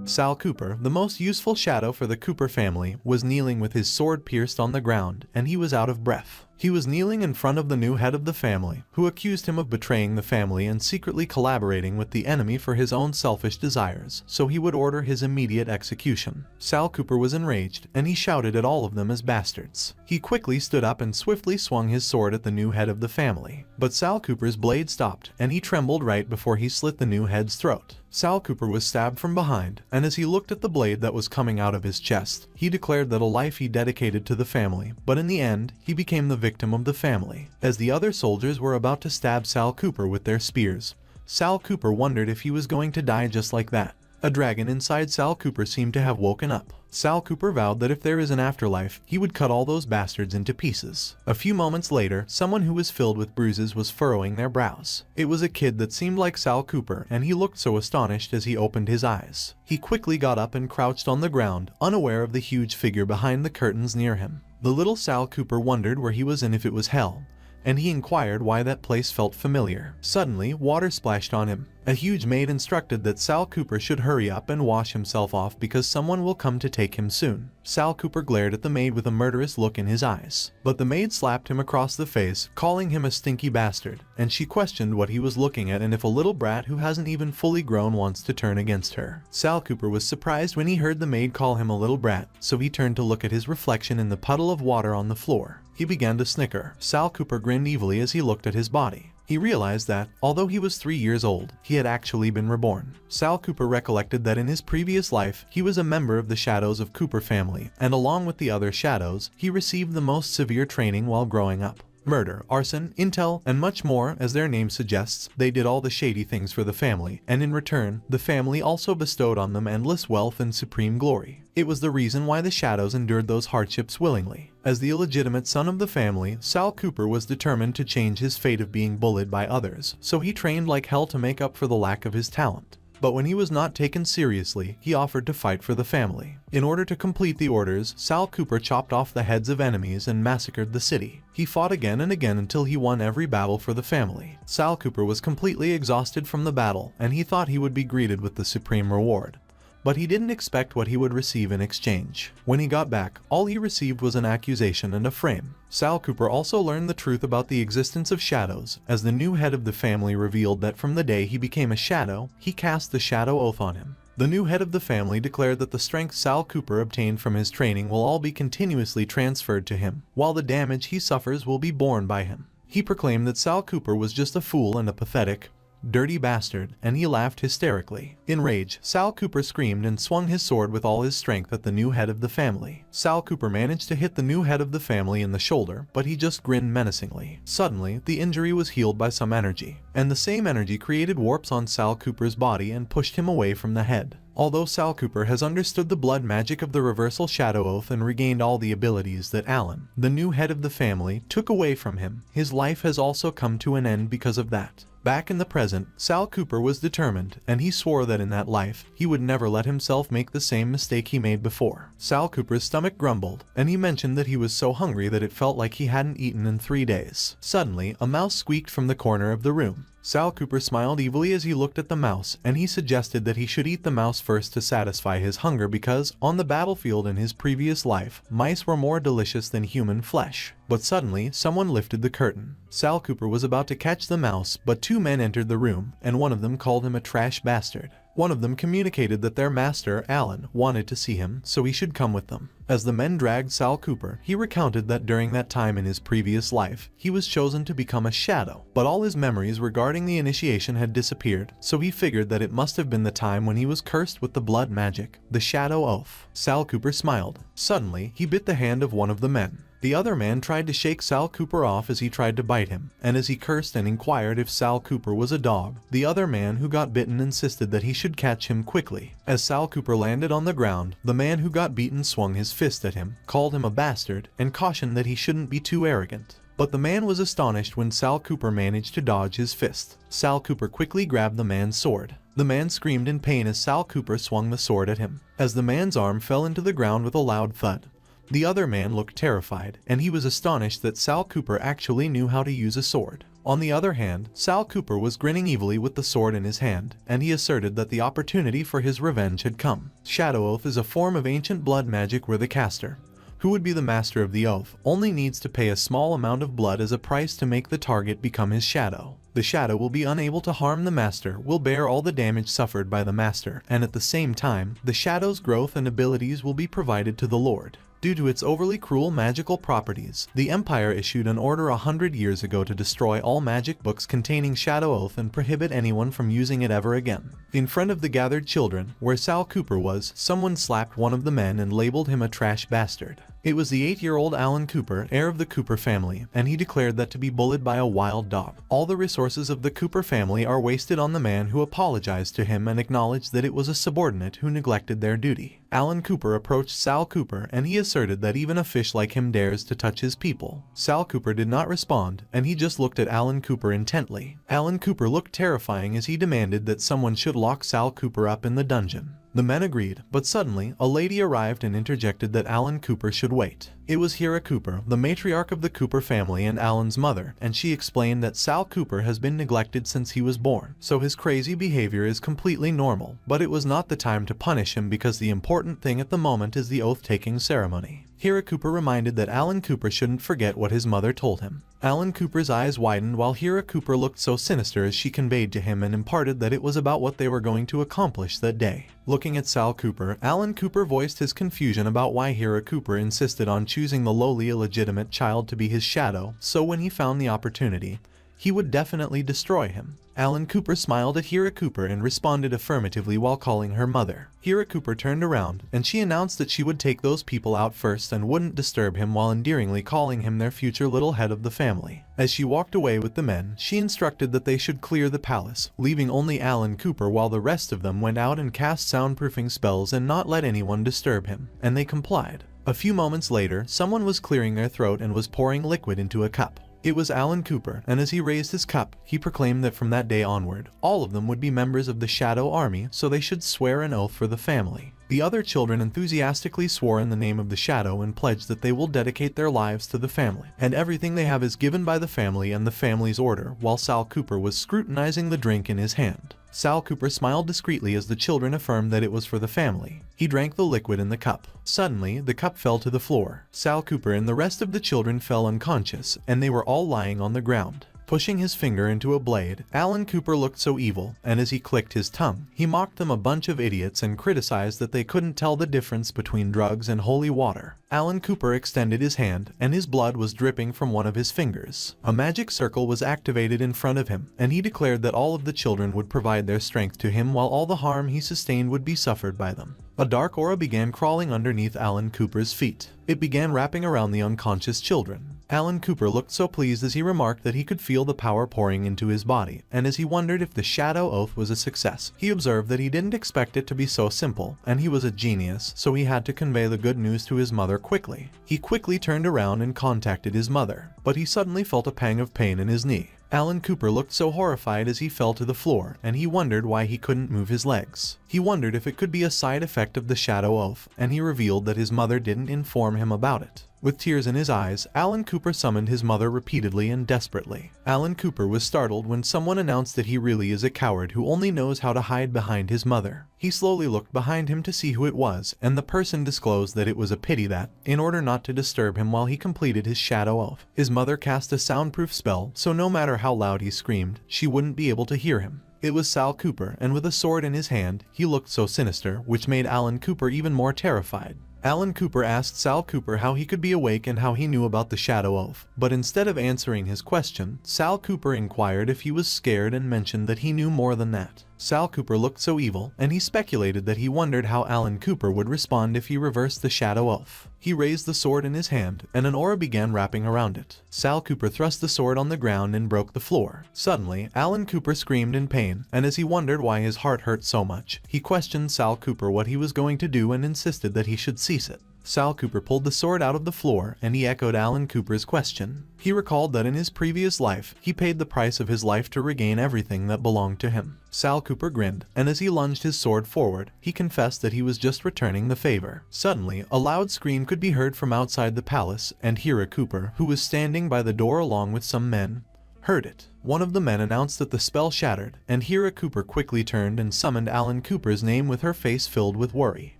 Sal Cooper, the most useful shadow for the Cooper family, was kneeling with his sword pierced on the ground, and he was out of breath. He was kneeling in front of the new head of the family, who accused him of betraying the family and secretly collaborating with the enemy for his own selfish desires, so he would order his immediate execution. Sal Cooper was enraged, and he shouted at all of them as bastards. He quickly stood up and swiftly swung his sword at the new head of the family. But Sal Cooper's blade stopped, and he trembled right before he slit the new head's throat. Sal Cooper was stabbed from behind, and as he looked at the blade that was coming out of his chest, he declared that a life he dedicated to the family, but in the end, he became the victim of the family. As the other soldiers were about to stab Sal Cooper with their spears, Sal Cooper wondered if he was going to die just like that. A dragon inside Sal Cooper seemed to have woken up. Sal Cooper vowed that if there is an afterlife, he would cut all those bastards into pieces. A few moments later, someone who was filled with bruises was furrowing their brows. It was a kid that seemed like Sal Cooper, and he looked so astonished as he opened his eyes. He quickly got up and crouched on the ground, unaware of the huge figure behind the curtains near him. The little Sal Cooper wondered where he was and if it was hell, and he inquired why that place felt familiar. Suddenly, water splashed on him. A huge maid instructed that Sal Cooper should hurry up and wash himself off because someone will come to take him soon. Sal Cooper glared at the maid with a murderous look in his eyes. But the maid slapped him across the face, calling him a stinky bastard, and she questioned what he was looking at and if a little brat who hasn't even fully grown wants to turn against her. Sal Cooper was surprised when he heard the maid call him a little brat, so he turned to look at his reflection in the puddle of water on the floor. He began to snicker. Sal Cooper grinned evilly as he looked at his body. He realized that, although he was 3 years old, he had actually been reborn. Sal Cooper recollected that in his previous life, he was a member of the Shadows of Cooper family, and along with the other Shadows, he received the most severe training while growing up. Murder, arson, intel, and much more, as their name suggests, they did all the shady things for the family, and in return, the family also bestowed on them endless wealth and supreme glory. It was the reason why the Shadows endured those hardships willingly. As the illegitimate son of the family, Sal Cooper was determined to change his fate of being bullied by others, so he trained like hell to make up for the lack of his talent. But when he was not taken seriously, he offered to fight for the family. In order to complete the orders, Sal Cooper chopped off the heads of enemies and massacred the city. He fought again and again until he won every battle for the family. Sal Cooper was completely exhausted from the battle, and he thought he would be greeted with the supreme reward. But he didn't expect what he would receive in exchange. When he got back, all he received was an accusation and a frame. Sal Cooper also learned the truth about the existence of shadows, as the new head of the family revealed that from the day he became a shadow, he cast the shadow oath on him. The new head of the family declared that the strength Sal Cooper obtained from his training will all be continuously transferred to him, while the damage he suffers will be borne by him. He proclaimed that Sal Cooper was just a fool and a pathetic, dirty bastard, and he laughed hysterically. In rage, Sal Cooper screamed and swung his sword with all his strength at the new head of the family. Sal Cooper managed to hit the new head of the family in the shoulder, but he just grinned menacingly. Suddenly, the injury was healed by some energy, and the same energy created warps on Sal Cooper's body and pushed him away from the head. Although Sal Cooper has understood the blood magic of the reversal shadow oath and regained all the abilities that Alan, the new head of the family, took away from him, his life has also come to an end because of that. Back in the present, Sal Cooper was determined, and he swore that in that life, he would never let himself make the same mistake he made before. Sal Cooper's stomach grumbled, and he mentioned that he was so hungry that it felt like he hadn't eaten in 3 days. Suddenly, a mouse squeaked from the corner of the room. Sal Cooper smiled evilly as he looked at the mouse, and he suggested that he should eat the mouse first to satisfy his hunger because, on the battlefield in his previous life, mice were more delicious than human flesh. But suddenly, someone lifted the curtain. Sal Cooper was about to catch the mouse, but 2 men entered the room, and one of them called him a trash bastard. One of them communicated that their master, Alan, wanted to see him, so he should come with them. As the men dragged Sal Cooper, he recounted that during that time in his previous life, he was chosen to become a shadow, but all his memories regarding the initiation had disappeared, so he figured that it must have been the time when he was cursed with the blood magic, the shadow oath. Sal Cooper smiled. Suddenly, he bit the hand of one of the men. The other man tried to shake Sal Cooper off as he tried to bite him, and as he cursed and inquired if Sal Cooper was a dog, the other man who got bitten insisted that he should catch him quickly. As Sal Cooper landed on the ground, the man who got beaten swung his fist at him, called him a bastard, and cautioned that he shouldn't be too arrogant. But the man was astonished when Sal Cooper managed to dodge his fist. Sal Cooper quickly grabbed the man's sword. The man screamed in pain as Sal Cooper swung the sword at him. As the man's arm fell into the ground with a loud thud, The other man looked terrified, and he was astonished that Sal Cooper actually knew how to use a sword. On the other hand, Sal Cooper was grinning evilly with the sword in his hand, and he asserted that the opportunity for his revenge had come. Shadow Oath is a form of ancient blood magic where the caster, who would be the master of the oath, only needs to pay a small amount of blood as a price to make the target become his shadow. The shadow will be unable to harm the master, will bear all the damage suffered by the master, and at the same time, the shadow's growth and abilities will be provided to the lord. Due to its overly cruel magical properties, the Empire issued an order 100 years ago to destroy all magic books containing Shadow Oath and prohibit anyone from using it ever again. In front of the gathered children, where Sal Cooper was, someone slapped one of the men and labeled him a trash bastard. It was the 8-year-old Alan Cooper, heir of the Cooper family, and he declared that to be bullied by a wild dog. All the resources of the Cooper family are wasted on the man who apologized to him and acknowledged that it was a subordinate who neglected their duty. Alan Cooper approached Sal Cooper and he asserted that even a fish like him dares to touch his people. Sal Cooper did not respond, and he just looked at Alan Cooper intently. Alan Cooper looked terrifying as he demanded that someone should lock Sal Cooper up in the dungeon. The men agreed, but suddenly, a lady arrived and interjected that Alan Cooper should wait. It was Hira Cooper, the matriarch of the Cooper family and Alan's mother, and she explained that Sal Cooper has been neglected since he was born, so his crazy behavior is completely normal, but it was not the time to punish him because the important thing at the moment is the oath-taking ceremony. Hira Cooper reminded that Alan Cooper shouldn't forget what his mother told him. Alan Cooper's eyes widened while Hira Cooper looked so sinister as she conveyed to him and imparted that it was about what they were going to accomplish that day. Looking at Sal Cooper, Alan Cooper voiced his confusion about why Hira Cooper insisted on choosing the lowly illegitimate child to be his shadow, so when he found the opportunity, he would definitely destroy him. Alan Cooper smiled at Hira Cooper and responded affirmatively while calling her mother. Hira Cooper turned around, and she announced that she would take those people out first and wouldn't disturb him while endearingly calling him their future little head of the family. As she walked away with the men, she instructed that they should clear the palace, leaving only Alan Cooper while the rest of them went out and cast soundproofing spells and not let anyone disturb him, and they complied. A few moments later, someone was clearing their throat and was pouring liquid into a cup. It was Alan Cooper, and as he raised his cup, he proclaimed that from that day onward, all of them would be members of the Shadow Army, so they should swear an oath for the family. The other children enthusiastically swore in the name of the Shadow and pledged that they will dedicate their lives to the family, and everything they have is given by the family and the family's order, while Sal Cooper was scrutinizing the drink in his hand. Sal Cooper smiled discreetly as the children affirmed that it was for the family. He drank the liquid in the cup. Suddenly, the cup fell to the floor. Sal Cooper and the rest of the children fell unconscious, and they were all lying on the ground. Pushing his finger into a blade, Alan Cooper looked so evil, and as he clicked his tongue, he mocked them a bunch of idiots and criticized that they couldn't tell the difference between drugs and holy water. Alan Cooper extended his hand, and his blood was dripping from one of his fingers. A magic circle was activated in front of him, and he declared that all of the children would provide their strength to him while all the harm he sustained would be suffered by them. A dark aura began crawling underneath Alan Cooper's feet. It began wrapping around the unconscious children. Alan Cooper looked so pleased as he remarked that he could feel the power pouring into his body, and as he wondered if the Shadow Oath was a success, he observed that he didn't expect it to be so simple, and he was a genius, so he had to convey the good news to his mother quickly. He quickly turned around and contacted his mother, but he suddenly felt a pang of pain in his knee. Alan Cooper looked so horrified as he fell to the floor, and he wondered why he couldn't move his legs. He wondered if it could be a side effect of the Shadow Oath, and he revealed that his mother didn't inform him about it. With tears in his eyes, Alan Cooper summoned his mother repeatedly and desperately. Alan Cooper was startled when someone announced that he really is a coward who only knows how to hide behind his mother. He slowly looked behind him to see who it was, and the person disclosed that it was a pity that, in order not to disturb him while he completed his Shadow Oath, his mother cast a soundproof spell, so no matter how loud he screamed, she wouldn't be able to hear him. It was Sal Cooper, and with a sword in his hand, he looked so sinister, which made Alan Cooper even more terrified. Alan Cooper asked Sal Cooper how he could be awake and how he knew about the Shadow Oath, but instead of answering his question, Sal Cooper inquired if he was scared and mentioned that he knew more than that. Sal Cooper looked so evil, and he speculated that he wondered how Alan Cooper would respond if he reversed the Shadow Oath. He raised the sword in his hand, and an aura began wrapping around it. Sal Cooper thrust the sword on the ground and broke the floor. Suddenly, Alan Cooper screamed in pain, and as he wondered why his heart hurt so much, he questioned Sal Cooper what he was going to do and insisted that he should cease it. Sal Cooper pulled the sword out of the floor and he echoed Alan Cooper's question. He recalled that in his previous life, he paid the price of his life to regain everything that belonged to him. Sal Cooper grinned, and as he lunged his sword forward, he confessed that he was just returning the favor. Suddenly, a loud scream could be heard from outside the palace, and Hira Cooper, who was standing by the door along with some men, heard it. One of the men announced that the spell shattered, and Hira Cooper quickly turned and summoned Alan Cooper's name with her face filled with worry.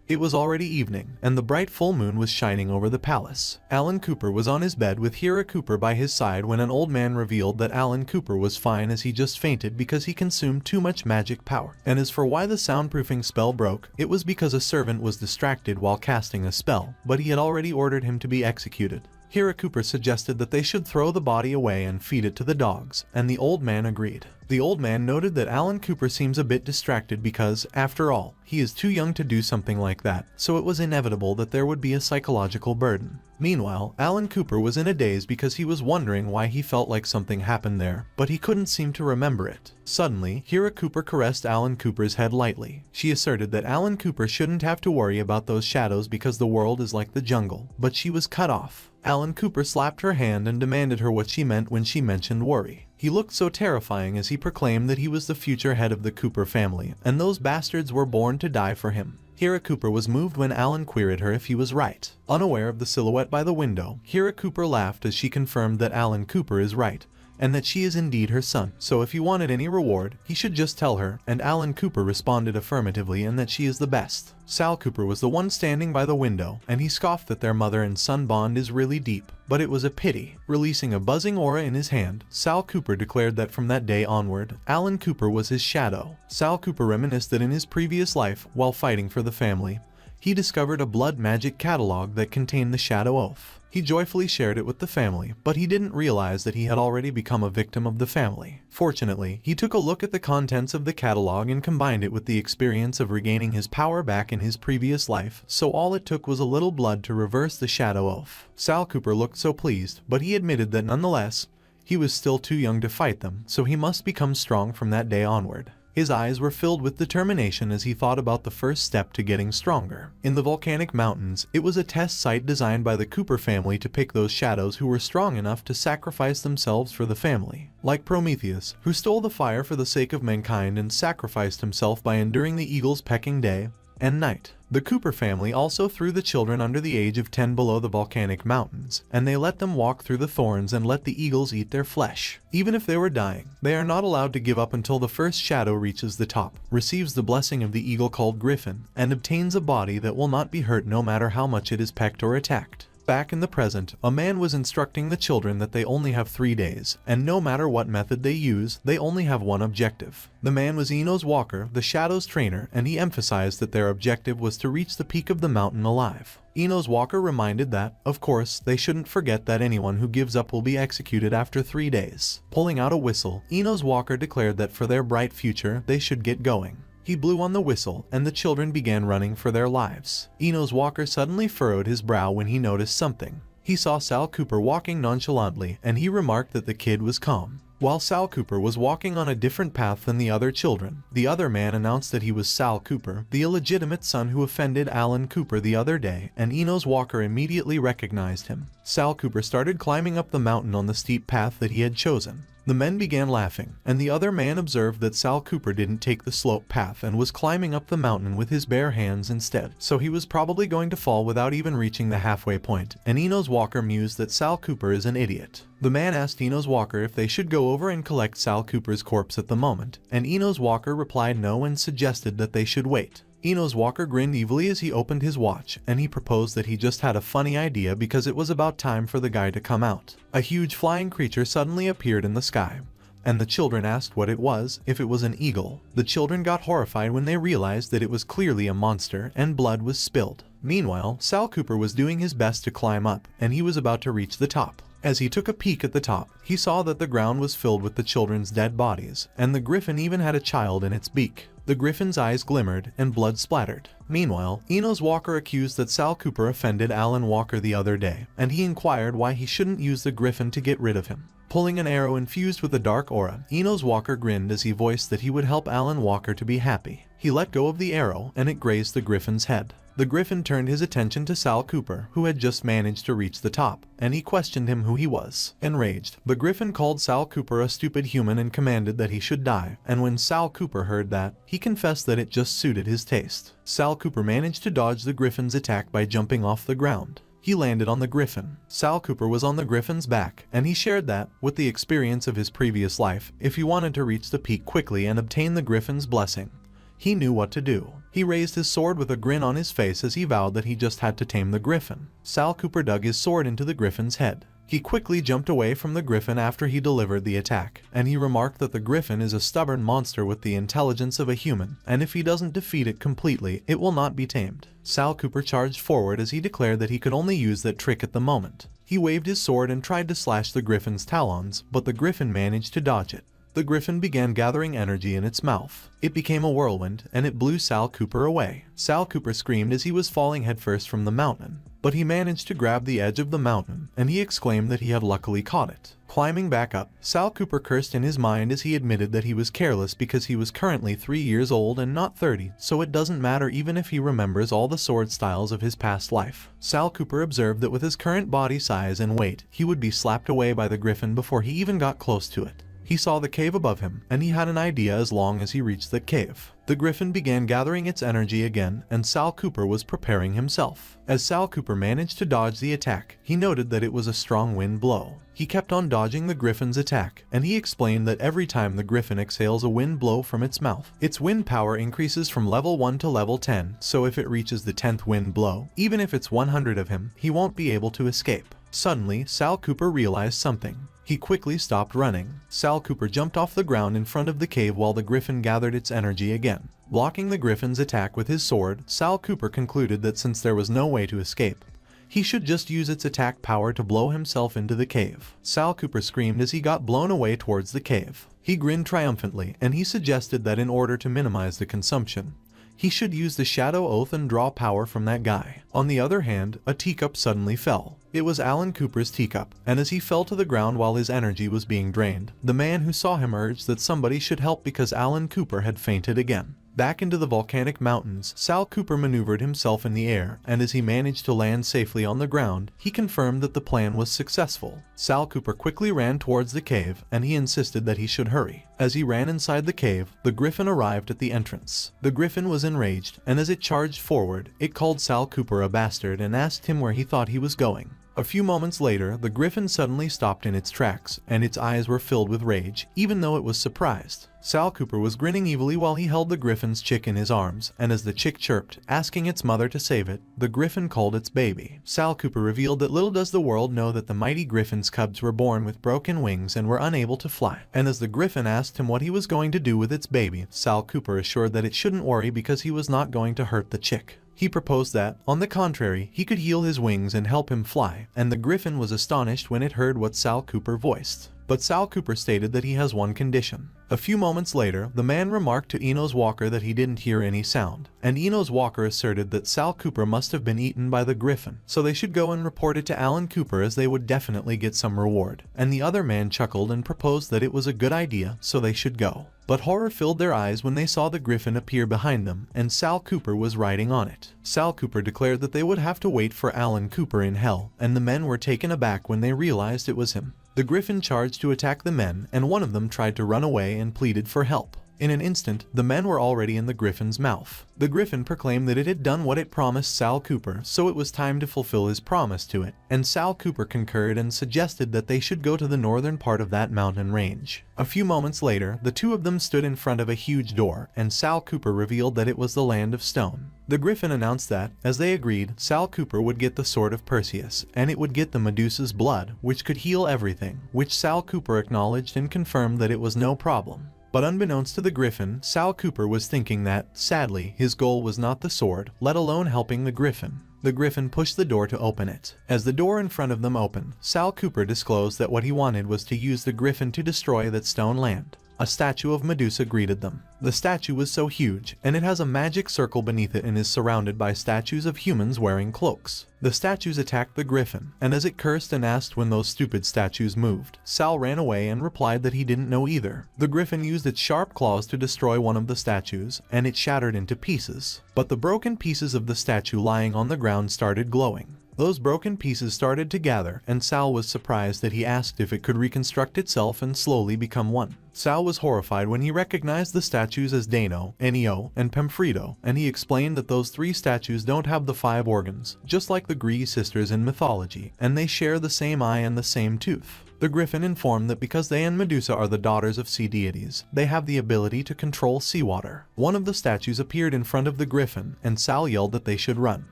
It was already evening, and the bright full moon was shining over the palace. Alan Cooper was on his bed with Hira Cooper by his side when an old man revealed that Alan Cooper was fine as he just fainted because he consumed too much magic power. And as for why the soundproofing spell broke, it was because a servant was distracted while casting a spell, but he had already ordered him to be executed. Hira Cooper suggested that they should throw the body away and feed it to the dogs, and the old man agreed. The old man noted that Alan Cooper seems a bit distracted because, after all, he is too young to do something like that, so it was inevitable that there would be a psychological burden. Meanwhile, Alan Cooper was in a daze because he was wondering why he felt like something happened there, but he couldn't seem to remember it. Suddenly, Hira Cooper caressed Alan Cooper's head lightly. She asserted that Alan Cooper shouldn't have to worry about those shadows because the world is like the jungle, but she was cut off. Alan Cooper slapped her hand and demanded her what she meant when she mentioned worry. He looked so terrifying as he proclaimed that he was the future head of the Cooper family, and those bastards were born to die for him. Hira Cooper was moved when Alan queried her if he was right. Unaware of the silhouette by the window, Hira Cooper laughed as she confirmed that Alan Cooper is right, and that she is indeed her son. So if he wanted any reward, he should just tell her, and Alan Cooper responded affirmatively and that she is the best. Sal Cooper was the one standing by the window, and he scoffed that their mother and son bond is really deep, but it was a pity. Releasing a buzzing aura in his hand, Sal Cooper declared that from that day onward, Alan Cooper was his shadow. Sal Cooper reminisced that in his previous life, while fighting for the family, he discovered a blood magic catalog that contained the Shadow Oath. He joyfully shared it with the family, but he didn't realize that he had already become a victim of the family. Fortunately, he took a look at the contents of the catalog and combined it with the experience of regaining his power back in his previous life, so all it took was a little blood to reverse the Shadow Oath. Sal Cooper looked so pleased, but he admitted that nonetheless, he was still too young to fight them, so he must become strong from that day onward. His eyes were filled with determination as he thought about the first step to getting stronger. In the volcanic mountains, it was a test site designed by the Cooper family to pick those shadows who were strong enough to sacrifice themselves for the family. Like Prometheus, who stole the fire for the sake of mankind and sacrificed himself by enduring the eagle's pecking day and night. The Cooper family also threw the children under the age of 10 below the volcanic mountains, and they let them walk through the thorns and let the eagles eat their flesh. Even if they were dying, they are not allowed to give up until the first shadow reaches the top, receives the blessing of the eagle called Griffin, and obtains a body that will not be hurt no matter how much it is pecked or attacked. Back in the present, a man was instructing the children that they only have 3 days, and no matter what method they use, they only have one objective. The man was Enos Walker, the Shadow's trainer, and he emphasized that their objective was to reach the peak of the mountain alive. Enos Walker reminded that, of course, they shouldn't forget that anyone who gives up will be executed after 3 days. Pulling out a whistle, Enos Walker declared that for their bright future, they should get going. He blew on the whistle, and the children began running for their lives. Enos Walker suddenly furrowed his brow when he noticed something. He saw Sal Cooper walking nonchalantly, and he remarked that the kid was calm. While Sal Cooper was walking on a different path than the other children, the other man announced that he was Sal Cooper, the illegitimate son who offended Alan Cooper the other day, and Enos Walker immediately recognized him. Sal Cooper started climbing up the mountain on the steep path that he had chosen. The men began laughing, and the other man observed that Sal Cooper didn't take the slope path and was climbing up the mountain with his bare hands instead, so he was probably going to fall without even reaching the halfway point, and Enos Walker mused that Sal Cooper is an idiot. The man asked Enos Walker if they should go over and collect Sal Cooper's corpse at the moment, and Enos Walker replied no and suggested that they should wait. Enos Walker grinned evilly as he opened his watch, and he proposed that he just had a funny idea because it was about time for the guy to come out. A huge flying creature suddenly appeared in the sky, and the children asked what it was, if it was an eagle. The children got horrified when they realized that it was clearly a monster, and blood was spilled. Meanwhile, Sal Cooper was doing his best to climb up, and he was about to reach the top. As he took a peek at the top, he saw that the ground was filled with the children's dead bodies, and the griffin even had a child in its beak. The griffin's eyes glimmered, and blood splattered. Meanwhile, Enos Walker accused that Sal Cooper offended Alan Walker the other day, and he inquired why he shouldn't use the griffin to get rid of him. Pulling an arrow infused with a dark aura, Enos Walker grinned as he voiced that he would help Alan Walker to be happy. He let go of the arrow, and it grazed the griffin's head. The Griffin turned his attention to Sal Cooper, who had just managed to reach the top, and he questioned him who he was. Enraged, the Griffin called Sal Cooper a stupid human and commanded that he should die, and when Sal Cooper heard that, he confessed that it just suited his taste. Sal Cooper managed to dodge the Griffin's attack by jumping off the ground. He landed on the Griffin. Sal Cooper was on the Griffin's back, and he shared that, with the experience of his previous life, if he wanted to reach the peak quickly and obtain the Griffin's blessing, he knew what to do. He raised his sword with a grin on his face as he vowed that he just had to tame the Griffin. Sal Cooper dug his sword into the Griffin's head. He quickly jumped away from the Griffin after he delivered the attack, and he remarked that the Griffin is a stubborn monster with the intelligence of a human, and if he doesn't defeat it completely, it will not be tamed. Sal Cooper charged forward as he declared that he could only use that trick at the moment. He waved his sword and tried to slash the Griffin's talons, but the Griffin managed to dodge it. The Griffin began gathering energy in its mouth. It became a whirlwind, and it blew Sal Cooper away. Sal Cooper screamed as he was falling headfirst from the mountain, but he managed to grab the edge of the mountain, and he exclaimed that he had luckily caught it. Climbing back up, Sal Cooper cursed in his mind as he admitted that he was careless because he was currently 3 years old and not 30, so it doesn't matter even if he remembers all the sword styles of his past life. Sal Cooper observed that with his current body size and weight, he would be slapped away by the Griffin before he even got close to it. He saw the cave above him, and he had an idea as long as he reached the cave. The Griffin began gathering its energy again, and Sal Cooper was preparing himself. As Sal Cooper managed to dodge the attack, he noted that it was a strong wind blow. He kept on dodging the Griffin's attack, and he explained that every time the Griffin exhales a wind blow from its mouth, its wind power increases from level 1 to level 10, so if it reaches the 10th wind blow, even if it's 100 of him, he won't be able to escape. Suddenly, Sal Cooper realized something. He quickly stopped running. Sal Cooper jumped off the ground in front of the cave while the Griffin gathered its energy again. Blocking the Griffin's attack with his sword, Sal Cooper concluded that since there was no way to escape, he should just use its attack power to blow himself into the cave. Sal Cooper screamed as he got blown away towards the cave. He grinned triumphantly, and he suggested that in order to minimize the consumption, he should use the Shadow Oath and draw power from that guy. On the other hand, a teacup suddenly fell. It was Alan Cooper's teacup, and as he fell to the ground while his energy was being drained, the man who saw him urged that somebody should help because Alan Cooper had fainted again. Back into the volcanic mountains, Sal Cooper maneuvered himself in the air, and as he managed to land safely on the ground, he confirmed that the plan was successful. Sal Cooper quickly ran towards the cave, and he insisted that he should hurry. As he ran inside the cave, the Griffin arrived at the entrance. The Griffin was enraged, and as it charged forward, it called Sal Cooper a bastard and asked him where he thought he was going. A few moments later, the Griffin suddenly stopped in its tracks, and its eyes were filled with rage, even though it was surprised. Sal Cooper was grinning evilly while he held the Griffin's chick in his arms, and as the chick chirped, asking its mother to save it, the Griffin called its baby. Sal Cooper revealed that little does the world know that the mighty Griffin's cubs were born with broken wings and were unable to fly. And as the Griffin asked him what he was going to do with its baby, Sal Cooper assured that it shouldn't worry because he was not going to hurt the chick. He proposed that, on the contrary, he could heal his wings and help him fly, and the Griffin was astonished when it heard what Sal Cooper voiced. But Sal Cooper stated that he has one condition. A few moments later, the man remarked to Eno's walker that he didn't hear any sound, and Eno's walker asserted that Sal Cooper must have been eaten by the Griffin, so they should go and report it to Alan Cooper as they would definitely get some reward. And the other man chuckled and proposed that it was a good idea, so they should go. But horror filled their eyes when they saw the Griffin appear behind them, and Sal Cooper was riding on it. Sal Cooper declared that they would have to wait for Alan Cooper in hell, and the men were taken aback when they realized it was him. The Griffin charged to attack the men, and one of them tried to run away and pleaded for help. In an instant, the men were already in the Griffin's mouth. The Griffin proclaimed that it had done what it promised Sal Cooper, so it was time to fulfill his promise to it, and Sal Cooper concurred and suggested that they should go to the northern part of that mountain range. A few moments later, the two of them stood in front of a huge door, and Sal Cooper revealed that it was the Land of Stone. The Griffin announced that, as they agreed, Sal Cooper would get the Sword of Perseus, and it would get the Medusa's blood, which could heal everything, which Sal Cooper acknowledged and confirmed that it was no problem. But unbeknownst to the Griffin, Sal Cooper was thinking that, sadly, his goal was not the sword, let alone helping the Griffin. The Griffin pushed the door to open it. As the door in front of them opened, Sal Cooper disclosed that what he wanted was to use the Griffin to destroy that stone land. a statue of Medusa greeted them. The statue was so huge, and it has a magic circle beneath it and is surrounded by statues of humans wearing cloaks. The statues attacked the griffin, and as it cursed and asked when those stupid statues moved, Sal ran away and replied that he didn't know either. The griffin used its sharp claws to destroy one of the statues, and it shattered into pieces. But the broken pieces of the statue lying on the ground started glowing. Those broken pieces started to gather, and Sal was surprised that he asked if it could reconstruct itself and slowly become one. Sal was horrified when he recognized the statues as Dano, Ennio, and Pemfredo, and he explained that those 3 statues don't have the 5 organs, just like the Gree sisters in mythology, and they share the same eye and the same tooth. The griffin informed that because they and Medusa are the daughters of sea deities, they have the ability to control seawater. One of the statues appeared in front of the griffin, and Sal yelled that they should run.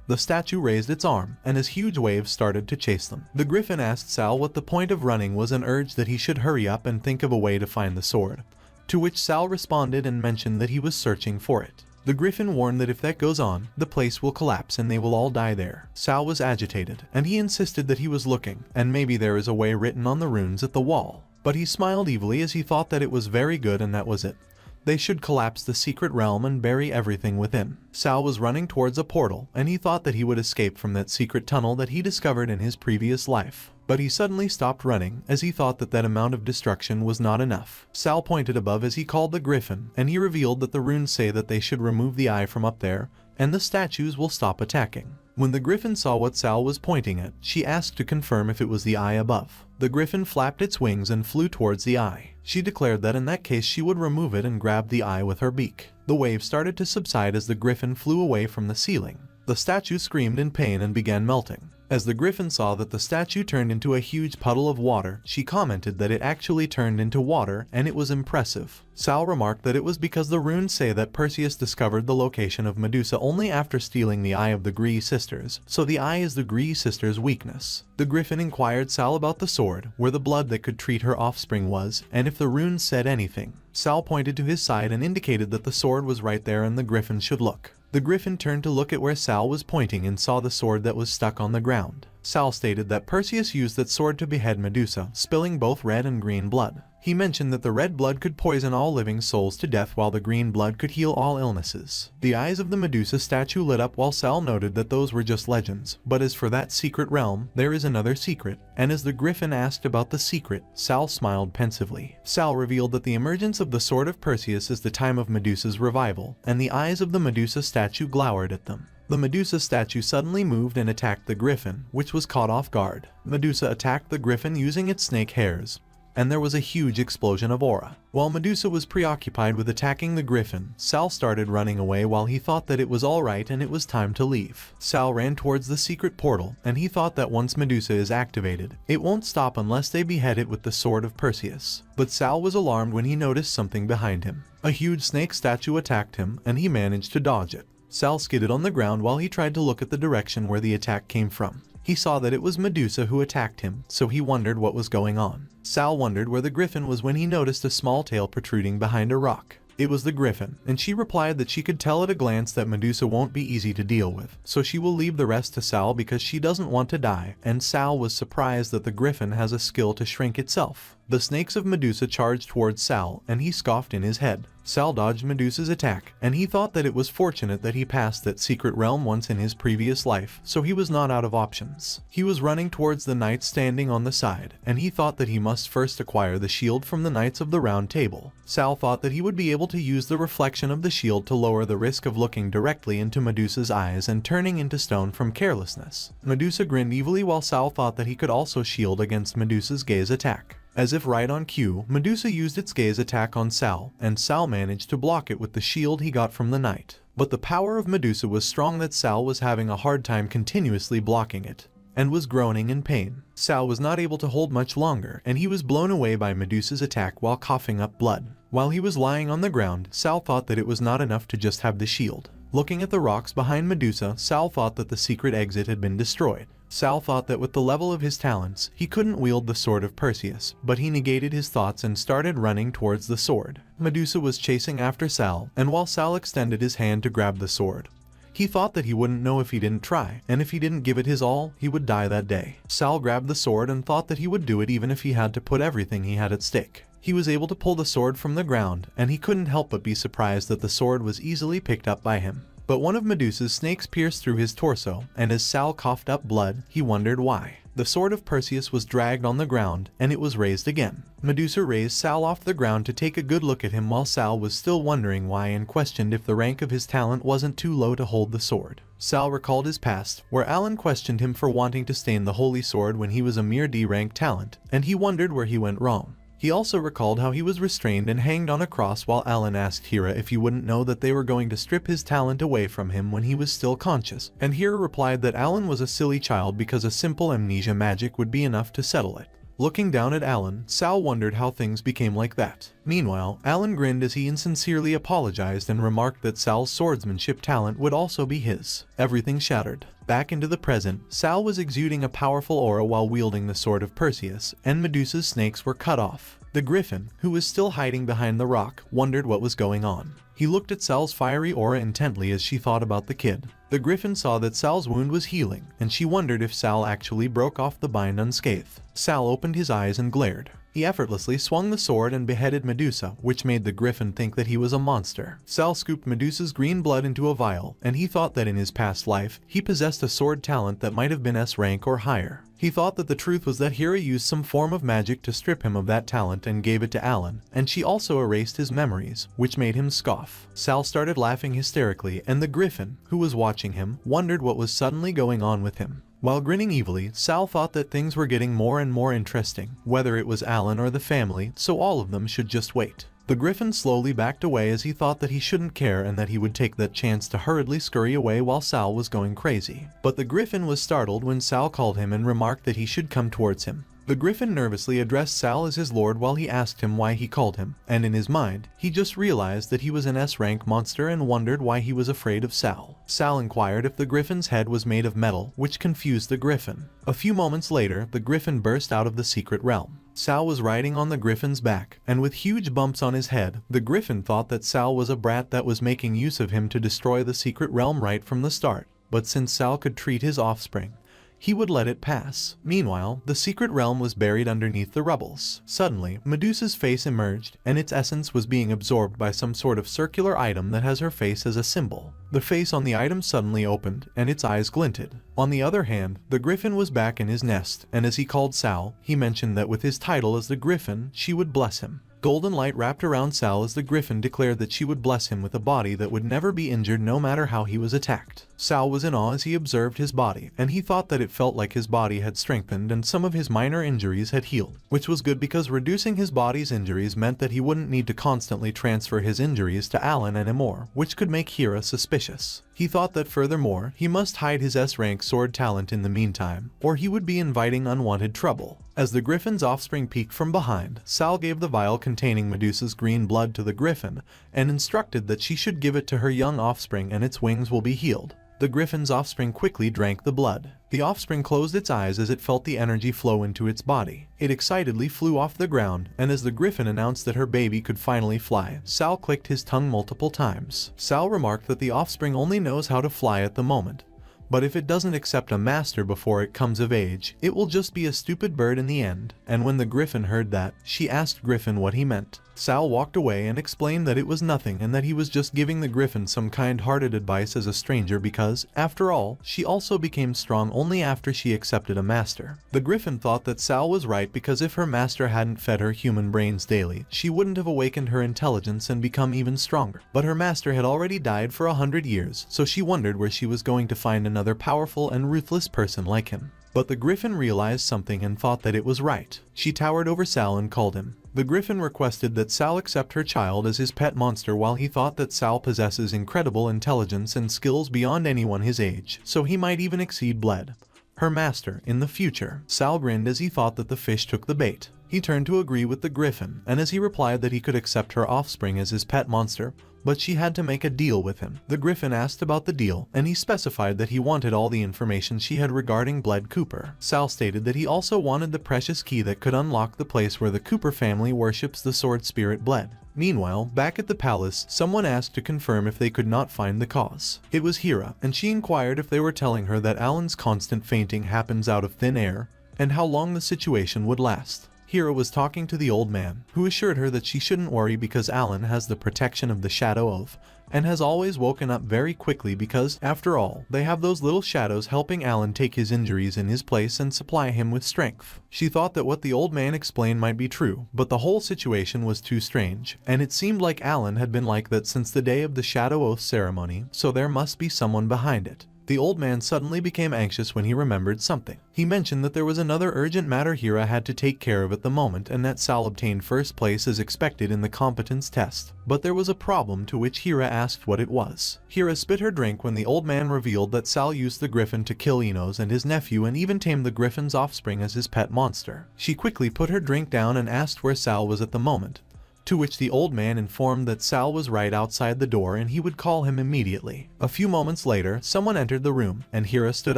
The statue raised its arm, and as huge waves started to chase them. The griffin asked Sal what the point of running was and urged that he should hurry up and think of a way to find the sword, to which Sal responded and mentioned that he was searching for it. The griffin warned that if that goes on, the place will collapse and they will all die there. Sal was agitated, and he insisted that he was looking, and maybe there is a way written on the runes at the wall. But he smiled evilly as he thought that it was very good and that was it. They should collapse the secret realm and bury everything within. Sal was running towards a portal, and he thought that he would escape from that secret tunnel that he discovered in his previous life. But he suddenly stopped running, as he thought that that amount of destruction was not enough. Sal pointed above as he called the griffin, and he revealed that the runes say that they should remove the eye from up there, and the statues will stop attacking. When the griffin saw what Sal was pointing at, she asked to confirm if it was the eye above. The griffin flapped its wings and flew towards the eye. She declared that in that case she would remove it and grab the eye with her beak. The wave started to subside as the griffin flew away from the ceiling. The statue screamed in pain and began melting. As the griffin saw that the statue turned into a huge puddle of water, she commented that it actually turned into water, and it was impressive. Sal remarked that it was because the runes say that Perseus discovered the location of Medusa only after stealing the eye of the Gree sisters, so the eye is the Gree sisters' weakness. The griffin inquired Sal about the sword, where the blood that could treat her offspring was, and if the runes said anything. Sal pointed to his side and indicated that the sword was right there and the griffin should look. The griffin turned to look at where Sal was pointing and saw the sword that was stuck on the ground. Sal stated that Perseus used that sword to behead Medusa, spilling both red and green blood. He mentioned that the red blood could poison all living souls to death while the green blood could heal all illnesses. The eyes of the Medusa statue lit up while Sal noted that those were just legends, but as for that secret realm, there is another secret, and as the griffin asked about the secret, Sal smiled pensively. Sal revealed that the emergence of the sword of Perseus is the time of Medusa's revival, and the eyes of the Medusa statue glowered at them. The Medusa statue suddenly moved and attacked the griffin, which was caught off guard. Medusa attacked the griffin using its snake hairs, and there was a huge explosion of aura. While Medusa was preoccupied with attacking the griffin, Sal started running away while he thought that it was alright and it was time to leave. Sal ran towards the secret portal, and he thought that once Medusa is activated, it won't stop unless they behead it with the sword of Perseus. But Sal was alarmed when he noticed something behind him. A huge snake statue attacked him, and he managed to dodge it. Sal skidded on the ground while he tried to look at the direction where the attack came from. He saw that it was Medusa who attacked him, so he wondered what was going on. Sal wondered where the griffin was when he noticed a small tail protruding behind a rock. It was the griffin, and she replied that she could tell at a glance that Medusa won't be easy to deal with, so she will leave the rest to Sal because she doesn't want to die, and Sal was surprised that the griffin has a skill to shrink itself. The snakes of Medusa charged towards Sal, and he scoffed in his head. Sal dodged Medusa's attack, and he thought that it was fortunate that he passed that secret realm once in his previous life, so he was not out of options. He was running towards the knights standing on the side, and he thought that he must first acquire the shield from the Knights of the Round Table. Sal thought that he would be able to use the reflection of the shield to lower the risk of looking directly into Medusa's eyes and turning into stone from carelessness. Medusa grinned evilly while Sal thought that he could also shield against Medusa's gaze attack. As if right on cue, Medusa used its gaze attack on Sal, and Sal managed to block it with the shield he got from the knight. But the power of Medusa was strong that Sal was having a hard time continuously blocking it, and was groaning in pain. Sal was not able to hold much longer, and he was blown away by Medusa's attack while coughing up blood. While he was lying on the ground, Sal thought that it was not enough to just have the shield. Looking at the rocks behind Medusa, Sal thought that the secret exit had been destroyed. Sal thought that with the level of his talents, he couldn't wield the sword of Perseus, but he negated his thoughts and started running towards the sword. Medusa was chasing after Sal, and while Sal extended his hand to grab the sword, he thought that he wouldn't know if he didn't try, and if he didn't give it his all, he would die that day. Sal grabbed the sword and thought that he would do it even if he had to put everything he had at stake. He was able to pull the sword from the ground, and he couldn't help but be surprised that the sword was easily picked up by him. But one of Medusa's snakes pierced through his torso, and as Sal coughed up blood, he wondered why. The sword of Perseus was dragged on the ground, and it was raised again. Medusa raised Sal off the ground to take a good look at him while Sal was still wondering why and questioned if the rank of his talent wasn't too low to hold the sword. Sal recalled his past, where Alan questioned him for wanting to stain the holy sword when he was a mere D-rank talent, and he wondered where he went wrong. He also recalled how he was restrained and hanged on a cross while Alan asked Hera if he wouldn't know that they were going to strip his talent away from him when he was still conscious, and Hera replied that Alan was a silly child because a simple amnesia magic would be enough to settle it. Looking down at Alan, Sal wondered how things became like that. Meanwhile, Alan grinned as he insincerely apologized and remarked that Sal's swordsmanship talent would also be his. Everything shattered. Back into the present, Sal was exuding a powerful aura while wielding the sword of Perseus, and Medusa's snakes were cut off. The griffin, who was still hiding behind the rock, wondered what was going on. He looked at Sal's fiery aura intently as she thought about the kid. The griffin saw that Sal's wound was healing, and she wondered if Sal actually broke off the bind unscathed. Sal opened his eyes and glared. He effortlessly swung the sword and beheaded Medusa, which made the griffin think that he was a monster. Sal scooped Medusa's green blood into a vial, and he thought that in his past life, he possessed a sword talent that might have been S rank or higher. He thought that the truth was that Hera used some form of magic to strip him of that talent and gave it to Alan, and she also erased his memories, which made him scoff. Sal started laughing hysterically, and the griffin, who was watching him, wondered what was suddenly going on with him. While grinning evilly, Sal thought that things were getting more and more interesting, whether it was Alan or the family, so all of them should just wait. The griffin slowly backed away as he thought that he shouldn't care and that he would take that chance to hurriedly scurry away while Sal was going crazy. But the griffin was startled when Sal called him and remarked that he should come towards him. The griffin nervously addressed Sal as his lord while he asked him why he called him, and in his mind, he just realized that he was an S-rank monster and wondered why he was afraid of Sal. Sal inquired if the griffin's head was made of metal, which confused the griffin. A few moments later, the griffin burst out of the secret realm. Sal was riding on the griffin's back, and with huge bumps on his head, the griffin thought that Sal was a brat that was making use of him to destroy the secret realm right from the start. But since Sal could treat his offspring, he would let it pass. Meanwhile, the secret realm was buried underneath the rubbles. Suddenly, Medusa's face emerged, and its essence was being absorbed by some sort of circular item that has her face as a symbol. The face on the item suddenly opened, and its eyes glinted. On the other hand, the griffin was back in his nest, and as he called Sal, he mentioned that with his title as the griffin, she would bless him. Golden light wrapped around Sal as the griffin declared that she would bless him with a body that would never be injured no matter how he was attacked. Sal was in awe as he observed his body, and he thought that it felt like his body had strengthened and some of his minor injuries had healed, which was good because reducing his body's injuries meant that he wouldn't need to constantly transfer his injuries to Alan anymore, which could make Hera suspicious. He thought that furthermore, he must hide his S-rank sword talent in the meantime, or he would be inviting unwanted trouble. As the griffin's offspring peeked from behind, Sal gave the vial containing Medusa's green blood to the griffin, and instructed that she should give it to her young offspring and its wings will be healed. The griffin's offspring quickly drank the blood. The offspring closed its eyes as it felt the energy flow into its body. It excitedly flew off the ground, and as the griffin announced that her baby could finally fly, Sal clicked his tongue multiple times. Sal remarked that the offspring only knows how to fly at the moment, but if it doesn't accept a master before it comes of age, it will just be a stupid bird in the end. And when the griffin heard that, she asked Griffin what he meant. Sal walked away and explained that it was nothing and that he was just giving the griffin some kind-hearted advice as a stranger because, after all, she also became strong only after she accepted a master. The griffin thought that Sal was right because if her master hadn't fed her human brains daily, she wouldn't have awakened her intelligence and become even stronger. But her master had already died for 100 years, so she wondered where she was going to find another powerful and ruthless person like him. But the griffin realized something and thought that it was right. She towered over Sal and called him. The griffin requested that Sal accept her child as his pet monster while he thought that Sal possesses incredible intelligence and skills beyond anyone his age, so he might even exceed Bled, her master, in the future. Sal grinned as he thought that the fish took the bait. He turned to agree with the griffin, and as he replied that he could accept her offspring as his pet monster, but she had to make a deal with him. The griffin asked about the deal, and he specified that he wanted all the information she had regarding Bled Cooper. Sal stated that he also wanted the precious key that could unlock the place where the Cooper family worships the sword spirit Bled. Meanwhile, back at the palace, someone asked to confirm if they could not find the cause. It was Hera, and she inquired if they were telling her that Alan's constant fainting happens out of thin air, and how long the situation would last. Hira was talking to the old man, who assured her that she shouldn't worry because Alan has the protection of the Shadow Oath, and has always woken up very quickly because, after all, they have those little shadows helping Alan take his injuries in his place and supply him with strength. She thought that what the old man explained might be true, but the whole situation was too strange, and it seemed like Alan had been like that since the day of the Shadow Oath ceremony, so there must be someone behind it. The old man suddenly became anxious when he remembered something. He mentioned that there was another urgent matter Hira had to take care of at the moment and that Sal obtained first place as expected in the competence test. But there was a problem, to which Hira asked what it was. Hira spit her drink when the old man revealed that Sal used the griffin to kill Enos and his nephew and even tamed the griffin's offspring as his pet monster. She quickly put her drink down and asked where Sal was at the moment, to which the old man informed that Sal was right outside the door and he would call him immediately. A few moments later, someone entered the room, and Hira stood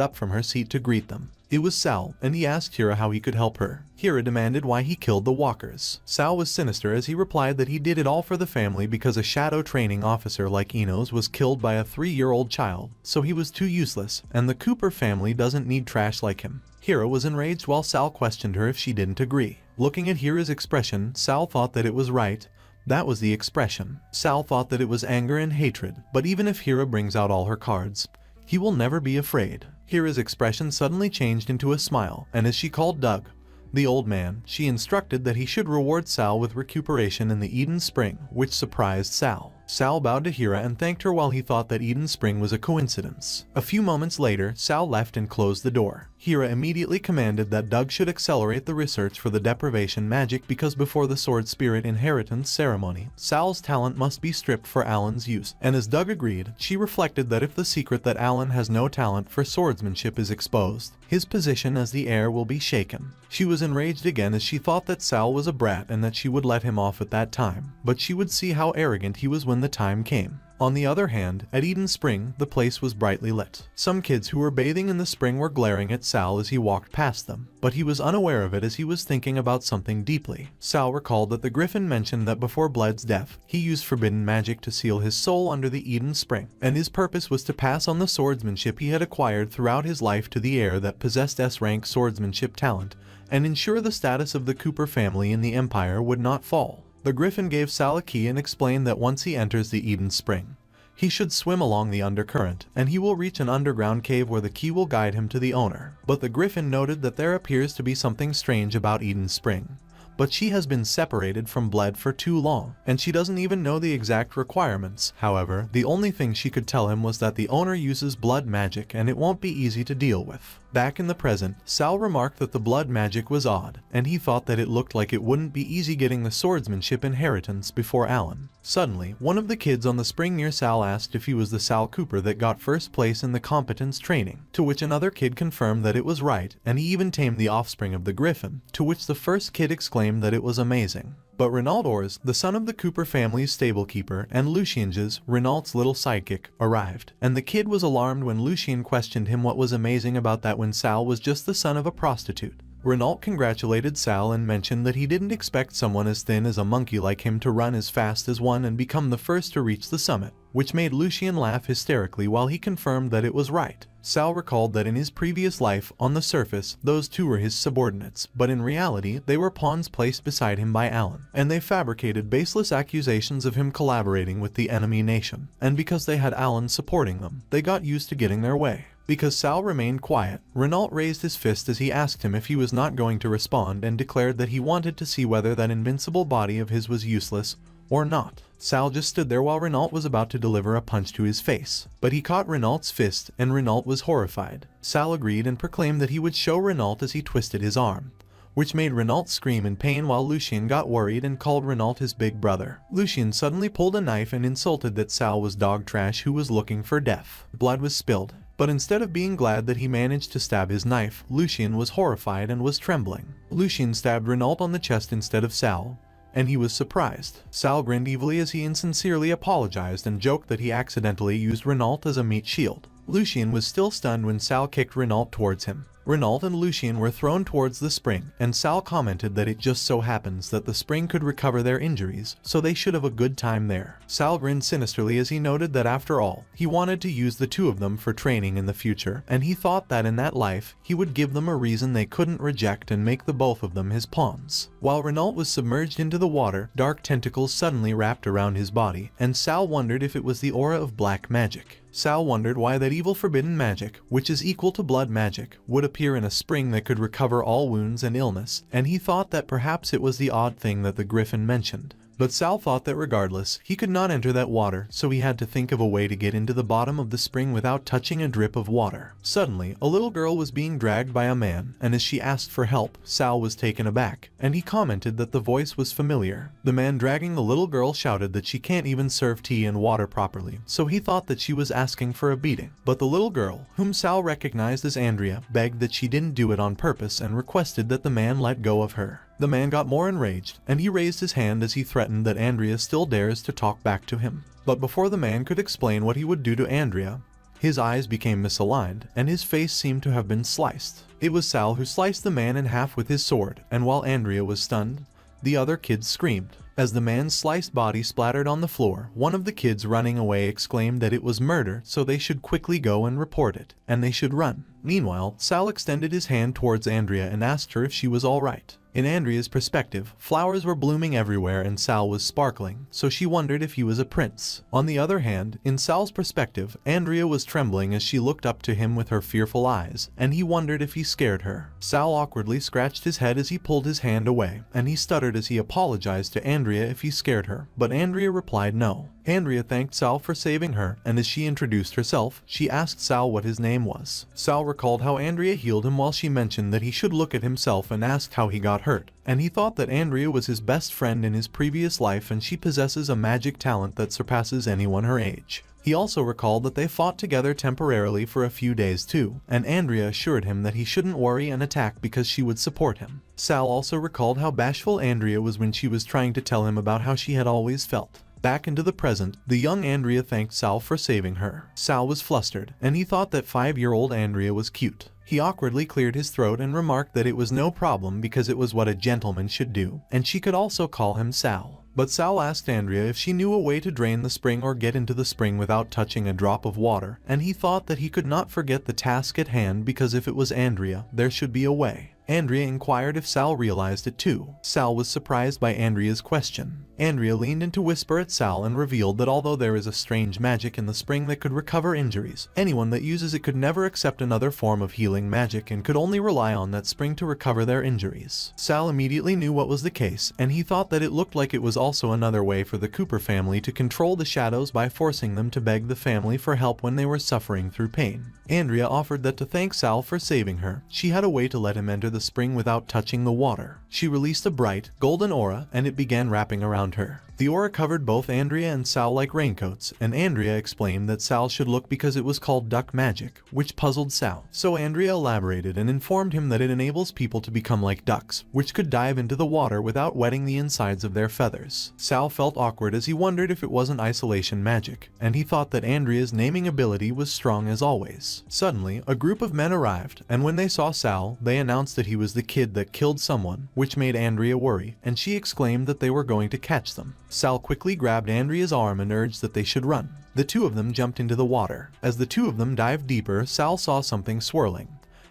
up from her seat to greet them. It was Sal, and he asked Hira how he could help her. Hira demanded why he killed the walkers. Sal was sinister as he replied that he did it all for the family because a shadow training officer like Enos was killed by a 3-year-old child, so he was too useless, and the Cooper family doesn't need trash like him. Hira was enraged while Sal questioned her if she didn't agree. Looking at Hira's expression, Sal thought that it was right. That was the expression. Sal thought that it was anger and hatred, but even if Hira brings out all her cards, he will never be afraid. Hira's expression suddenly changed into a smile, and as she called Doug, the old man, she instructed that he should reward Sal with recuperation in the Eden Spring, which surprised Sal. Sal bowed to Hira and thanked her while he thought that Eden Spring was a coincidence. A few moments later, Sal left and closed the door. Hira immediately commanded that Doug should accelerate the research for the deprivation magic because before the Sword Spirit inheritance ceremony, Sal's talent must be stripped for Alan's use, and as Doug agreed, she reflected that if the secret that Alan has no talent for swordsmanship is exposed, his position as the heir will be shaken. She was enraged again as she thought that Sal was a brat and that she would let him off at that time, but she would see how arrogant he was when the time came. On the other hand, at Eden Spring, the place was brightly lit. Some kids who were bathing in the spring were glaring at Sal as he walked past them, but he was unaware of it as he was thinking about something deeply. Sal recalled that the Griffin mentioned that before Bled's death, he used forbidden magic to seal his soul under the Eden Spring, and his purpose was to pass on the swordsmanship he had acquired throughout his life to the heir that possessed S-rank swordsmanship talent, and ensure the status of the Cooper family in the Empire would not fall. The Griffin gave Sal a key and explained that once he enters the Eden Spring, he should swim along the undercurrent, and he will reach an underground cave where the key will guide him to the owner. But the Griffin noted that there appears to be something strange about Eden Spring. But she has been separated from Bled for too long, and she doesn't even know the exact requirements. However, the only thing she could tell him was that the owner uses blood magic and it won't be easy to deal with. Back in the present, Sal remarked that the blood magic was odd, and he thought that it looked like it wouldn't be easy getting the swordsmanship inheritance before Alan. Suddenly, one of the kids on the spring near Sal asked if he was the Sal Cooper that got first place in the competence training, to which another kid confirmed that it was right, and he even tamed the offspring of the Griffin, to which the first kid exclaimed that it was amazing. But Renault Ors, the son of the Cooper family's stablekeeper, and Lucien's, Renault's little sidekick, arrived, and the kid was alarmed when Lucien questioned him what was amazing about that when Sal was just the son of a prostitute. Renault congratulated Sal and mentioned that he didn't expect someone as thin as a monkey like him to run as fast as one and become the first to reach the summit, which made Lucien laugh hysterically while he confirmed that it was right. Sal recalled that in his previous life, on the surface, those two were his subordinates, but in reality, they were pawns placed beside him by Alan, and they fabricated baseless accusations of him collaborating with the enemy nation, and because they had Alan supporting them, they got used to getting their way. Because Sal remained quiet, Renault raised his fist as he asked him if he was not going to respond and declared that he wanted to see whether that invincible body of his was useless or not. Sal just stood there while Renault was about to deliver a punch to his face, but he caught Renault's fist and Renault was horrified. Sal agreed and proclaimed that he would show Renault as he twisted his arm, which made Renault scream in pain while Lucien got worried and called Renault his big brother. Lucien suddenly pulled a knife and insulted that Sal was dog trash who was looking for death. Blood was spilled, but instead of being glad that he managed to stab his knife, Lucien was horrified and was trembling. Lucien stabbed Renault on the chest instead of Sal, and he was surprised. Sal grinned evilly as he insincerely apologized and joked that he accidentally used Renault as a meat shield. Lucien was still stunned when Sal kicked Renault towards him, Renault and Lucien were thrown towards the spring, and Sal commented that it just so happens that the spring could recover their injuries, so they should have a good time there. Sal grinned sinisterly as he noted that after all, he wanted to use the two of them for training in the future, and he thought that in that life, he would give them a reason they couldn't reject and make the both of them his pawns. While Renault was submerged into the water, dark tentacles suddenly wrapped around his body, and Sal wondered if it was the aura of black magic. Sal wondered why that evil forbidden magic, which is equal to blood magic, would appear in a spring that could recover all wounds and illness, and he thought that perhaps it was the odd thing that the griffin mentioned. But Sal thought that regardless, he could not enter that water, so he had to think of a way to get into the bottom of the spring without touching a drip of water. Suddenly, a little girl was being dragged by a man, and as she asked for help, Sal was taken aback, and he commented that the voice was familiar. The man dragging the little girl shouted that she can't even serve tea and water properly, so he thought that she was asking for a beating. But the little girl, whom Sal recognized as Andrea, begged that she didn't do it on purpose and requested that the man let go of her. The man got more enraged, and he raised his hand as he threatened that Andrea still dares to talk back to him. But before the man could explain what he would do to Andrea, his eyes became misaligned, and his face seemed to have been sliced. It was Sal who sliced the man in half with his sword, and while Andrea was stunned, the other kids screamed. As the man's sliced body splattered on the floor, one of the kids running away exclaimed that it was murder, so they should quickly go and report it, and they should run. Meanwhile, Sal extended his hand towards Andrea and asked her if she was all right. In Andrea's perspective, flowers were blooming everywhere and Sal was sparkling, so she wondered if he was a prince. On the other hand, in Sal's perspective, Andrea was trembling as she looked up to him with her fearful eyes, and he wondered if he scared her. Sal awkwardly scratched his head as he pulled his hand away, and he stuttered as he apologized to Andrea if he scared her, but Andrea replied no. Andrea thanked Sal for saving her, and as she introduced herself, she asked Sal what his name was. Sal recalled how Andrea healed him while she mentioned that he should look at himself and asked how he got hurt, and he thought that Andrea was his best friend in his previous life and she possesses a magic talent that surpasses anyone her age. He also recalled that they fought together temporarily for a few days too, and Andrea assured him that he shouldn't worry and attack because she would support him. Sal also recalled how bashful Andrea was when she was trying to tell him about how she had always felt. Back into the present, the young Andrea thanked Sal for saving her. Sal was flustered, and he thought that 5-year-old Andrea was cute. He awkwardly cleared his throat and remarked that it was no problem because it was what a gentleman should do, and she could also call him Sal. But Sal asked Andrea if she knew a way to drain the spring or get into the spring without touching a drop of water, and he thought that he could not forget the task at hand because if it was Andrea, there should be a way. Andrea inquired if Sal realized it too. Sal was surprised by Andrea's question. Andrea leaned in to whisper at Sal and revealed that although there is a strange magic in the spring that could recover injuries, anyone that uses it could never accept another form of healing magic and could only rely on that spring to recover their injuries. Sal immediately knew what was the case, and he thought that it looked like it was also another way for the Cooper family to control the shadows by forcing them to beg the family for help when they were suffering through pain. Andrea offered that to thank Sal for saving her, she had a way to let him enter the spring without touching the water. She released a bright, golden aura, and it began wrapping around her. The aura covered both Andrea and Sal like raincoats, and Andrea explained that Sal should look because it was called duck magic, which puzzled Sal. So Andrea elaborated and informed him that it enables people to become like ducks, which could dive into the water without wetting the insides of their feathers. Sal felt awkward as he wondered if it wasn't isolation magic, and he thought that Andrea's naming ability was strong as always. Suddenly, a group of men arrived, and when they saw Sal, they announced that he was the kid that killed someone, which made Andrea worry, and she exclaimed that they were going to catch them. Sal quickly grabbed Andrea's arm and urged that they should run. The two of them jumped into the water. As the two of them dived deeper, Sal saw something swirling,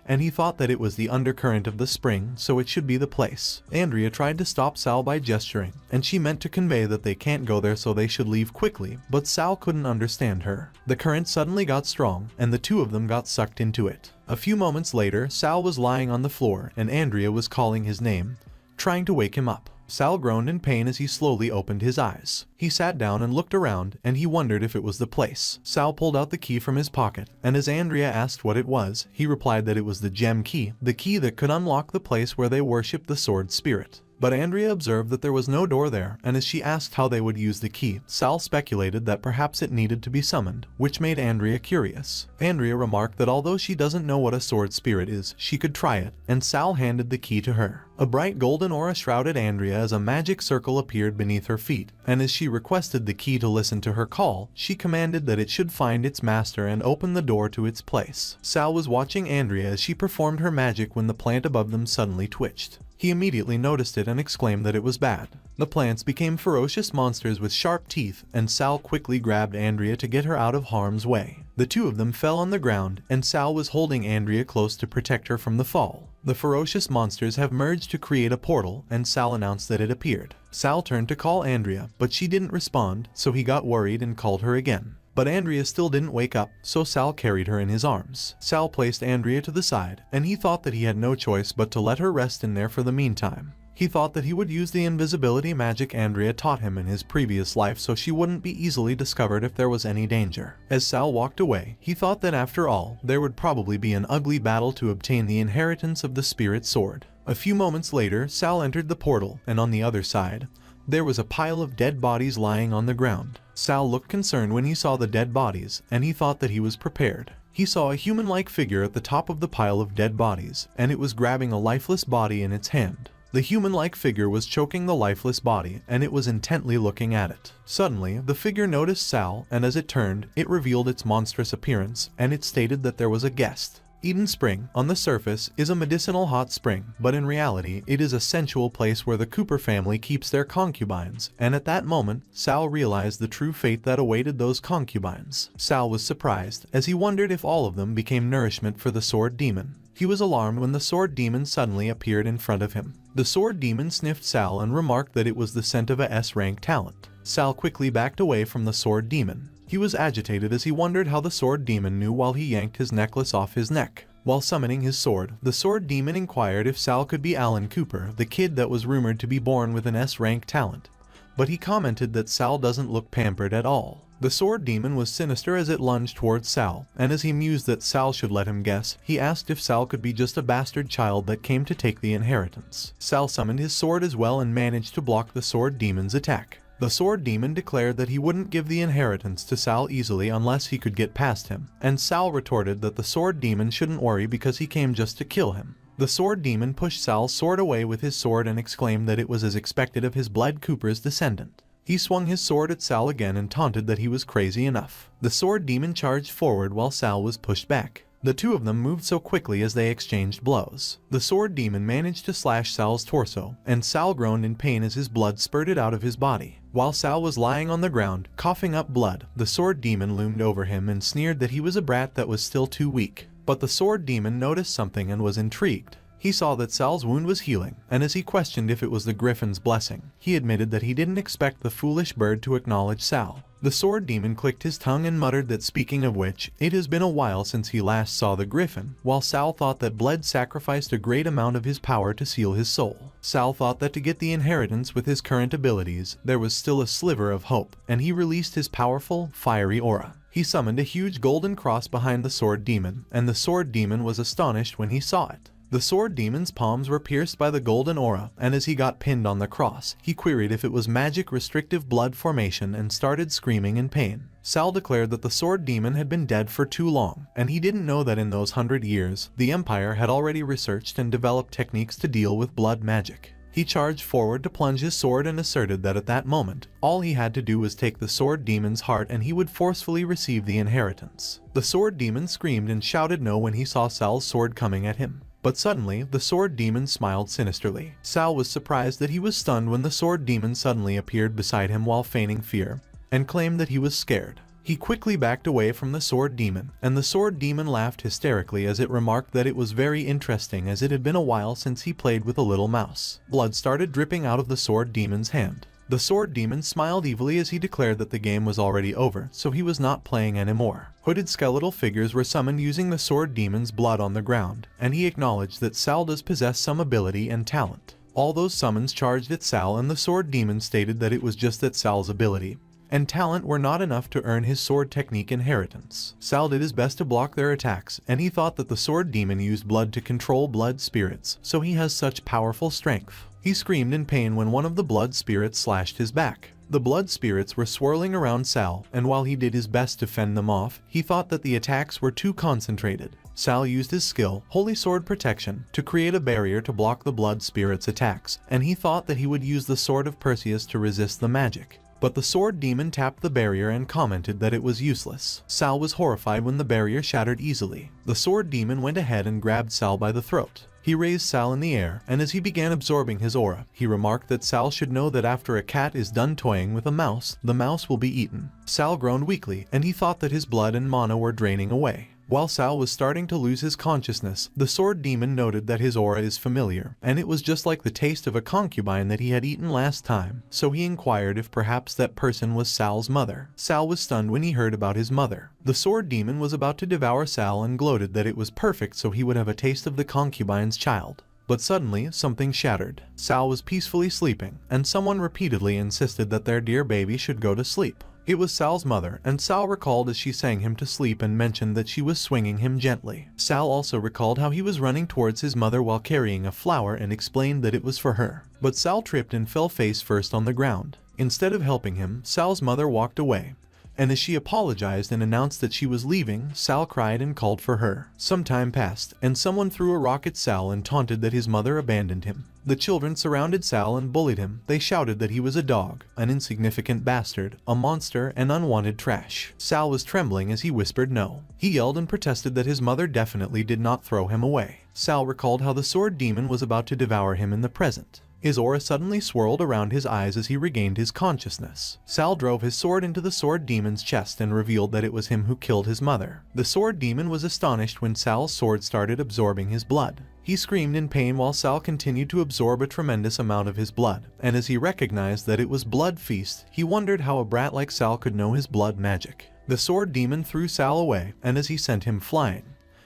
and he thought that it was the undercurrent of the spring, so it should be the place. Andrea tried to stop Sal by gesturing, and she meant to convey that they can't go there so they should leave quickly, but Sal couldn't understand her. The current suddenly got strong, and the two of them got sucked into it. A few moments later, Sal was lying on the floor, and Andrea was calling his name, trying to wake him up. Sal groaned in pain as he slowly opened his eyes. He sat down and looked around, and he wondered if it was the place. Sal pulled out the key from his pocket, and as Andrea asked what it was, he replied that it was the gem key, the key that could unlock the place where they worshipped the sword spirit. But Andrea observed that there was no door there, and as she asked how they would use the key, Sal speculated that perhaps it needed to be summoned, which made Andrea curious. Andrea remarked that although she doesn't know what a sword spirit is, she could try it, and Sal handed the key to her. A bright golden aura shrouded Andrea as a magic circle appeared beneath her feet, and as she requested the key to listen to her call, she commanded that it should find its master and open the door to its place. Sal was watching Andrea as she performed her magic when the plant above them suddenly twitched. He immediately noticed it and exclaimed that it was bad. The plants became ferocious monsters with sharp teeth, and Sal quickly grabbed Andrea to get her out of harm's way. The two of them fell on the ground, and Sal was holding Andrea close to protect her from the fall. The ferocious monsters have merged to create a portal, and Sal announced that it appeared. Sal turned to call Andrea, but she didn't respond, so he got worried and called her again. But Andrea still didn't wake up, so Sal carried her in his arms. Sal placed Andrea to the side, and he thought that he had no choice but to let her rest in there for the meantime. He thought that he would use the invisibility magic Andrea taught him in his previous life so she wouldn't be easily discovered if there was any danger. As Sal walked away, he thought that after all, there would probably be an ugly battle to obtain the inheritance of the spirit sword. A few moments later, Sal entered the portal, and on the other side, there was a pile of dead bodies lying on the ground. Sal looked concerned when he saw the dead bodies, and he thought that he was prepared. He saw a human-like figure at the top of the pile of dead bodies, and it was grabbing a lifeless body in its hand. The human-like figure was choking the lifeless body, and it was intently looking at it. Suddenly, the figure noticed Sal, and as it turned, it revealed its monstrous appearance, and it stated that there was a guest. Eden Spring, on the surface, is a medicinal hot spring, but in reality, it is a sensual place where the Cooper family keeps their concubines, and at that moment, Sal realized the true fate that awaited those concubines. Sal was surprised, as he wondered if all of them became nourishment for the sword demon. He was alarmed when the sword demon suddenly appeared in front of him. The sword demon sniffed Sal and remarked that it was the scent of a S-rank talent. Sal quickly backed away from the sword demon. He was agitated as he wondered how the sword demon knew while he yanked his necklace off his neck. While summoning his sword, the sword demon inquired if Sal could be Alan Cooper, the kid that was rumored to be born with an S-rank talent. But he commented that Sal doesn't look pampered at all. The sword demon was sinister as it lunged towards Sal, and as he mused that Sal should let him guess, he asked if Sal could be just a bastard child that came to take the inheritance. Sal summoned his sword as well and managed to block the sword demon's attack. The sword demon declared that he wouldn't give the inheritance to Sal easily unless he could get past him, and Sal retorted that the sword demon shouldn't worry because he came just to kill him. The sword demon pushed Sal's sword away with his sword and exclaimed that it was as expected of his blood Cooper's descendant. He swung his sword at Sal again and taunted that he was crazy enough. The sword demon charged forward while Sal was pushed back. The two of them moved so quickly as they exchanged blows. The sword demon managed to slash Sal's torso, and Sal groaned in pain as his blood spurted out of his body. While Sal was lying on the ground, coughing up blood, the sword demon loomed over him and sneered that he was a brat that was still too weak. But the sword demon noticed something and was intrigued. He saw that Sal's wound was healing, and as he questioned if it was the Griffin's blessing, he admitted that he didn't expect the foolish bird to acknowledge Sal. The sword demon clicked his tongue and muttered that speaking of which, it has been a while since he last saw the Griffin, while Sal thought that Bled sacrificed a great amount of his power to seal his soul. Sal thought that to get the inheritance with his current abilities, there was still a sliver of hope, and he released his powerful, fiery aura. He summoned a huge golden cross behind the sword demon, and the sword demon was astonished when he saw it. The sword demon's palms were pierced by the golden aura, and as he got pinned on the cross, he queried if it was magic restrictive blood formation and started screaming in pain. Sal declared that the sword demon had been dead for too long, and he didn't know that in those 100 years, the Empire had already researched and developed techniques to deal with blood magic. He charged forward to plunge his sword and asserted that at that moment, all he had to do was take the sword demon's heart and he would forcefully receive the inheritance. The sword demon screamed and shouted no when he saw Sal's sword coming at him. But suddenly, the sword demon smiled sinisterly. Sal was surprised that he was stunned when the sword demon suddenly appeared beside him while feigning fear, and claimed that he was scared. He quickly backed away from the sword demon, and the sword demon laughed hysterically as it remarked that it was very interesting as it had been a while since he played with a little mouse. Blood started dripping out of the sword demon's hand. The sword demon smiled evilly as he declared that the game was already over, so he was not playing anymore. Hooded skeletal figures were summoned using the sword demon's blood on the ground, and he acknowledged that Sal does possess some ability and talent. All those summons charged at Sal, and the sword demon stated that it was just that Sal's ability and talent were not enough to earn his sword technique inheritance. Sal did his best to block their attacks, and he thought that the sword demon used blood to control blood spirits, so he has such powerful strength. He screamed in pain when one of the blood spirits slashed his back. The blood spirits were swirling around Sal, and while he did his best to fend them off, he thought that the attacks were too concentrated. Sal used his skill, Holy Sword Protection, to create a barrier to block the blood spirits' attacks, and he thought that he would use the Sword of Perseus to resist the magic. But the sword demon tapped the barrier and commented that it was useless. Sal was horrified when the barrier shattered easily. The sword demon went ahead and grabbed Sal by the throat. He raised Sal in the air, and as he began absorbing his aura, he remarked that Sal should know that after a cat is done toying with a mouse, the mouse will be eaten. Sal groaned weakly, and he thought that his blood and mana were draining away. While Sal was starting to lose his consciousness, the sword demon noted that his aura is familiar, and it was just like the taste of a concubine that he had eaten last time, so he inquired if perhaps that person was Sal's mother. Sal was stunned when he heard about his mother. The sword demon was about to devour Sal and gloated that it was perfect so he would have a taste of the concubine's child. But suddenly, something shattered. Sal was peacefully sleeping, and someone repeatedly insisted that their dear baby should go to sleep. It was Sal's mother, and Sal recalled as she sang him to sleep and mentioned that she was swinging him gently. Sal also recalled how he was running towards his mother while carrying a flower and explained that it was for her. But Sal tripped and fell face first on the ground. Instead of helping him, Sal's mother walked away. And as she apologized and announced that she was leaving, Sal cried and called for her. Some time passed, and someone threw a rock at Sal and taunted that his mother abandoned him. The children surrounded Sal and bullied him. They shouted that he was a dog, an insignificant bastard, a monster, and unwanted trash. Sal was trembling as he whispered no. He yelled and protested that his mother definitely did not throw him away. Sal recalled how the sword demon was about to devour him in the present. His aura suddenly swirled around his eyes as he regained his consciousness. Sal drove his sword into the sword demon's chest and revealed that it was him who killed his mother. The sword demon was astonished when Sal's sword started absorbing his blood. He screamed in pain while Sal continued to absorb a tremendous amount of his blood, and as he recognized that it was Blood Feast, he wondered how a brat like Sal could know his blood magic. The sword demon threw Sal away, and as he sent him flying,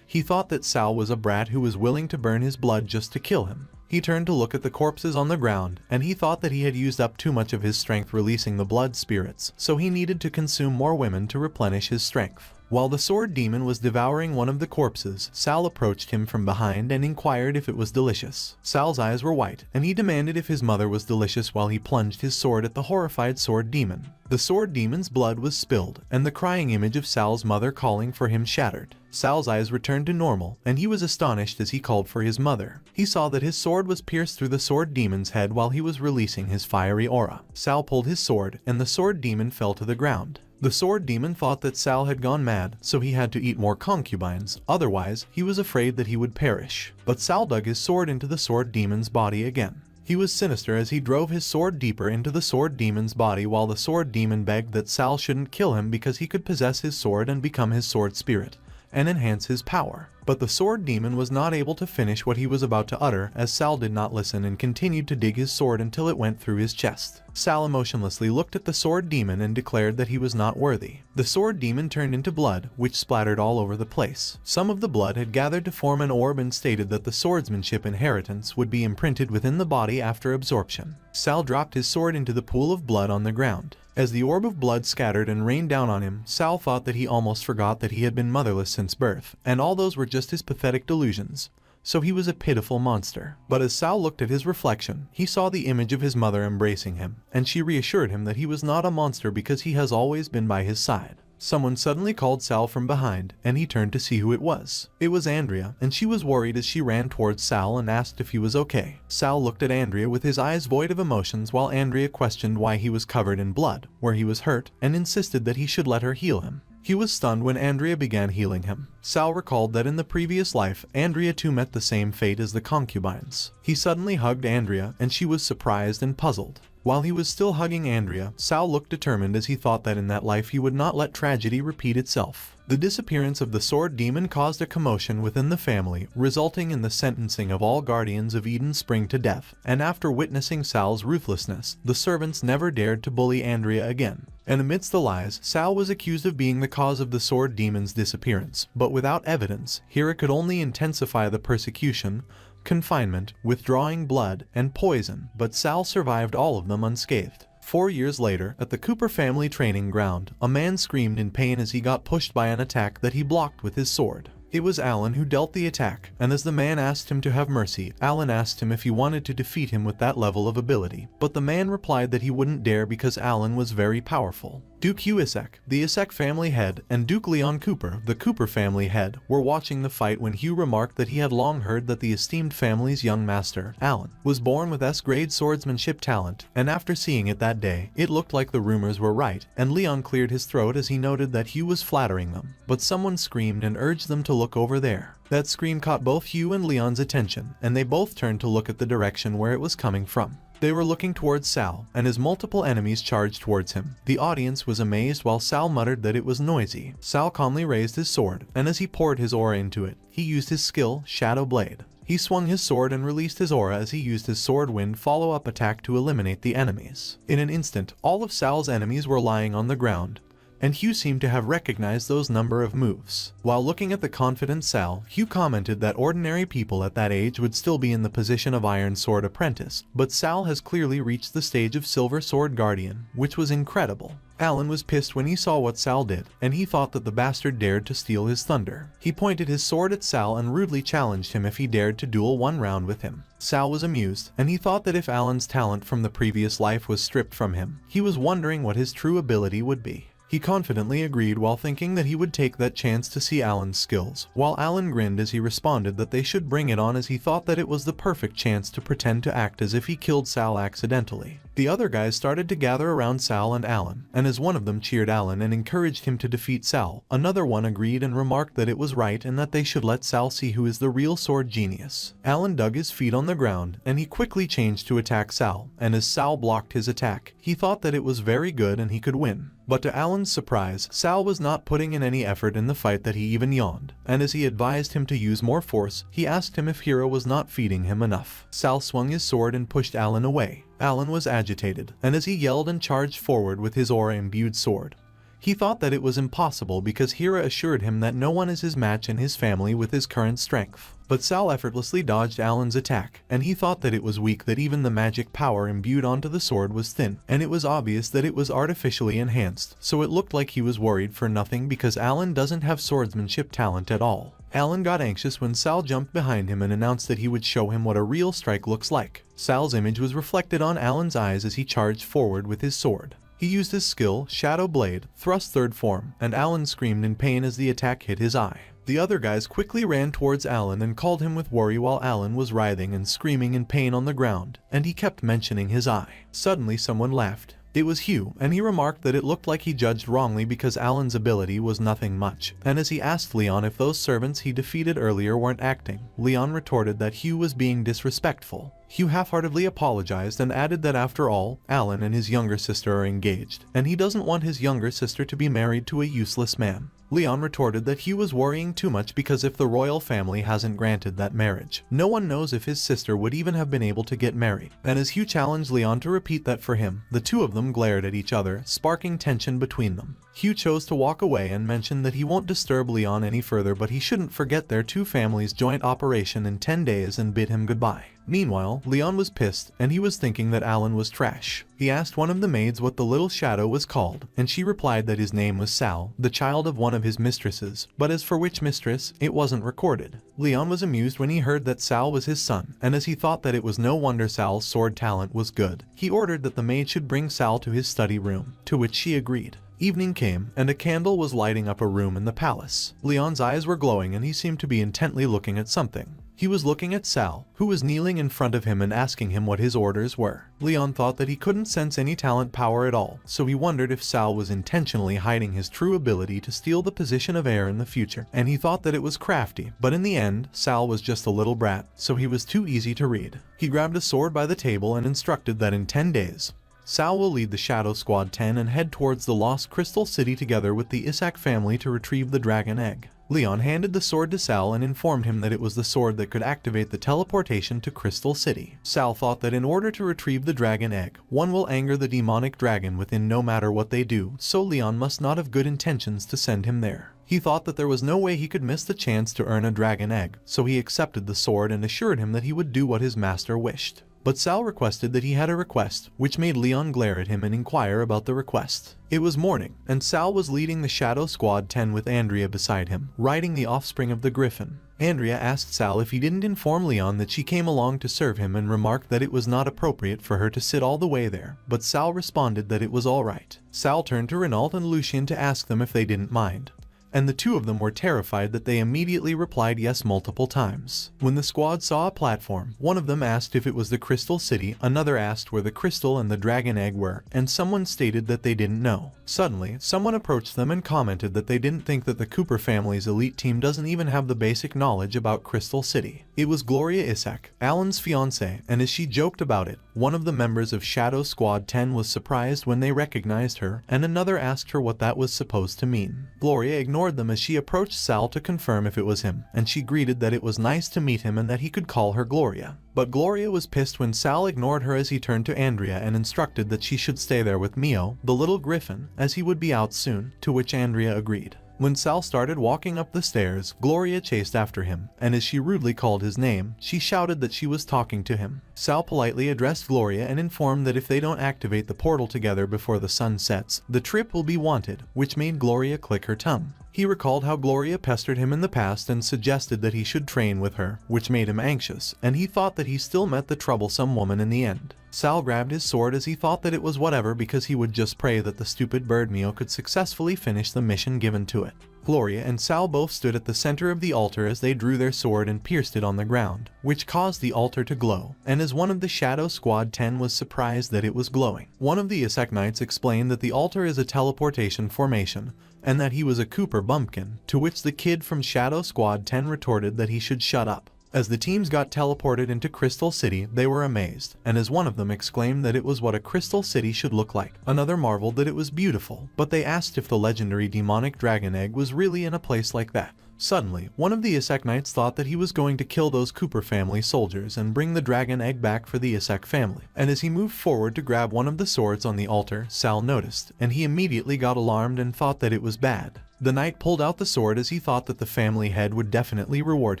he thought that Sal was a brat who was willing to burn his blood just to kill him. He turned to look at the corpses on the ground, and he thought that he had used up too much of his strength releasing the blood spirits, so he needed to consume more women to replenish his strength. While the sword demon was devouring one of the corpses, Sal approached him from behind and inquired if it was delicious. Sal's eyes were white, and he demanded if his mother was delicious while he plunged his sword at the horrified sword demon. The sword demon's blood was spilled, and the crying image of Sal's mother calling for him shattered. Sal's eyes returned to normal, and he was astonished as he called for his mother. He saw that his sword was pierced through the sword demon's head while he was releasing his fiery aura. Sal pulled his sword, and the sword demon fell to the ground. The sword demon thought that Sal had gone mad, so he had to eat more concubines, otherwise he was afraid that he would perish. But Sal dug his sword into the sword demon's body again. He was sinister as he drove his sword deeper into the sword demon's body while the sword demon begged that Sal shouldn't kill him because he could possess his sword and become his sword spirit and enhance his power. But the sword demon was not able to finish what he was about to utter as Sal did not listen and continued to dig his sword until it went through his chest. Sal emotionlessly looked at the sword demon and declared that he was not worthy. The sword demon turned into blood, which splattered all over the place. Some of the blood had gathered to form an orb and stated that the swordsmanship inheritance would be imprinted within the body after absorption. Sal dropped his sword into the pool of blood on the ground. As the orb of blood scattered and rained down on him, Sal thought that he almost forgot that he had been motherless since birth, and all those were just his pathetic delusions. So he was a pitiful monster. But as Sal looked at his reflection, he saw the image of his mother embracing him, and she reassured him that he was not a monster because he has always been by his side. Someone suddenly called Sal from behind, and he turned to see who it was. It was Andrea, and she was worried as she ran towards Sal and asked if he was okay. Sal looked at Andrea with his eyes void of emotions while Andrea questioned why he was covered in blood, where he was hurt, and insisted that he should let her heal him. He was stunned when Andrea began healing him. Sal recalled that in the previous life, Andrea too met the same fate as the concubines. He suddenly hugged Andrea, and she was surprised and puzzled. While he was still hugging Andrea, Sal looked determined as he thought that in that life he would not let tragedy repeat itself. The disappearance of the sword demon caused a commotion within the family, resulting in the sentencing of all guardians of Eden Spring to death, and after witnessing Sal's ruthlessness, the servants never dared to bully Andrea again. And amidst the lies, Sal was accused of being the cause of the sword demon's disappearance, but without evidence, here it could only intensify the persecution, confinement, withdrawing blood, and poison, but Sal survived all of them unscathed. 4 years later, at the Cooper family training ground, a man screamed in pain as he got pushed by an attack that he blocked with his sword. It was Alan who dealt the attack, and as the man asked him to have mercy, Alan asked him if he wanted to defeat him with that level of ability, but the man replied that he wouldn't dare because Alan was very powerful. Duke Hugh Isaac, the Isaac family head, and Duke Leon Cooper, the Cooper family head, were watching the fight when Hugh remarked that he had long heard that the esteemed family's young master, Alan, was born with S-grade swordsmanship talent, and after seeing it that day, it looked like the rumors were right, and Leon cleared his throat as he noted that Hugh was flattering them. But someone screamed and urged them to look over there. That scream caught both Hugh and Leon's attention, and they both turned to look at the direction where it was coming from. They were looking towards Sal, and as multiple enemies charged towards him, the audience was amazed while Sal muttered that it was noisy. Sal calmly raised his sword, and as he poured his aura into it, he used his skill, Shadow Blade. He swung his sword and released his aura as he used his sword wind follow-up attack to eliminate the enemies. In an instant, all of Sal's enemies were lying on the ground, and Hugh seemed to have recognized those number of moves. While looking at the confident Sal, Hugh commented that ordinary people at that age would still be in the position of Iron Sword Apprentice, but Sal has clearly reached the stage of Silver Sword Guardian, which was incredible. Alan was pissed when he saw what Sal did, and he thought that the bastard dared to steal his thunder. He pointed his sword at Sal and rudely challenged him if he dared to duel one round with him. Sal was amused, and he thought that if Alan's talent from the previous life was stripped from him, he was wondering what his true ability would be. He confidently agreed while thinking that he would take that chance to see Alan's skills, while Alan grinned as he responded that they should bring it on as he thought that it was the perfect chance to pretend to act as if he killed Sal accidentally. The other guys started to gather around Sal and Alan, and as one of them cheered Alan and encouraged him to defeat Sal, another one agreed and remarked that it was right and that they should let Sal see who is the real sword genius. Alan dug his feet on the ground, and he quickly changed to attack Sal, and as Sal blocked his attack, he thought that it was very good and he could win. But to Alan's surprise, Sal was not putting in any effort in the fight that he even yawned, and as he advised him to use more force, he asked him if Hero was not feeding him enough. Sal swung his sword and pushed Alan away. Alan was agitated, and as he yelled and charged forward with his aura-imbued sword, he thought that it was impossible because Hera assured him that no one is his match in his family with his current strength. But Sal effortlessly dodged Alan's attack, and he thought that it was weak that even the magic power imbued onto the sword was thin, and it was obvious that it was artificially enhanced, so it looked like he was worried for nothing because Alan doesn't have swordsmanship talent at all. Alan got anxious when Sal jumped behind him and announced that he would show him what a real strike looks like. Sal's image was reflected on Alan's eyes as he charged forward with his sword. He used his skill, Shadow Blade, thrust third form, and Alan screamed in pain as the attack hit his eye. The other guys quickly ran towards Alan and called him with worry while Alan was writhing and screaming in pain on the ground, and he kept mentioning his eye. Suddenly someone laughed. It was Hugh, and he remarked that it looked like he judged wrongly because Alan's ability was nothing much, and as he asked Leon if those servants he defeated earlier weren't acting, Leon retorted that Hugh was being disrespectful. Hugh half-heartedly apologized and added that after all, Alan and his younger sister are engaged, and he doesn't want his younger sister to be married to a useless man. Leon retorted that Hugh was worrying too much because if the royal family hasn't granted that marriage, no one knows if his sister would even have been able to get married. And as Hugh challenged Leon to repeat that for him, the two of them glared at each other, sparking tension between them. Hugh chose to walk away and mentioned that he won't disturb Leon any further, but he shouldn't forget their two families' joint operation in 10 days and bid him goodbye. Meanwhile, Leon was pissed, and he was thinking that Alan was trash. He asked one of the maids what the little shadow was called, and she replied that his name was Sal, the child of one of his mistresses, but as for which mistress, it wasn't recorded. Leon was amused when he heard that Sal was his son, and as he thought that it was no wonder Sal's sword talent was good, he ordered that the maid should bring Sal to his study room, to which she agreed. Evening came, and a candle was lighting up a room in the palace. Leon's eyes were glowing and he seemed to be intently looking at something. He was looking at Sal, who was kneeling in front of him and asking him what his orders were. Leon thought that he couldn't sense any talent power at all, so he wondered if Sal was intentionally hiding his true ability to steal the position of heir in the future, and he thought that it was crafty, but in the end, Sal was just a little brat, so he was too easy to read. He grabbed a sword by the table and instructed that in 10 days, Sal will lead the Shadow Squad 10 and head towards the Lost Crystal City together with the Isaac family to retrieve the dragon egg. Leon handed the sword to Sal and informed him that it was the sword that could activate the teleportation to Crystal City. Sal thought that in order to retrieve the dragon egg, one will anger the demonic dragon within no matter what they do, so Leon must not have good intentions to send him there. He thought that there was no way he could miss the chance to earn a dragon egg, so he accepted the sword and assured him that he would do what his master wished. but Sal requested that he had a request, which made Leon glare at him and inquire about the request. It was morning, and Sal was leading the Shadow Squad 10 with Andrea beside him, riding the offspring of the Griffin. Andrea asked Sal if he didn't inform Leon that she came along to serve him and remarked that it was not appropriate for her to sit all the way there, but Sal responded that it was alright. Sal turned to Renault and Lucien to ask them if they didn't mind, and the two of them were terrified that they immediately replied yes multiple times. When the squad saw a platform, one of them asked if it was the Crystal City, another asked where the crystal and the dragon egg were, and someone stated that they didn't know. Suddenly, someone approached them and commented that they didn't think that the Cooper family's elite team doesn't even have the basic knowledge about Crystal City. It was Gloria Isaac, Alan's fiancée, and as she joked about it, one of the members of Shadow Squad 10 was surprised when they recognized her, and another asked her what that was supposed to mean. Gloria ignored them as she approached Sal to confirm if it was him, and she greeted that it was nice to meet him and that he could call her Gloria. But Gloria was pissed when Sal ignored her as he turned to Andrea and instructed that she should stay there with Mio, the little griffin, as he would be out soon, to which Andrea agreed. When Sal started walking up the stairs, Gloria chased after him, and as she rudely called his name, she shouted that she was talking to him. Sal politely addressed Gloria and informed that if they don't activate the portal together before the sun sets, the trip will be wanted, which made Gloria click her tongue. He recalled how Gloria pestered him in the past and suggested that he should train with her, which made him anxious, and he thought that he still met the troublesome woman in the end. Sal grabbed his sword as he thought that it was whatever because he would just pray that the stupid bird Mio could successfully finish the mission given to it. Gloria and Sal both stood at the center of the altar as they drew their sword and pierced it on the ground, which caused the altar to glow, and as one of the Shadow Squad 10 was surprised that it was glowing. One of the Isaac Knights explained that the altar is a teleportation formation, and that he was a Cooper bumpkin, to which the kid from Shadow Squad 10 retorted that he should shut up. As the teams got teleported into Crystal City, they were amazed, and as one of them exclaimed that it was what a Crystal City should look like, another marveled that it was beautiful, but they asked if the legendary demonic dragon egg was really in a place like that. Suddenly, one of the Isaac Knights thought that he was going to kill those Cooper family soldiers and bring the dragon egg back for the Isaac family, and as he moved forward to grab one of the swords on the altar, Sal noticed, and he immediately got alarmed and thought that it was bad. The knight pulled out the sword as he thought that the family head would definitely reward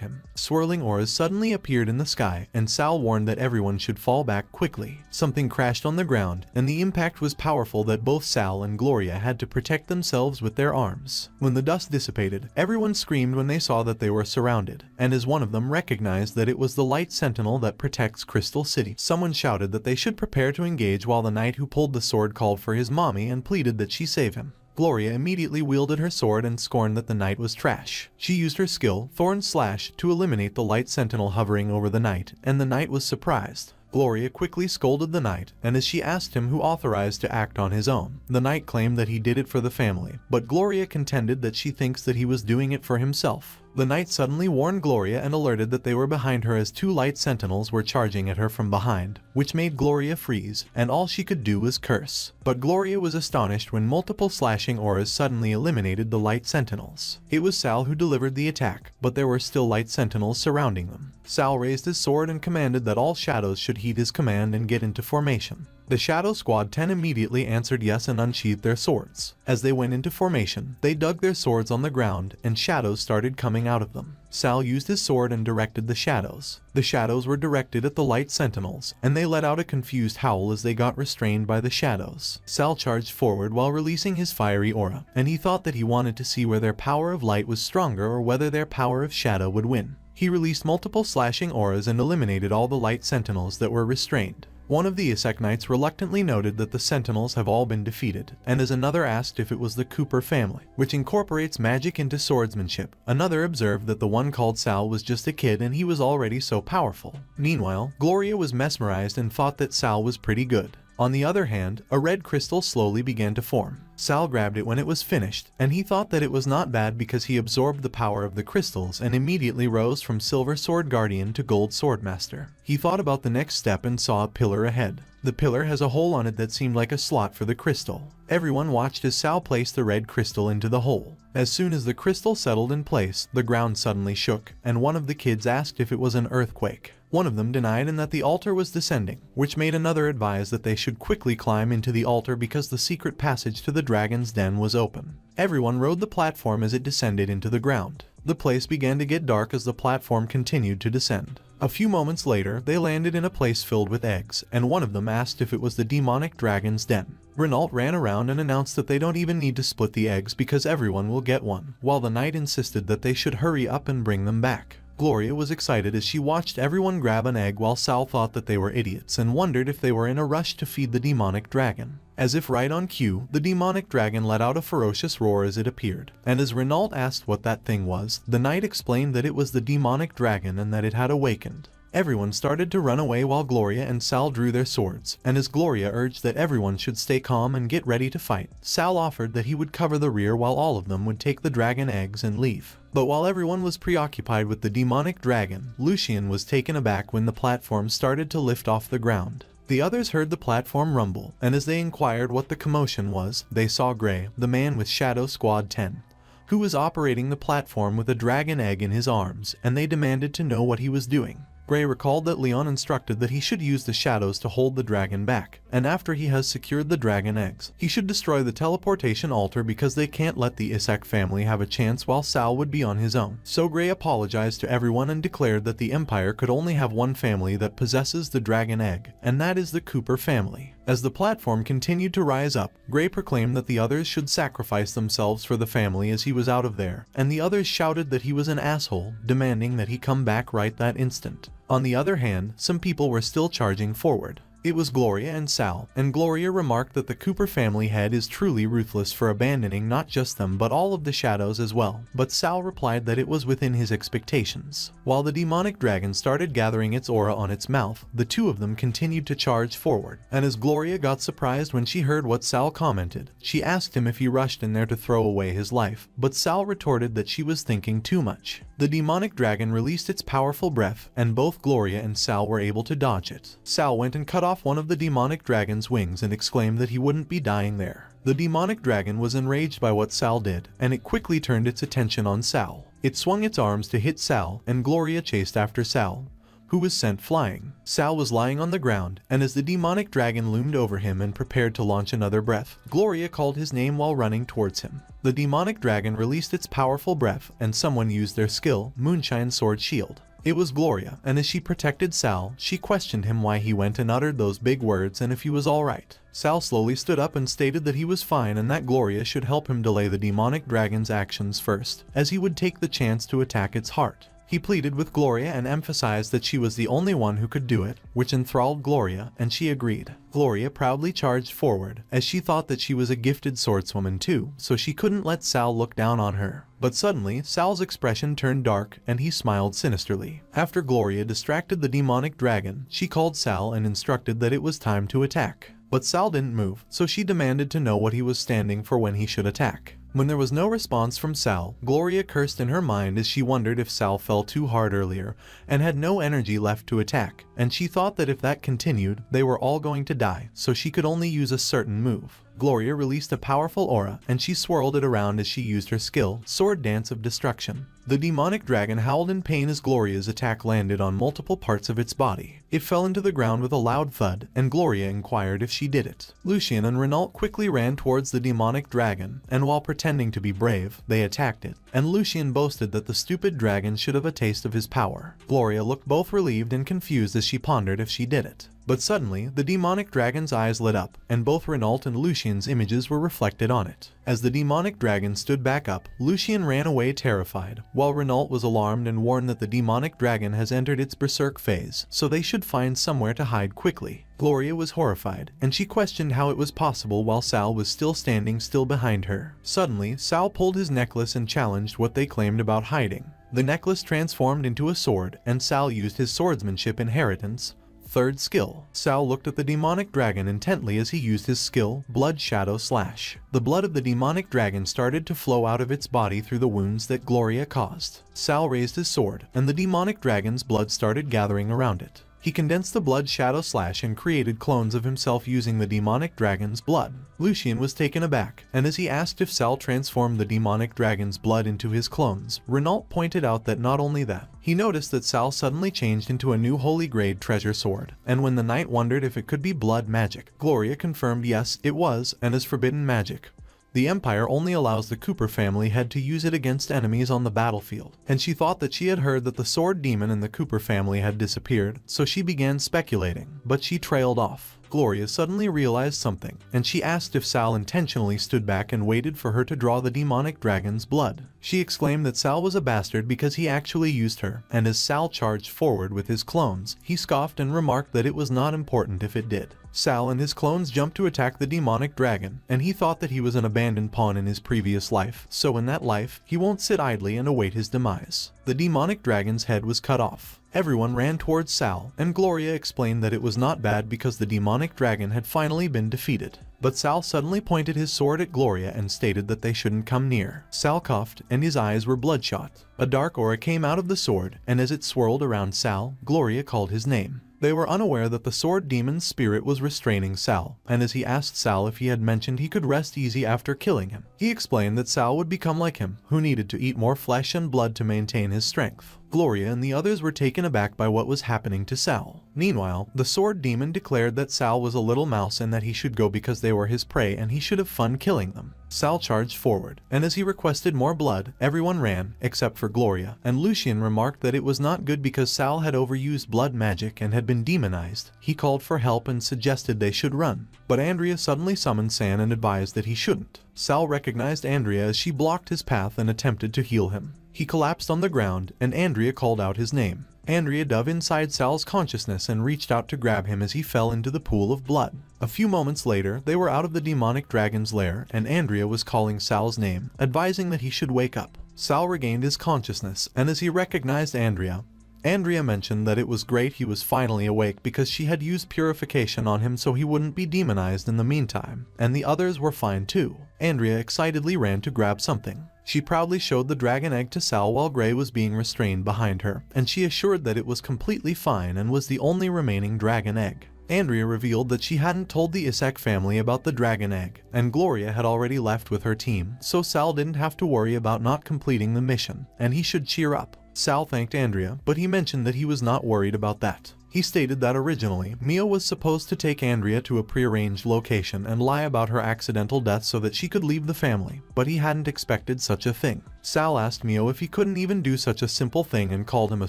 him. Swirling auras suddenly appeared in the sky, and Sal warned that everyone should fall back quickly. Something crashed on the ground, and the impact was powerful that both Sal and Gloria had to protect themselves with their arms. When the dust dissipated, everyone screamed when they saw that they were surrounded, and as one of them recognized that it was the light sentinel that protects Crystal City, someone shouted that they should prepare to engage while the knight who pulled the sword called for his mommy and pleaded that she save him. Gloria immediately wielded her sword and scorned that the knight was trash. She used her skill, Thorn Slash, to eliminate the light sentinel hovering over the knight, and the knight was surprised. Gloria quickly scolded the knight, and as she asked him who authorized to act on his own, the knight claimed that he did it for the family, but Gloria contended that she thinks that he was doing it for himself. The knight suddenly warned Gloria and alerted that they were behind her as two light sentinels were charging at her from behind, which made Gloria freeze, and all she could do was curse. But Gloria was astonished when multiple slashing auras suddenly eliminated the light sentinels. It was Sal who delivered the attack, but there were still light sentinels surrounding them. Sal raised his sword and commanded that all shadows should heed his command and get into formation. The Shadow Squad 10 immediately answered yes and unsheathed their swords. As they went into formation, they dug their swords on the ground, and shadows started coming out of them. Sal used his sword and directed the shadows. The shadows were directed at the light sentinels, and they let out a confused howl as they got restrained by the shadows. Sal charged forward while releasing his fiery aura, and he thought that he wanted to see where their power of light was stronger or whether their power of shadow would win. He released multiple slashing auras and eliminated all the light sentinels that were restrained. One of the Isaac Knights reluctantly noted that the Sentinels have all been defeated, and as another asked if it was the Cooper family, which incorporates magic into swordsmanship, another observed that the one called Sal was just a kid and he was already so powerful. Meanwhile, Gloria was mesmerized and thought that Sal was pretty good. On the other hand, a red crystal slowly began to form. Sal grabbed it when it was finished, and he thought that it was not bad because he absorbed the power of the crystals and immediately rose from Silver Sword Guardian to Gold Sword Master. He thought about the next step and saw a pillar ahead. The pillar has a hole on it that seemed like a slot for the crystal. Everyone watched as Sal placed the red crystal into the hole. As soon as the crystal settled in place, the ground suddenly shook, and one of the kids asked if it was an earthquake. One of them denied and that the altar was descending, which made another advise that they should quickly climb into the altar because the secret passage to the dragon's den was open. Everyone rode the platform as it descended into the ground. The place began to get dark as the platform continued to descend. A few moments later, they landed in a place filled with eggs, and one of them asked if it was the demonic dragon's den. Renault ran around and announced that they don't even need to split the eggs because everyone will get one, while the knight insisted that they should hurry up and bring them back. Gloria was excited as she watched everyone grab an egg while Sal thought that they were idiots and wondered if they were in a rush to feed the demonic dragon. As if right on cue, the demonic dragon let out a ferocious roar as it appeared, and as Renault asked what that thing was, the knight explained that it was the demonic dragon and that it had awakened. Everyone started to run away while Gloria and Sal drew their swords, and as Gloria urged that everyone should stay calm and get ready to fight, Sal offered that he would cover the rear while all of them would take the dragon eggs and leave. But while everyone was preoccupied with the demonic dragon, Lucien was taken aback when the platform started to lift off the ground. The others heard the platform rumble, and as they inquired what the commotion was, they saw Gray, the man with Shadow Squad 10, who was operating the platform with a dragon egg in his arms, and they demanded to know what he was doing. Gray recalled that Leon instructed that he should use the shadows to hold the dragon back, and after he has secured the dragon eggs, he should destroy the teleportation altar because they can't let the Isak family have a chance while Sal would be on his own. So Gray apologized to everyone and declared that the Empire could only have one family that possesses the dragon egg, and that is the Cooper family. As the platform continued to rise up, Gray proclaimed that the others should sacrifice themselves for the family as he was out of there, and the others shouted that he was an asshole, demanding that he come back right that instant. On the other hand, some people were still charging forward. It was Gloria and Sal, and Gloria remarked that the Cooper family head is truly ruthless for abandoning not just them but all of the shadows as well, but Sal replied that it was within his expectations. While the demonic dragon started gathering its aura on its mouth, the two of them continued to charge forward, and as Gloria got surprised when she heard what Sal commented, she asked him if he rushed in there to throw away his life, but Sal retorted that she was thinking too much. The demonic dragon released its powerful breath, and both Gloria and Sal were able to dodge it. Sal went and cut off one of the demonic dragon's wings and exclaimed that he wouldn't be dying there. The demonic dragon was enraged by what Sal did, and it quickly turned its attention on Sal. It swung its arms to hit Sal, and Gloria chased after Sal, who was sent flying. Sal was lying on the ground, and as the demonic dragon loomed over him and prepared to launch another breath, Gloria called his name while running towards him. The demonic dragon released its powerful breath, and someone used their skill, Moonshine Sword Shield. It was Gloria, and as she protected Sal, she questioned him why he went and uttered those big words and if he was alright. Sal slowly stood up and stated that he was fine and that Gloria should help him delay the demonic dragon's actions first, as he would take the chance to attack its heart. He pleaded with Gloria and emphasized that she was the only one who could do it, which enthralled Gloria, and she agreed. Gloria proudly charged forward, as she thought that she was a gifted swordswoman too, so she couldn't let Sal look down on her. But suddenly, Sal's expression turned dark, and he smiled sinisterly. After Gloria distracted the demonic dragon, she called Sal and instructed that it was time to attack. But Sal didn't move, so she demanded to know what he was standing for when he should attack. When there was no response from Sal, Gloria cursed in her mind as she wondered if Sal fell too hard earlier and had no energy left to attack, and she thought that if that continued, they were all going to die, so she could only use a certain move. Gloria released a powerful aura, and she swirled it around as she used her skill, Sword Dance of Destruction. The demonic dragon howled in pain as Gloria's attack landed on multiple parts of its body. It fell into the ground with a loud thud, and Gloria inquired if she did it. Lucien and Renault quickly ran towards the demonic dragon, and while pretending to be brave, they attacked it, and Lucien boasted that the stupid dragon should have a taste of his power. Gloria looked both relieved and confused as she pondered if she did it. But suddenly, the demonic dragon's eyes lit up, and both Renault and Lucien's images were reflected on it. As the demonic dragon stood back up, Lucien ran away terrified, while Renault was alarmed and warned that the demonic dragon has entered its berserk phase, so they should find somewhere to hide quickly. Gloria was horrified, and she questioned how it was possible while Sal was still standing still behind her. Suddenly, Sal pulled his necklace and challenged what they claimed about hiding. The necklace transformed into a sword, and Sal used his swordsmanship inheritance, third skill. Sal looked at the demonic dragon intently as he used his skill, Blood Shadow Slash. The blood of the demonic dragon started to flow out of its body through the wounds that Gloria caused. Sal raised his sword, and the demonic dragon's blood started gathering around it. He condensed the Blood Shadow Slash and created clones of himself using the demonic dragon's blood. Lucien was taken aback, and as he asked if Sal transformed the demonic dragon's blood into his clones, Renault pointed out that not only that, he noticed that Sal suddenly changed into a new holy grade treasure sword, and when the knight wondered if it could be blood magic, Gloria confirmed yes, it was, and as forbidden magic. The Empire only allows the Cooper family head to use it against enemies on the battlefield, and she thought that she had heard that the sword demon in the Cooper family had disappeared, so she began speculating, but she trailed off. Gloria suddenly realized something, and she asked if Sal intentionally stood back and waited for her to draw the demonic dragon's blood. She exclaimed that Sal was a bastard because he actually used her, and as Sal charged forward with his clones, he scoffed and remarked that it was not important if it did. Sal and his clones jumped to attack the demonic dragon, and he thought that he was an abandoned pawn in his previous life, so in that life, he won't sit idly and await his demise. The demonic dragon's head was cut off. Everyone ran towards Sal, and Gloria explained that it was not bad because the demonic dragon had finally been defeated. But Sal suddenly pointed his sword at Gloria and stated that they shouldn't come near. Sal coughed, and his eyes were bloodshot. A dark aura came out of the sword, and as it swirled around Sal, Gloria called his name. They were unaware that the sword demon's spirit was restraining Sal, and as he asked Sal if he had mentioned he could rest easy after killing him, he explained that Sal would become like him, who needed to eat more flesh and blood to maintain his strength. Gloria and the others were taken aback by what was happening to Sal. Meanwhile, the sword demon declared that Sal was a little mouse and that he should go because they were his prey and he should have fun killing them. Sal charged forward, and as he requested more blood, everyone ran, except for Gloria, and Lucien remarked that it was not good because Sal had overused blood magic and had been demonized. He called for help and suggested they should run, but Andrea suddenly summoned San and advised that he shouldn't. Sal recognized Andrea as she blocked his path and attempted to heal him. He collapsed on the ground, and Andrea called out his name. Andrea dove inside Sal's consciousness and reached out to grab him as he fell into the pool of blood. A few moments later, they were out of the demonic dragon's lair, and Andrea was calling Sal's name, advising that he should wake up. Sal regained his consciousness, and as he recognized Andrea mentioned that it was great he was finally awake because she had used purification on him so he wouldn't be demonized in the meantime, and the others were fine too. Andrea excitedly ran to grab something. She proudly showed the dragon egg to Sal while Gray was being restrained behind her, and she assured that it was completely fine and was the only remaining dragon egg. Andrea revealed that she hadn't told the Isaac family about the dragon egg, and Gloria had already left with her team, so Sal didn't have to worry about not completing the mission, and he should cheer up. Sal thanked Andrea, but he mentioned that he was not worried about that. He stated that originally, Mia was supposed to take Andrea to a prearranged location and lie about her accidental death so that she could leave the family, but he hadn't expected such a thing. Sal asked Mio if he couldn't even do such a simple thing and called him a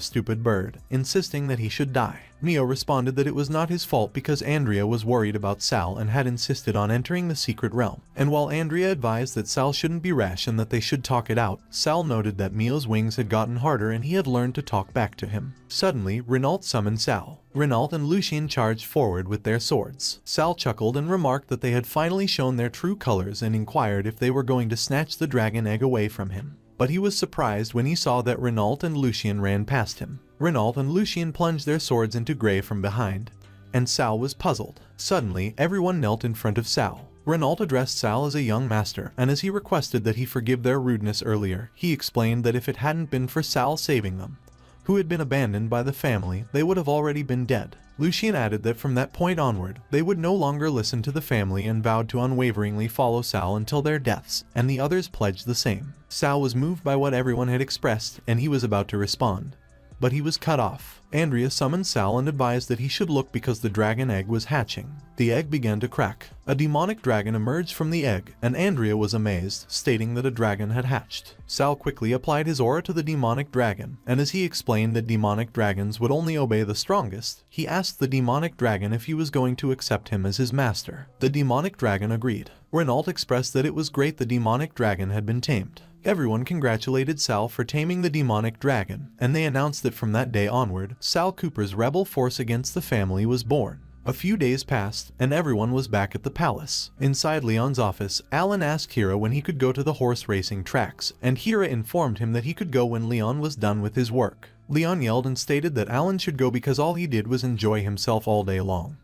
stupid bird, insisting that he should die. Mio responded that it was not his fault because Andrea was worried about Sal and had insisted on entering the secret realm. And while Andrea advised that Sal shouldn't be rash and that they should talk it out, Sal noted that Mio's wings had gotten harder and he had learned to talk back to him. Suddenly, Renault summoned Sal. Renault and Lucien charged forward with their swords. Sal chuckled and remarked that they had finally shown their true colors and inquired if they were going to snatch the dragon egg away from him. But he was surprised when he saw that Renault and Lucien ran past him. Renault and Lucien plunged their swords into Gray from behind, and Sal was puzzled. Suddenly, everyone knelt in front of Sal. Renault addressed Sal as a young master, and as he requested that he forgive their rudeness earlier, he explained that if it hadn't been for Sal saving them, who had been abandoned by the family, they would have already been dead. Lucien added that from that point onward, they would no longer listen to the family and vowed to unwaveringly follow Sal until their deaths, and the others pledged the same. Sal was moved by what everyone had expressed, and he was about to respond, but he was cut off. Andrea summoned Sal and advised that he should look because the dragon egg was hatching. The egg began to crack. A demonic dragon emerged from the egg, and Andrea was amazed, stating that a dragon had hatched. Sal quickly applied his aura to the demonic dragon, and as he explained that demonic dragons would only obey the strongest, he asked the demonic dragon if he was going to accept him as his master. The demonic dragon agreed. Renault expressed that it was great the demonic dragon had been tamed. Everyone congratulated Sal for taming the demonic dragon, and they announced that from that day onward, Sal Cooper's rebel force against the family was born. A few days passed, and everyone was back at the palace. Inside Leon's office, Alan asked Hira when he could go to the horse racing tracks, and Hira informed him that he could go when Leon was done with his work. Leon yelled and stated that Alan should go because all he did was enjoy himself all day long.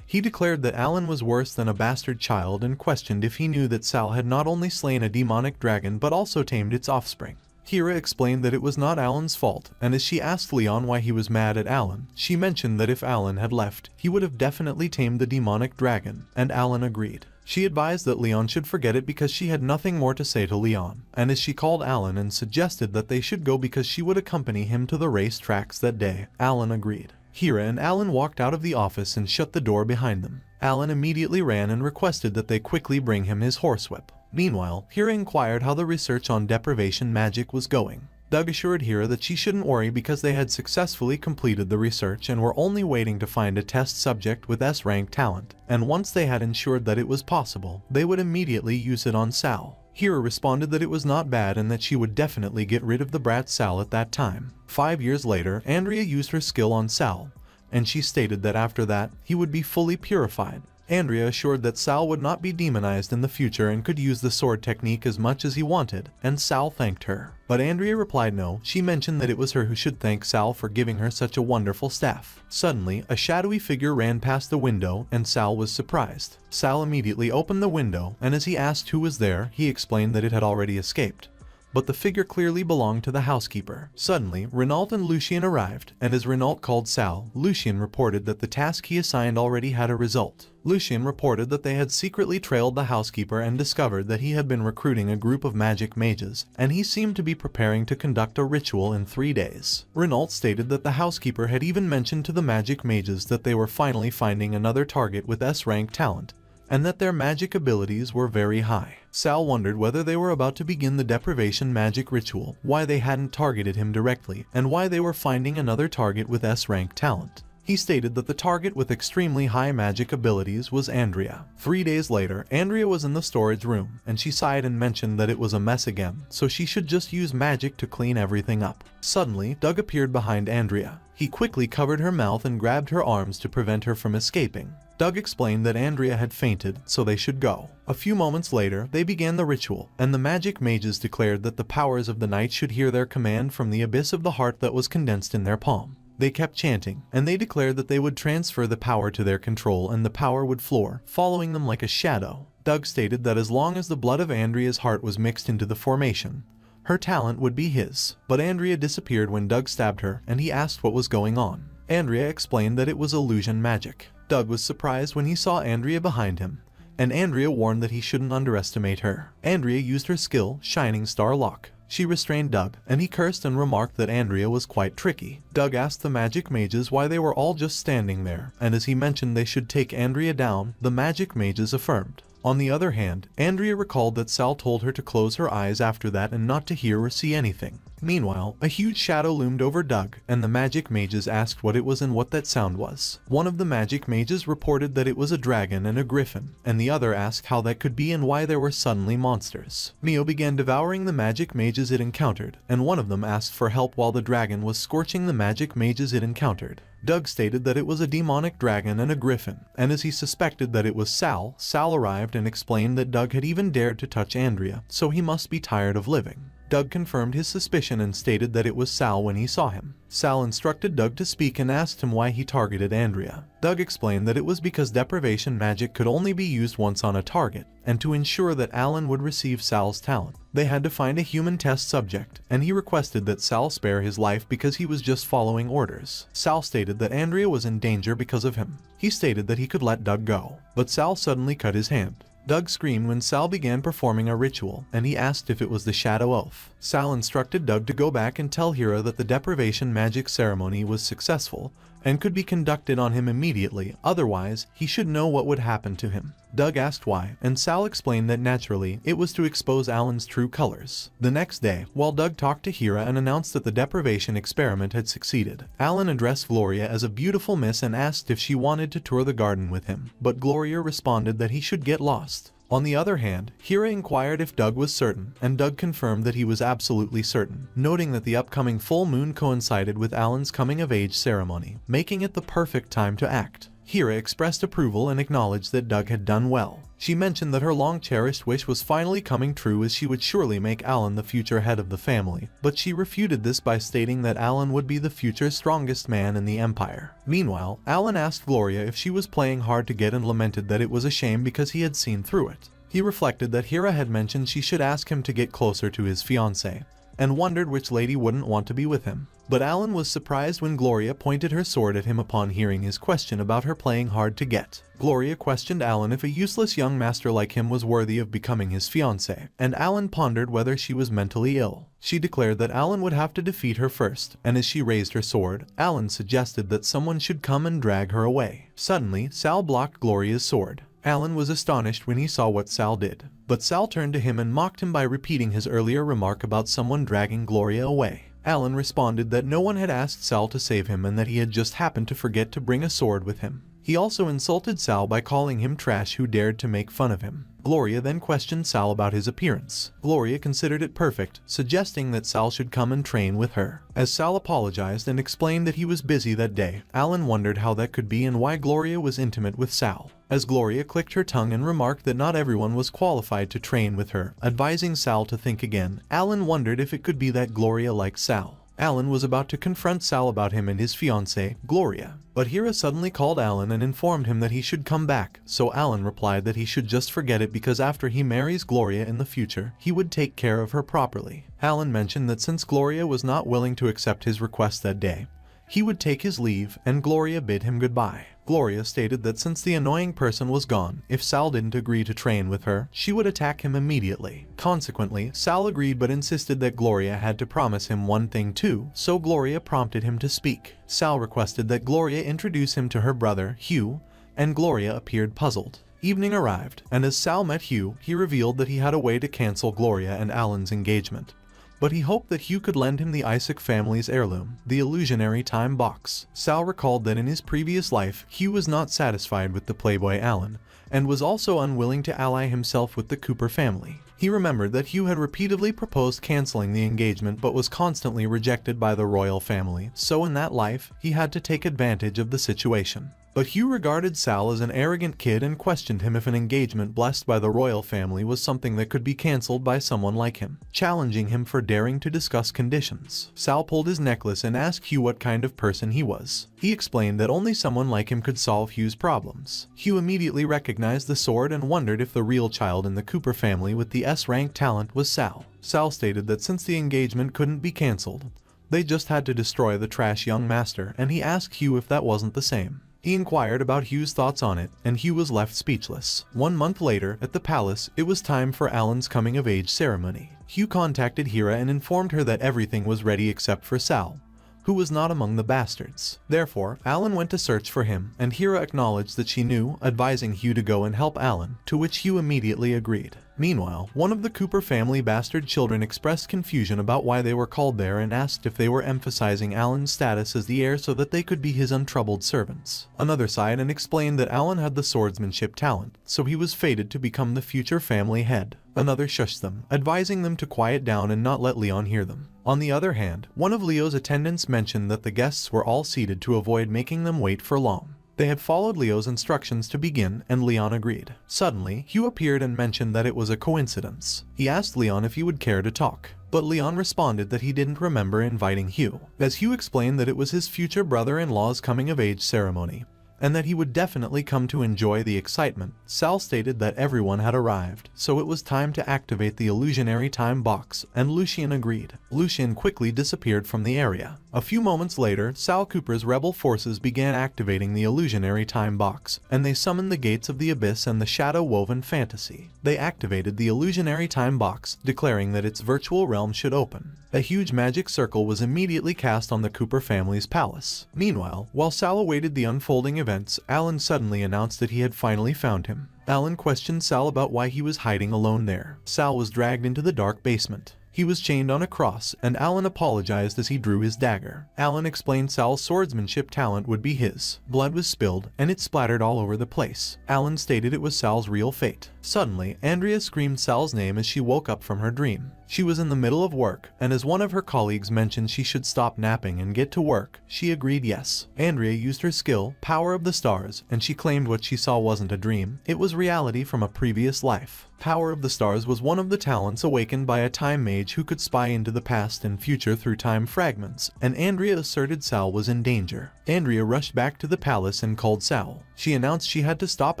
He declared that Alan was worse than a bastard child and questioned if he knew that Sal had not only slain a demonic dragon but also tamed its offspring. Hira explained that it was not Alan's fault, and as she asked Leon why he was mad at Alan, she mentioned that if Alan had left, he would have definitely tamed the demonic dragon, and Alan agreed. She advised that Leon should forget it because she had nothing more to say to Leon, and as she called Alan and suggested that they should go because she would accompany him to the race tracks that day, Alan agreed. Hira and Alan walked out of the office and shut the door behind them. Alan immediately ran and requested that they quickly bring him his horsewhip. Meanwhile, Hira inquired how the research on deprivation magic was going. Doug assured Hira that she shouldn't worry because they had successfully completed the research and were only waiting to find a test subject with S-rank talent, and once they had ensured that it was possible, they would immediately use it on Sal. Hira responded that it was not bad and that she would definitely get rid of the brat Sal at that time. 5 years later, Andrea used her skill on Sal, and she stated that after that, he would be fully purified. Andrea assured that Sal would not be demonized in the future and could use the sword technique as much as he wanted, and Sal thanked her. But Andrea replied no. She mentioned that it was her who should thank Sal for giving her such a wonderful staff. Suddenly, a shadowy figure ran past the window and Sal was surprised. Sal immediately opened the window, and as he asked who was there, he explained that it had already escaped. But the figure clearly belonged to the housekeeper. Suddenly, Renault and Lucien arrived, and as Renault called Sal, Lucien reported that the task he assigned already had a result. Lucien reported that they had secretly trailed the housekeeper and discovered that he had been recruiting a group of magic mages, and he seemed to be preparing to conduct a ritual in 3 days. Renault stated that the housekeeper had even mentioned to the magic mages that they were finally finding another target with S-rank talent, and that their magic abilities were very high. Sal wondered whether they were about to begin the deprivation magic ritual, why they hadn't targeted him directly, and why they were finding another target with S-rank talent. He stated that the target with extremely high magic abilities was Andrea. 3 days later, Andrea was in the storage room, and she sighed and mentioned that it was a mess again, so she should just use magic to clean everything up. Suddenly, Doug appeared behind Andrea. He quickly covered her mouth and grabbed her arms to prevent her from escaping. Doug explained that Andrea had fainted, so they should go. A few moments later, they began the ritual, and the magic mages declared that the powers of the night should hear their command from the abyss of the heart that was condensed in their palm. They kept chanting, and they declared that they would transfer the power to their control and the power would floor, following them like a shadow. Doug stated that as long as the blood of Andrea's heart was mixed into the formation, her talent would be his. But Andrea disappeared when Doug stabbed her, and he asked what was going on. Andrea explained that it was illusion magic. Doug was surprised when he saw Andrea behind him, and Andrea warned that he shouldn't underestimate her. Andrea used her skill, Shining Star Lock. She restrained Doug, and he cursed and remarked that Andrea was quite tricky. Doug asked the magic mages why they were all just standing there, and as he mentioned they should take Andrea down, the magic mages affirmed. On the other hand, Andrea recalled that Sal told her to close her eyes after that and not to hear or see anything. Meanwhile, a huge shadow loomed over Doug, and the magic mages asked what it was and what that sound was. One of the magic mages reported that it was a dragon and a griffin, and the other asked how that could be and why there were suddenly monsters. Mio began devouring the magic mages it encountered, and one of them asked for help while the dragon was scorching the magic mages it encountered. Doug stated that it was a demonic dragon and a griffin, and as he suspected that it was Sal, Sal arrived and explained that Doug had even dared to touch Andrea, so he must be tired of living. Doug confirmed his suspicion and stated that it was Sal when he saw him. Sal instructed Doug to speak and asked him why he targeted Andrea. Doug explained that it was because deprivation magic could only be used once on a target, and to ensure that Alan would receive Sal's talent, they had to find a human test subject, and he requested that Sal spare his life because he was just following orders. Sal stated that Andrea was in danger because of him. He stated that he could let Doug go, but Sal suddenly cut his hand. Doug screamed when Sal began performing a ritual, and he asked if it was the Shadow Oath. Sal instructed Doug to go back and tell Hira that the deprivation magic ceremony was successful and could be conducted on him immediately, otherwise he should know what would happen to him. Doug asked why, and Sal explained that naturally, it was to expose Alan's true colors. The next day, while Doug talked to Hira and announced that the deprivation experiment had succeeded, Alan addressed Gloria as a beautiful miss and asked if she wanted to tour the garden with him, but Gloria responded that he should get lost. On the other hand, Hira inquired if Doug was certain, and Doug confirmed that he was absolutely certain, noting that the upcoming full moon coincided with Alan's coming-of-age ceremony, making it the perfect time to act. Hira expressed approval and acknowledged that Doug had done well. She mentioned that her long-cherished wish was finally coming true as she would surely make Alan the future head of the family, but she refuted this by stating that Alan would be the future strongest man in the empire. Meanwhile, Alan asked Gloria if she was playing hard to get and lamented that it was a shame because he had seen through it. He reflected that Hira had mentioned she should ask him to get closer to his fiancée, and wondered which lady wouldn't want to be with him. But Alan was surprised when Gloria pointed her sword at him upon hearing his question about her playing hard to get. Gloria questioned Alan if a useless young master like him was worthy of becoming his fiancé, and Alan pondered whether she was mentally ill. She declared that Alan would have to defeat her first, and as she raised her sword, Alan suggested that someone should come and drag her away. Suddenly, Sal blocked Gloria's sword. Alan was astonished when he saw what Sal did, but Sal turned to him and mocked him by repeating his earlier remark about someone dragging Gloria away. Alan responded that no one had asked Sal to save him and that he had just happened to forget to bring a sword with him. He also insulted Sal by calling him trash who dared to make fun of him. Gloria then questioned Sal about his appearance. Gloria considered it perfect, suggesting that Sal should come and train with her. As Sal apologized and explained that he was busy that day, Alan wondered how that could be and why Gloria was intimate with Sal. As Gloria clicked her tongue and remarked that not everyone was qualified to train with her, advising Sal to think again, Alan wondered if it could be that Gloria liked Sal. Alan was about to confront Sal about him and his fiancée, Gloria, but Hira suddenly called Alan and informed him that he should come back, so Alan replied that he should just forget it because after he marries Gloria in the future, he would take care of her properly. Alan mentioned that since Gloria was not willing to accept his request that day, he would take his leave, and Gloria bid him goodbye. Gloria stated that since the annoying person was gone, if Sal didn't agree to train with her, she would attack him immediately. Consequently, Sal agreed but insisted that Gloria had to promise him one thing too, so Gloria prompted him to speak. Sal requested that Gloria introduce him to her brother, Hugh, and Gloria appeared puzzled. Evening arrived, and as Sal met Hugh, he revealed that he had a way to cancel Gloria and Alan's engagement. But he hoped that Hugh could lend him the Isaac family's heirloom, the illusionary time box. Sal recalled that in his previous life, Hugh was not satisfied with the playboy Alan, and was also unwilling to ally himself with the Cooper family. He remembered that Hugh had repeatedly proposed canceling the engagement but was constantly rejected by the royal family, so in that life, he had to take advantage of the situation. But Hugh regarded Sal as an arrogant kid and questioned him if an engagement blessed by the royal family was something that could be cancelled by someone like him, challenging him for daring to discuss conditions. Sal pulled his necklace and asked Hugh what kind of person he was. He explained that only someone like him could solve Hugh's problems. Hugh immediately recognized the sword and wondered if the real child in the Cooper family with the S-rank talent was Sal. Sal stated that since the engagement couldn't be cancelled, they just had to destroy the trash young master, and he asked Hugh if that wasn't the same. He inquired about Hugh's thoughts on it, and Hugh was left speechless. 1 month later, at the palace, it was time for Alan's coming-of-age ceremony. Hugh contacted Hira and informed her that everything was ready except for Sal, who was not among the bastards. Therefore, Alan went to search for him, and Hira acknowledged that she knew, advising Hugh to go and help Alan, to which Hugh immediately agreed. Meanwhile, one of the Cooper family bastard children expressed confusion about why they were called there and asked if they were emphasizing Alan's status as the heir so that they could be his untroubled servants. Another sighed and explained that Alan had the swordsmanship talent, so he was fated to become the future family head. Another shushed them, advising them to quiet down and not let Leon hear them. On the other hand, one of Leo's attendants mentioned that the guests were all seated to avoid making them wait for long. They had followed Leo's instructions to begin, and Leon agreed. Suddenly, Hugh appeared and mentioned that it was a coincidence. He asked Leon if he would care to talk, but Leon responded that he didn't remember inviting Hugh. As Hugh explained that it was his future brother-in-law's coming-of-age ceremony, and that he would definitely come to enjoy the excitement, Sal stated that everyone had arrived, so it was time to activate the illusionary time box, and Lucien agreed. Lucien quickly disappeared from the area. A few moments later, Sal Cooper's rebel forces began activating the illusionary time box, and they summoned the gates of the abyss and the shadow-woven fantasy. They activated the illusionary time box, declaring that its virtual realm should open. A huge magic circle was immediately cast on the Cooper family's palace. Meanwhile, while Sal awaited the unfolding events, Alan suddenly announced that he had finally found him. Alan questioned Sal about why he was hiding alone there. Sal was dragged into the dark basement. He was chained on a cross, and Alan apologized as he drew his dagger. Alan explained Sal's swordsmanship talent would be his. Blood was spilled, and it splattered all over the place. Alan stated it was Sal's real fate. Suddenly, Andrea screamed Sal's name as she woke up from her dream. She was in the middle of work, and as one of her colleagues mentioned she should stop napping and get to work, she agreed yes. Andrea used her skill, Power of the Stars, and she claimed what she saw wasn't a dream. It was reality from a previous life. Power of the Stars was one of the talents awakened by a time mage who could spy into the past and future through time fragments, and Andrea asserted Sal was in danger. Andrea rushed back to the palace and called Sal. She announced she had to stop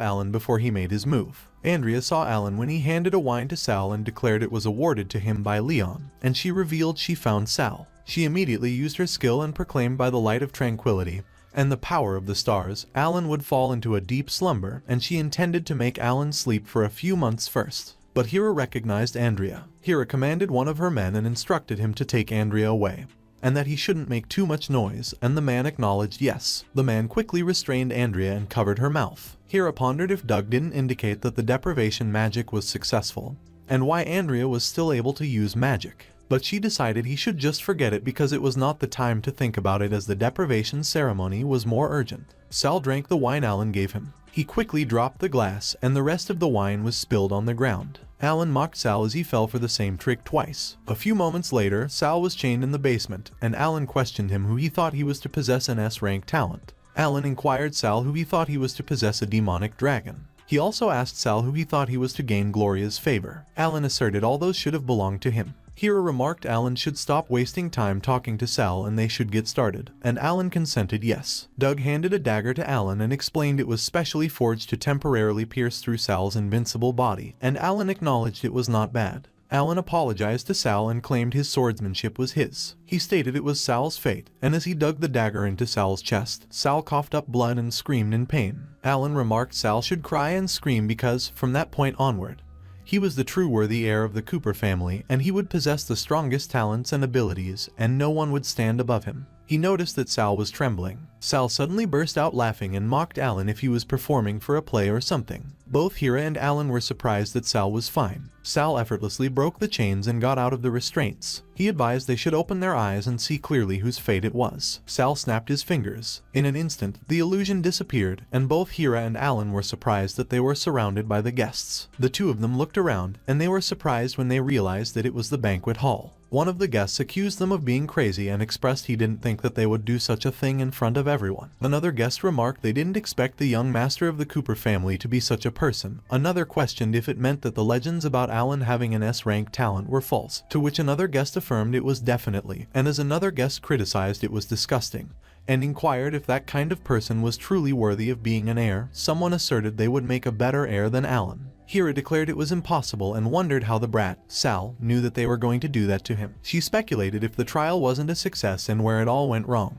Alan before he made his move. Andrea saw Alan when he handed a wine to Sal and declared it was awarded to him by Leon, and she revealed she found Sal. She immediately used her skill and proclaimed by the light of tranquility and the power of the stars, Alan would fall into a deep slumber, and she intended to make Alan sleep for a few months first. But Hira recognized Andrea. Hira commanded one of her men and instructed him to take Andrea away. and that he shouldn't make too much noise, and the man acknowledged yes. The man quickly restrained Andrea and covered her mouth. Hira pondered if Doug didn't indicate that the deprivation magic was successful, and why Andrea was still able to use magic. But she decided he should just forget it because it was not the time to think about it, as the deprivation ceremony was more urgent. Sal drank the wine Alan gave him. He quickly dropped the glass, and the rest of the wine was spilled on the ground. Alan mocked Sal as he fell for the same trick twice. A few moments later, Sal was chained in the basement, and Alan questioned him who he thought he was to possess an S-rank talent. Alan inquired Sal who he thought he was to possess a demonic dragon. He also asked Sal who he thought he was to gain Gloria's favor. Alan asserted all those should have belonged to him. Hira remarked Alan should stop wasting time talking to Sal and they should get started, and Alan consented yes. Doug handed a dagger to Alan and explained it was specially forged to temporarily pierce through Sal's invincible body, and Alan acknowledged it was not bad. Alan apologized to Sal and claimed his swordsmanship was his. He stated it was Sal's fate, and as he dug the dagger into Sal's chest, Sal coughed up blood and screamed in pain. Alan remarked Sal should cry and scream because, from that point onward, he was the true worthy heir of the Cooper family, and he would possess the strongest talents and abilities, and no one would stand above him. He noticed that Sal was trembling. Sal suddenly burst out laughing and mocked Alan if he was performing for a play or something. Both Hira and Alan were surprised that Sal was fine. Sal effortlessly broke the chains and got out of the restraints. He advised they should open their eyes and see clearly whose fate it was. Sal snapped his fingers. In an instant, the illusion disappeared, and both Hira and Alan were surprised that they were surrounded by the guests. The two of them looked around, and they were surprised when they realized that it was the banquet hall. One of the guests accused them of being crazy and expressed he didn't think that they would do such a thing in front of everyone. Another guest remarked they didn't expect the young master of the Cooper family to be such a person. Another questioned if it meant that the legends about Alan having an S-rank talent were false, to which another guest affirmed it was definitely, and as another guest criticized it was disgusting, and inquired if that kind of person was truly worthy of being an heir. Someone asserted they would make a better heir than Alan. Hira declared it was impossible and wondered how the brat, Sal, knew that they were going to do that to him. She speculated if the trial wasn't a success and where it all went wrong.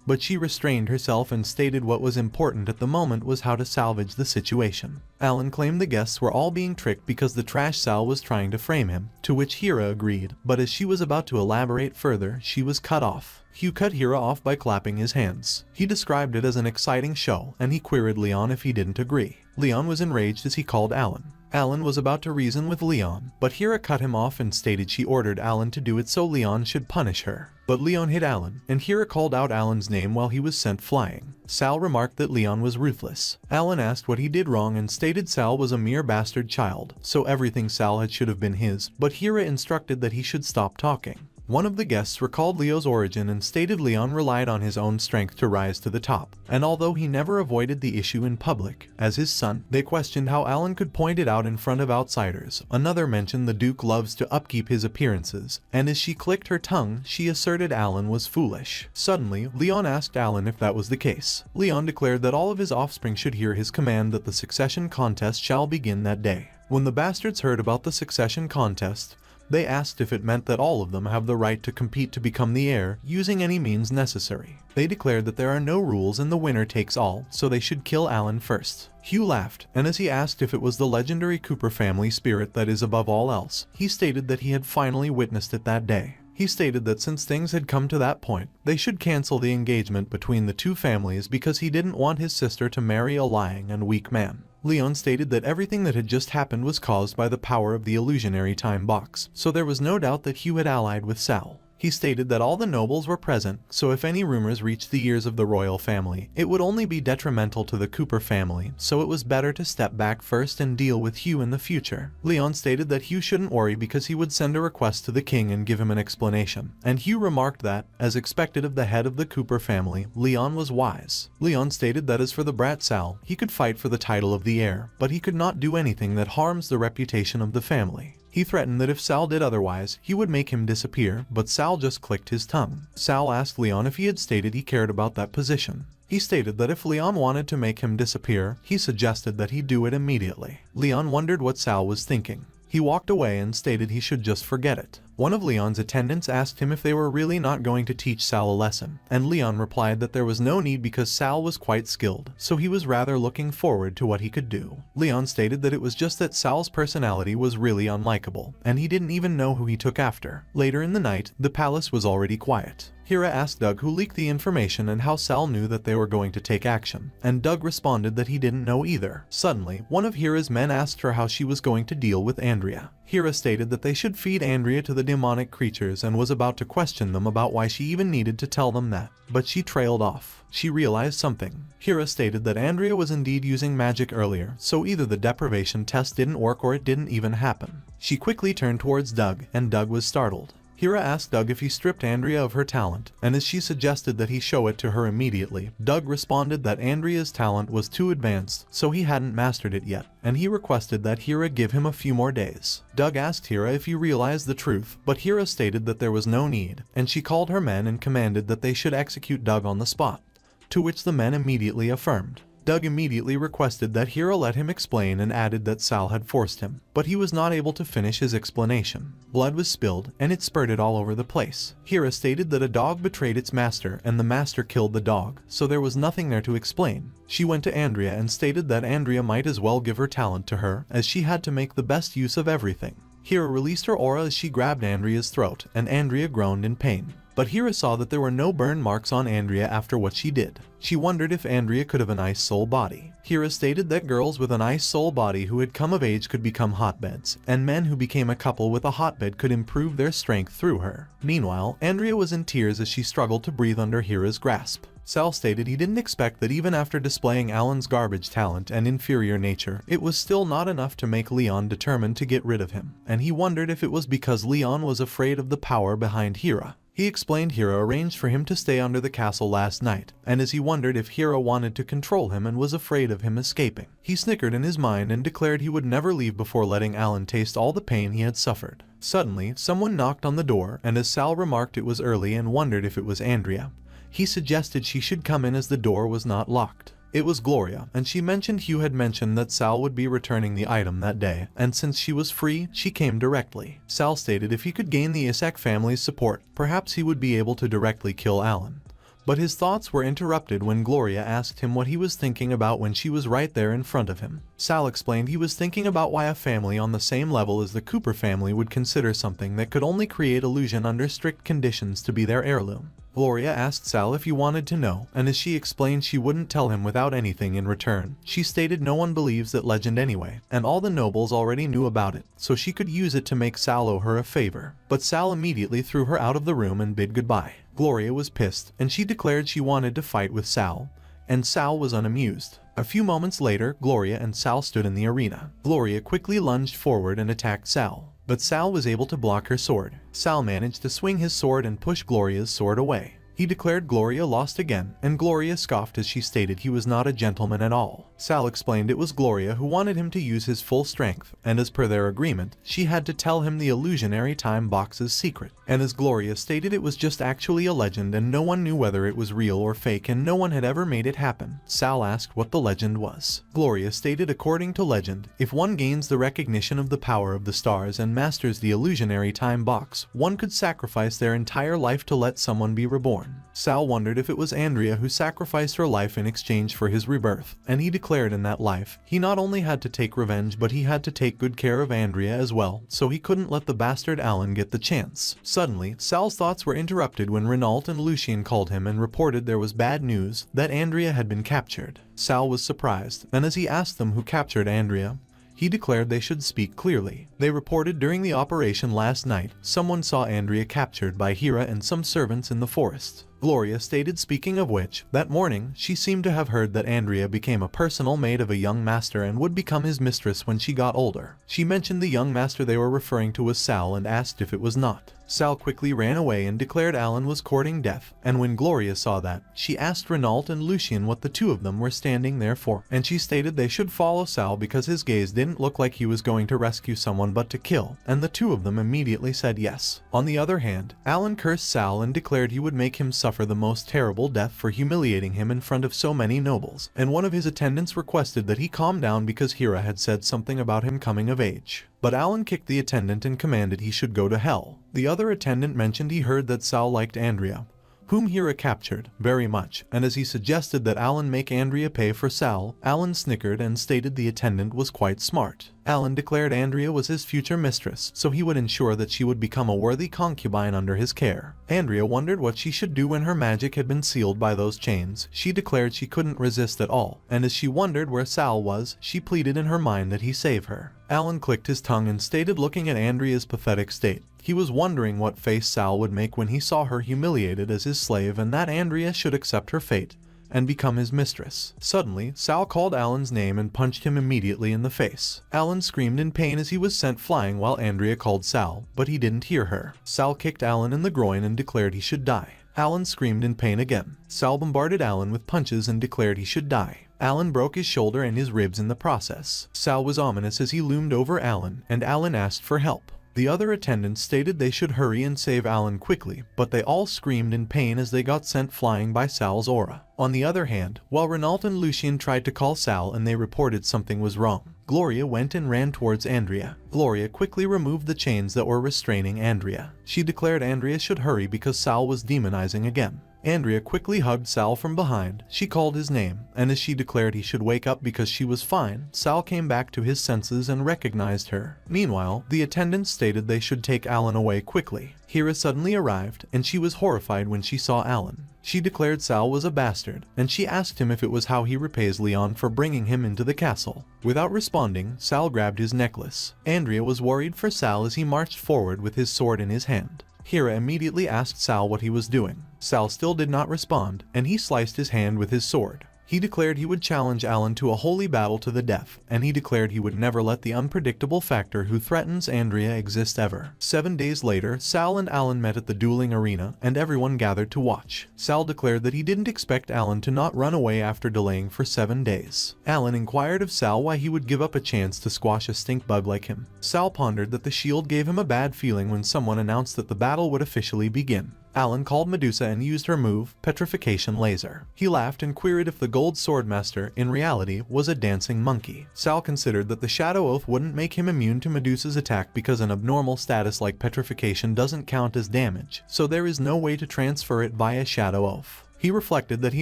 But she restrained herself and stated what was important at the moment was how to salvage the situation. Alan claimed the guests were all being tricked because the trash Sal was trying to frame him, to which Hira agreed, but as she was about to elaborate further, she was cut off. Hugh cut Hira off by clapping his hands. He described it as an exciting show, and he queried Leon if he didn't agree. Leon was enraged as he called Alan. Alan was about to reason with Leon, but Hira cut him off and stated she ordered Alan to do it so Leon should punish her. But Leon hit Alan, and Hira called out Alan's name while he was sent flying. Sal remarked that Leon was ruthless. Alan asked what he did wrong and stated Sal was a mere bastard child, so everything Sal had should have been his, but Hira instructed that he should stop talking. One of the guests recalled Leo's origin and stated Leon relied on his own strength to rise to the top, and although he never avoided the issue in public, as his son, they questioned how Alan could point it out in front of outsiders. Another mentioned the Duke loves to upkeep his appearances, and as she clicked her tongue, she asserted Alan was foolish. Suddenly, Leon asked Alan if that was the case. Leon declared that all of his offspring should hear his command that the succession contest shall begin that day. When the bastards heard about the succession contest, they asked if it meant that all of them have the right to compete to become the heir, using any means necessary. They declared that there are no rules and the winner takes all, so they should kill Alan first. Hugh laughed, and as he asked if it was the legendary Cooper family spirit that is above all else, he stated that he had finally witnessed it that day. He stated that since things had come to that point, they should cancel the engagement between the two families because he didn't want his sister to marry a lying and weak man. Leon stated that everything that had just happened was caused by the power of the illusionary time box, so there was no doubt that Hugh had allied with Sal. He stated that all the nobles were present, so if any rumors reached the ears of the royal family, it would only be detrimental to the Cooper family, so it was better to step back first and deal with Hugh in the future. Leon stated that Hugh shouldn't worry because he would send a request to the king and give him an explanation, and Hugh remarked that, as expected of the head of the Cooper family, Leon was wise. Leon stated that as for the brat Sal, he could fight for the title of the heir, but he could not do anything that harms the reputation of the family. He threatened that if Sal did otherwise, he would make him disappear, but Sal just clicked his tongue. Sal asked Leon if he had stated he cared about that position. He stated that if Leon wanted to make him disappear, he suggested that he do it immediately. Leon wondered what Sal was thinking. He walked away and stated he should just forget it. One of Leon's attendants asked him if they were really not going to teach Sal a lesson, and Leon replied that there was no need because Sal was quite skilled, so he was rather looking forward to what he could do. Leon stated that it was just that Sal's personality was really unlikable, and he didn't even know who he took after. Later in the night, the palace was already quiet. Hira asked Doug who leaked the information and how Sal knew that they were going to take action, and Doug responded that he didn't know either. Suddenly, one of Hira's men asked her how she was going to deal with Andrea. Hira stated that they should feed Andrea to the demonic creatures and was about to question them about why she even needed to tell them that, but she trailed off. She realized something. Hira stated that Andrea was indeed using magic earlier, so either the deprivation test didn't work or it didn't even happen. She quickly turned towards Doug, and Doug was startled. Hira asked Doug if he stripped Andrea of her talent, and as she suggested that he show it to her immediately, Doug responded that Andrea's talent was too advanced, so he hadn't mastered it yet, and he requested that Hira give him a few more days. Doug asked Hira if he realized the truth, but Hira stated that there was no need, and she called her men and commanded that they should execute Doug on the spot, to which the men immediately affirmed. Doug immediately requested that Hira let him explain and added that Sal had forced him, but he was not able to finish his explanation. Blood was spilled, and it spurted all over the place. Hira stated that a dog betrayed its master and the master killed the dog, so there was nothing there to explain. She went to Andrea and stated that Andrea might as well give her talent to her, as she had to make the best use of everything. Hira released her aura as she grabbed Andrea's throat, and Andrea groaned in pain. But Hira saw that there were no burn marks on Andrea after what she did. She wondered if Andrea could have an ice soul body. Hira stated that girls with an ice soul body who had come of age could become hotbeds, and men who became a couple with a hotbed could improve their strength through her. Meanwhile, Andrea was in tears as she struggled to breathe under Hira's grasp. Sal stated he didn't expect that even after displaying Alan's garbage talent and inferior nature, it was still not enough to make Leon determined to get rid of him, and he wondered if it was because Leon was afraid of the power behind Hira. He explained Hira arranged for him to stay under the castle last night, and as he wondered if Hira wanted to control him and was afraid of him escaping. He snickered in his mind and declared he would never leave before letting Alan taste all the pain he had suffered. Suddenly, someone knocked on the door, and as Sal remarked it was early and wondered if it was Andrea, he suggested she should come in as the door was not locked. It was Gloria, and she mentioned Hugh had mentioned that Sal would be returning the item that day, and since she was free, she came directly. Sal stated if he could gain the Isaac family's support, perhaps he would be able to directly kill Alan. But his thoughts were interrupted when Gloria asked him what he was thinking about when she was right there in front of him. Sal explained he was thinking about why a family on the same level as the Cooper family would consider something that could only create illusion under strict conditions to be their heirloom. Gloria asked Sal if he wanted to know, and as she explained she wouldn't tell him without anything in return. She stated no one believes that legend anyway, and all the nobles already knew about it, so she could use it to make Sal owe her a favor. But Sal immediately threw her out of the room and bid goodbye. Gloria was pissed, and she declared she wanted to fight with Sal, and Sal was unamused. A few moments later, Gloria and Sal stood in the arena. Gloria quickly lunged forward and attacked Sal, but Sal was able to block her sword. Sal managed to swing his sword and push Gloria's sword away. He declared Gloria lost again, and Gloria scoffed as she stated he was not a gentleman at all. Sal explained it was Gloria who wanted him to use his full strength, and as per their agreement, she had to tell him the illusionary time box's secret. And as Gloria stated it was just actually a legend and no one knew whether it was real or fake and no one had ever made it happen. Sal asked what the legend was. Gloria stated according to legend, if one gains the recognition of the power of the stars and masters the illusionary time box, one could sacrifice their entire life to let someone be reborn. Sal wondered if it was Andrea who sacrificed her life in exchange for his rebirth, and he declared in that life, he not only had to take revenge but he had to take good care of Andrea as well, so he couldn't let the bastard Alan get the chance. Suddenly, Sal's thoughts were interrupted when Renault and Lucien called him and reported there was bad news, that Andrea had been captured. Sal was surprised, and as he asked them who captured Andrea, he declared they should speak clearly. They reported during the operation last night, someone saw Andrea captured by Hira and some servants in the forest. Gloria stated speaking of which, that morning, she seemed to have heard that Andrea became a personal maid of a young master and would become his mistress when she got older. She mentioned the young master they were referring to was Sal and asked if it was not. Sal quickly ran away and declared Alan was courting death, and when Gloria saw that, she asked Renault and Lucien what the two of them were standing there for, and she stated they should follow Sal because his gaze didn't look like he was going to rescue someone but to kill, and the two of them immediately said yes. On the other hand, Alan cursed Sal and declared he would make him suffer suffer the most terrible death for humiliating him in front of so many nobles, and one of his attendants requested that he calm down because Hira had said something about him coming of age. But Alan kicked the attendant and commanded he should go to hell. The other attendant mentioned he heard that Sal liked Andrea, whom Hira captured, very much, and as he suggested that Alan make Andrea pay for Sal, Alan snickered and stated the attendant was quite smart. Alan declared Andrea was his future mistress, so he would ensure that she would become a worthy concubine under his care. Andrea wondered what she should do when her magic had been sealed by those chains. She declared she couldn't resist at all, and as she wondered where Sal was, she pleaded in her mind that he save her. Alan clicked his tongue and stated, looking at Andrea's pathetic state. He was wondering what face Sal would make when he saw her humiliated as his slave, and that Andrea should accept her fate and become his mistress. Suddenly, Sal called Alan's name and punched him immediately in the face. Alan screamed in pain as he was sent flying while Andrea called Sal, but he didn't hear her. Sal kicked Alan in the groin and declared he should die. Alan screamed in pain again. Sal bombarded Alan with punches and declared he should die. Alan broke his shoulder and his ribs in the process. Sal was ominous as he loomed over Alan, and Alan asked for help. The other attendants stated they should hurry and save Alan quickly, but they all screamed in pain as they got sent flying by Sal's aura. On the other hand, while Renault and Lucien tried to call Sal and they reported something was wrong, Gloria went and ran towards Andrea. Gloria quickly removed the chains that were restraining Andrea. She declared Andrea should hurry because Sal was demonizing again. Andrea quickly hugged Sal from behind. She called his name, and as she declared he should wake up because she was fine, Sal came back to his senses and recognized her. Meanwhile, the attendants stated they should take Alan away quickly. Hira suddenly arrived, and she was horrified when she saw Alan. She declared Sal was a bastard, and she asked him if it was how he repays Leon for bringing him into the castle. Without responding, Sal grabbed his necklace. Andrea was worried for Sal as he marched forward with his sword in his hand. Hira immediately asked Sal what he was doing. Sal still did not respond, and he sliced his hand with his sword. He declared he would challenge Alan to a holy battle to the death, and he declared he would never let the unpredictable factor who threatens Andrea exist ever. 7 days later, Sal and Alan met at the dueling arena, and everyone gathered to watch. Sal declared that he didn't expect Alan to not run away after delaying for 7 days. Alan inquired of Sal why he would give up a chance to squash a stink bug like him. Sal pondered that the shield gave him a bad feeling when someone announced that the battle would officially begin. Alan called Medusa and used her move, Petrification Laser. He laughed and queried if the Gold Swordmaster, in reality, was a dancing monkey. Sal considered that the Shadow Oath wouldn't make him immune to Medusa's attack because an abnormal status like petrification doesn't count as damage, so there is no way to transfer it via Shadow Oath. He reflected that he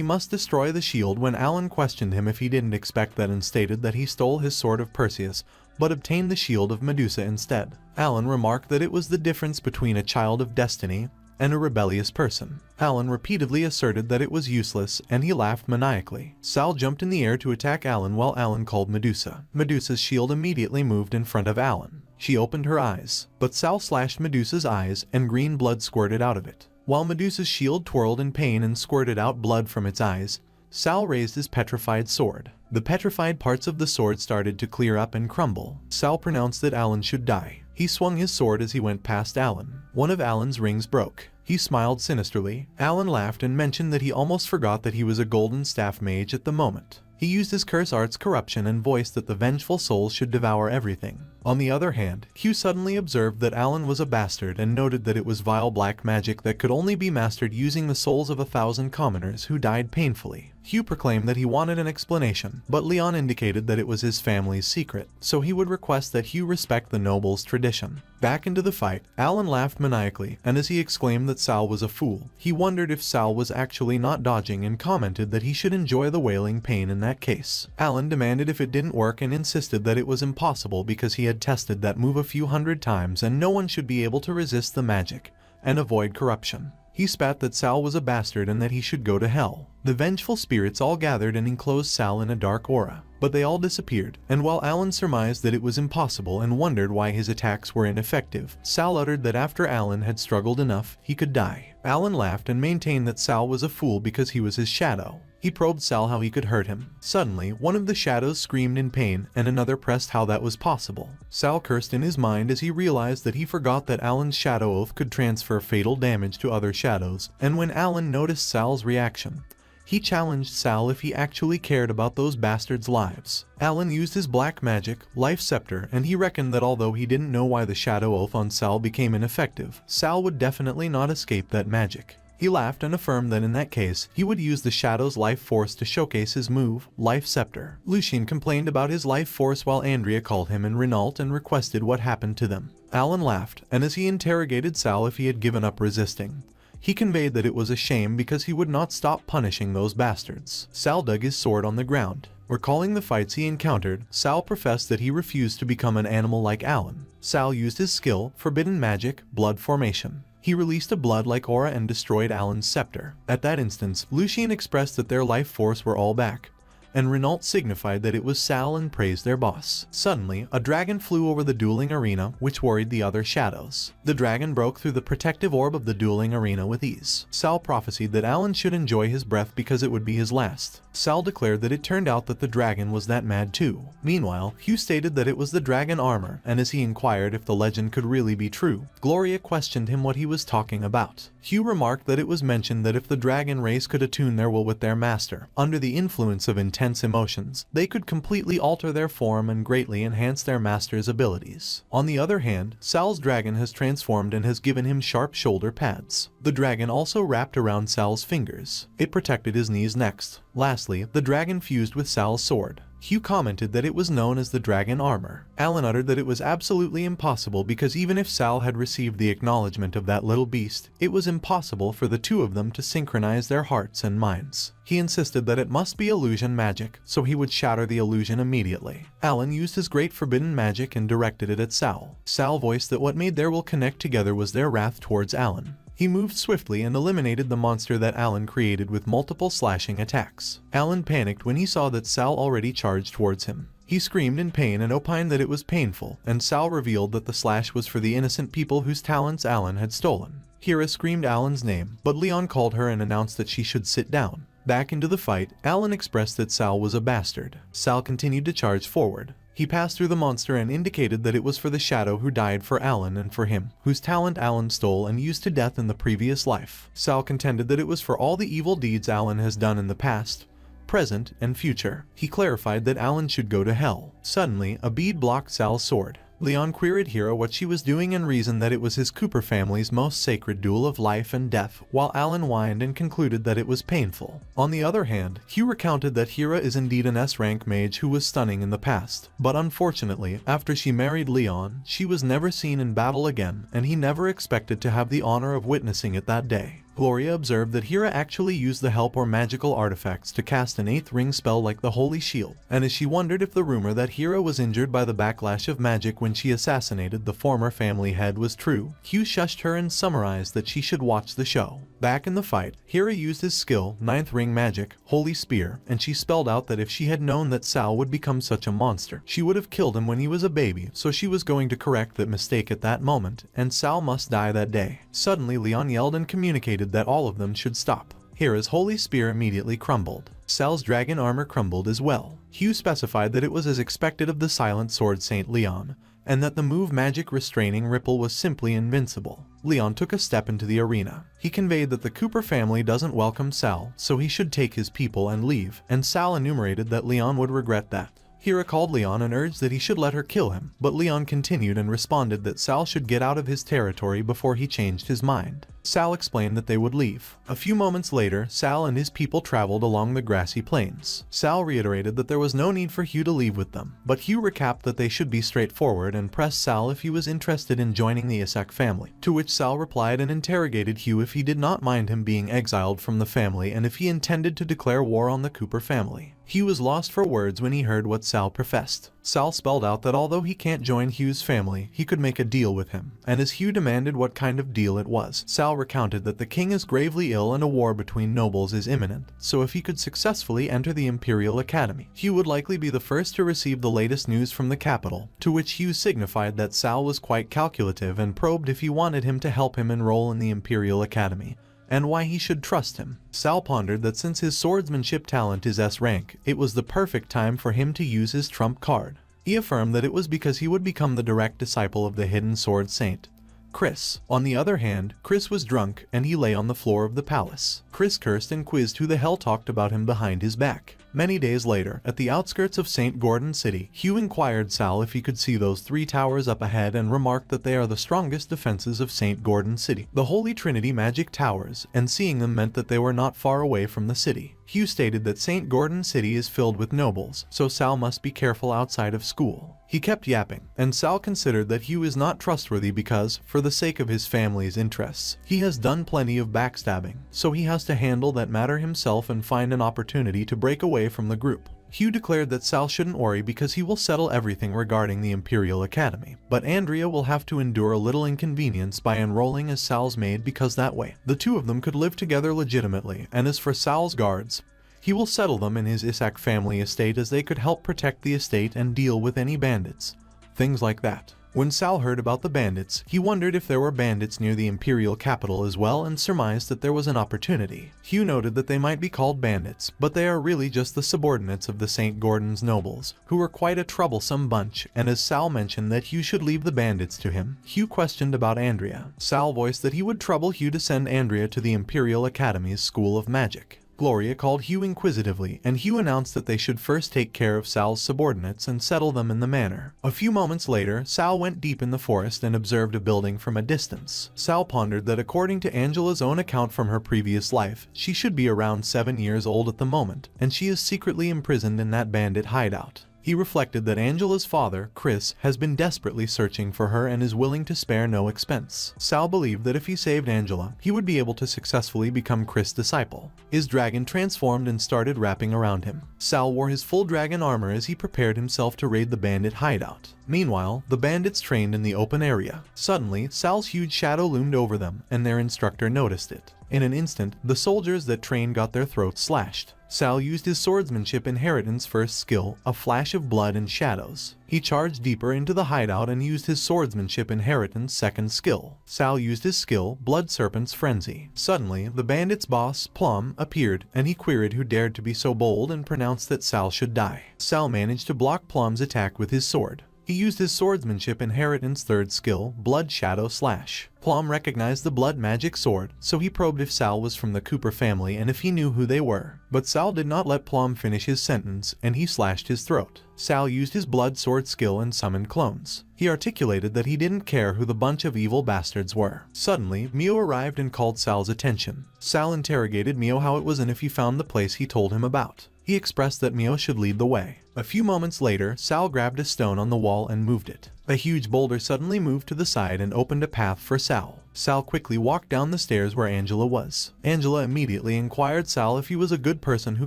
must destroy the shield when Alan questioned him if he didn't expect that and stated that he stole his sword of Perseus, but obtained the shield of Medusa instead. Alan remarked that it was the difference between a child of destiny and a rebellious person. Alan repeatedly asserted that it was useless, and he laughed maniacally. Sal jumped in the air to attack Alan while Alan called Medusa. Medusa's shield immediately moved in front of Alan. She opened her eyes, but Sal slashed Medusa's eyes and green blood squirted out of it. While Medusa's shield twirled in pain and squirted out blood from its eyes, Sal raised his petrified sword. The petrified parts of the sword started to clear up and crumble. Sal pronounced that Alan should die. He swung his sword as he went past Alan. One of Alan's rings broke. He smiled sinisterly. Alan laughed and mentioned that he almost forgot that he was a golden staff mage at the moment. He used his curse art's corruption and voiced that the vengeful souls should devour everything. On the other hand, Hugh suddenly observed that Alan was a bastard and noted that it was vile black magic that could only be mastered using the souls of 1,000 commoners who died painfully. Hugh proclaimed that he wanted an explanation, but Leon indicated that it was his family's secret, so he would request that Hugh respect the noble's tradition. Back into the fight, Alan laughed maniacally, and as he exclaimed that Sal was a fool, he wondered if Sal was actually not dodging and commented that he should enjoy the wailing pain in that case. Alan demanded if it didn't work and insisted that it was impossible because he had tested that move a few hundred times and no one should be able to resist the magic and avoid corruption. He spat that Sal was a bastard and that he should go to hell. The vengeful spirits all gathered and enclosed Sal in a dark aura, but they all disappeared, and while Alan surmised that it was impossible and wondered why his attacks were ineffective, Sal uttered that after Alan had struggled enough, he could die. Alan laughed and maintained that Sal was a fool because he was his shadow. He probed Sal how he could hurt him. Suddenly, one of the shadows screamed in pain, and another pressed how that was possible. Sal cursed in his mind as he realized that he forgot that Alan's shadow oath could transfer fatal damage to other shadows, and when Alan noticed Sal's reaction, he challenged Sal if he actually cared about those bastards' lives. Alan used his black magic, Life Scepter, and he reckoned that although he didn't know why the shadow oath on Sal became ineffective, Sal would definitely not escape that magic. He laughed and affirmed that in that case, he would use the Shadow's life force to showcase his move, Life Scepter. Lucian complained about his life force while Andrea called him and Renault and requested what happened to them. Alan laughed, and as he interrogated Sal if he had given up resisting, he conveyed that it was a shame because he would not stop punishing those bastards. Sal dug his sword on the ground. Recalling the fights he encountered, Sal professed that he refused to become an animal like Alan. Sal used his skill, Forbidden Magic, Blood Formation. He released a blood-like aura and destroyed Alan's scepter. At that instance, Lucian expressed that their life force were all back, and Renault signified that it was Sal and praised their boss. Suddenly, a dragon flew over the dueling arena, which worried the other shadows. The dragon broke through the protective orb of the dueling arena with ease. Sal prophesied that Alan should enjoy his breath because it would be his last. Sal declared that it turned out that the dragon was that mad too. Meanwhile, Hugh stated that it was the dragon armor, and as he inquired if the legend could really be true, Gloria questioned him what he was talking about. Hugh remarked that it was mentioned that if the dragon race could attune their will with their master, under the influence of intense emotions, they could completely alter their form and greatly enhance their master's abilities. On the other hand, Sal's dragon has transformed and has given him sharp shoulder pads. The dragon also wrapped around Sal's fingers. It protected his knees next. Lastly, the dragon fused with Sal's sword. Hugh commented that it was known as the dragon armor. Alan uttered that it was absolutely impossible because even if Sal had received the acknowledgement of that little beast, it was impossible for the two of them to synchronize their hearts and minds. He insisted that it must be illusion magic, so he would shatter the illusion immediately. Alan used his great forbidden magic and directed it at Sal. Sal voiced that what made their will connect together was their wrath towards Alan. He moved swiftly and eliminated the monster that Alan created with multiple slashing attacks. Alan panicked when he saw that Sal already charged towards him. He screamed in pain and opined that it was painful, and Sal revealed that the slash was for the innocent people whose talents Alan had stolen. Hera screamed Alan's name, but Leon called her and announced that she should sit down. Back into the fight, Alan expressed that Sal was a bastard. Sal continued to charge forward. He passed through the monster and indicated that it was for the Shadow who died for Alan and for him, whose talent Alan stole and used to death in the previous life. Sal contended that it was for all the evil deeds Alan has done in the past, present, and future. He clarified that Alan should go to hell. Suddenly, a bead blocked Sal's sword. Leon queried Hera what she was doing and reasoned that it was his Cooper family's most sacred duel of life and death, while Alan whined and concluded that it was painful. On the other hand, Hugh recounted that Hera is indeed an S-rank mage who was stunning in the past, but unfortunately, after she married Leon, she was never seen in battle again, and he never expected to have the honor of witnessing it that day. Gloria observed that Hera actually used the help or magical artifacts to cast an 8th ring spell like the Holy Shield, and as she wondered if the rumor that Hera was injured by the backlash of magic when she assassinated the former family head was true, Hugh shushed her and summarized that she should watch the show. Back in the fight, Hera used his skill, 9th ring magic, Holy Spear, and she spelled out that if she had known that Sal would become such a monster, she would have killed him when he was a baby, so she was going to correct that mistake at that moment, and Sal must die that day. Suddenly, Leon yelled and communicated that all of them should stop. Hera's Holy Spear immediately crumbled. Sal's dragon armor crumbled as well. Hugh specified that it was as expected of the Silent Sword Saint Leon, and that the move Magic Restraining Ripple was simply invincible. Leon took a step into the arena. He conveyed that the Cooper family doesn't welcome Sal, so he should take his people and leave, and Sal enumerated that Leon would regret that. Hera called Leon and urged that he should let her kill him, but Leon continued and responded that Sal should get out of his territory before he changed his mind. Sal explained that they would leave. A few moments later, Sal and his people traveled along the grassy plains. Sal reiterated that there was no need for Hugh to leave with them, but Hugh recapped that they should be straightforward and pressed Sal if he was interested in joining the Isaac family, to which Sal replied and interrogated Hugh if he did not mind him being exiled from the family and if he intended to declare war on the Cooper family. Hugh was lost for words when he heard what Sal professed. Sal spelled out that although he can't join Hugh's family, he could make a deal with him, and as Hugh demanded what kind of deal it was, Sal recounted that the king is gravely ill and a war between nobles is imminent, so if he could successfully enter the Imperial Academy, Hugh would likely be the first to receive the latest news from the capital, to which Hugh signified that Sal was quite calculative and probed if he wanted him to help him enroll in the Imperial Academy, and why he should trust him. Sal pondered that since his swordsmanship talent is S rank, it was the perfect time for him to use his trump card. He affirmed that it was because he would become the direct disciple of the hidden sword saint, Chris. On the other hand, Chris was drunk and he lay on the floor of the palace. Chris cursed and quizzed who the hell talked about him behind his back. Many days later, at the outskirts of St. Gordon City, Hugh inquired Sal if he could see those 3 towers up ahead and remarked that they are the strongest defenses of St. Gordon City, the Holy Trinity magic towers, and seeing them meant that they were not far away from the city. Hugh stated that St. Gordon City is filled with nobles, so Sal must be careful outside of school. He kept yapping, and Sal considered that Hugh is not trustworthy because, for the sake of his family's interests, he has done plenty of backstabbing, so he has to handle that matter himself and find an opportunity to break away from the group. Hugh declared that Sal shouldn't worry because he will settle everything regarding the Imperial Academy, but Andrea will have to endure a little inconvenience by enrolling as Sal's maid because that way, the two of them could live together legitimately, and as for Sal's guards, he will settle them in his Isak family estate as they could help protect the estate and deal with any bandits. Things like that. When Sal heard about the bandits, he wondered if there were bandits near the Imperial capital as well and surmised that there was an opportunity. Hugh noted that they might be called bandits, but they are really just the subordinates of the St. Gordon's nobles, who were quite a troublesome bunch, and as Sal mentioned that Hugh should leave the bandits to him, Hugh questioned about Andrea. Sal voiced that he would trouble Hugh to send Andrea to the Imperial Academy's School of Magic. Gloria called Hugh inquisitively, and Hugh announced that they should first take care of Sal's subordinates and settle them in the manor. A few moments later, Sal went deep in the forest and observed a building from a distance. Sal pondered that according to Angela's own account from her previous life, she should be around 7 years old at the moment, and she is secretly imprisoned in that bandit hideout. He reflected that Angela's father, Chris, has been desperately searching for her and is willing to spare no expense. Sal believed that if he saved Angela, he would be able to successfully become Chris' disciple. His dragon transformed and started wrapping around him. Sal wore his full dragon armor as he prepared himself to raid the bandit hideout. Meanwhile, the bandits trained in the open area. Suddenly, Sal's huge shadow loomed over them, and their instructor noticed it. In an instant, the soldiers that trained got their throats slashed. Sal used his swordsmanship inheritance first skill, a flash of blood and shadows. He charged deeper into the hideout and used his swordsmanship inheritance second skill. Sal used his skill, Blood Serpent's Frenzy. Suddenly, the bandit's boss, Plum, appeared, and he queried who dared to be so bold and pronounced that Sal should die. Sal managed to block Plum's attack with his sword. He used his swordsmanship inheritance third skill, Blood Shadow Slash. Plum recognized the blood magic sword, so he probed if Sal was from the Cooper family and if he knew who they were. But Sal did not let Plum finish his sentence, and he slashed his throat. Sal used his blood sword skill and summoned clones. He articulated that he didn't care who the bunch of evil bastards were. Suddenly, Mio arrived and called Sal's attention. Sal interrogated Mio how it was and if he found the place he told him about. He expressed that Mio should lead the way. A few moments later, Sal grabbed a stone on the wall and moved it. A huge boulder suddenly moved to the side and opened a path for Sal. Sal quickly walked down the stairs where Angela was. Angela immediately inquired Sal if he was a good person who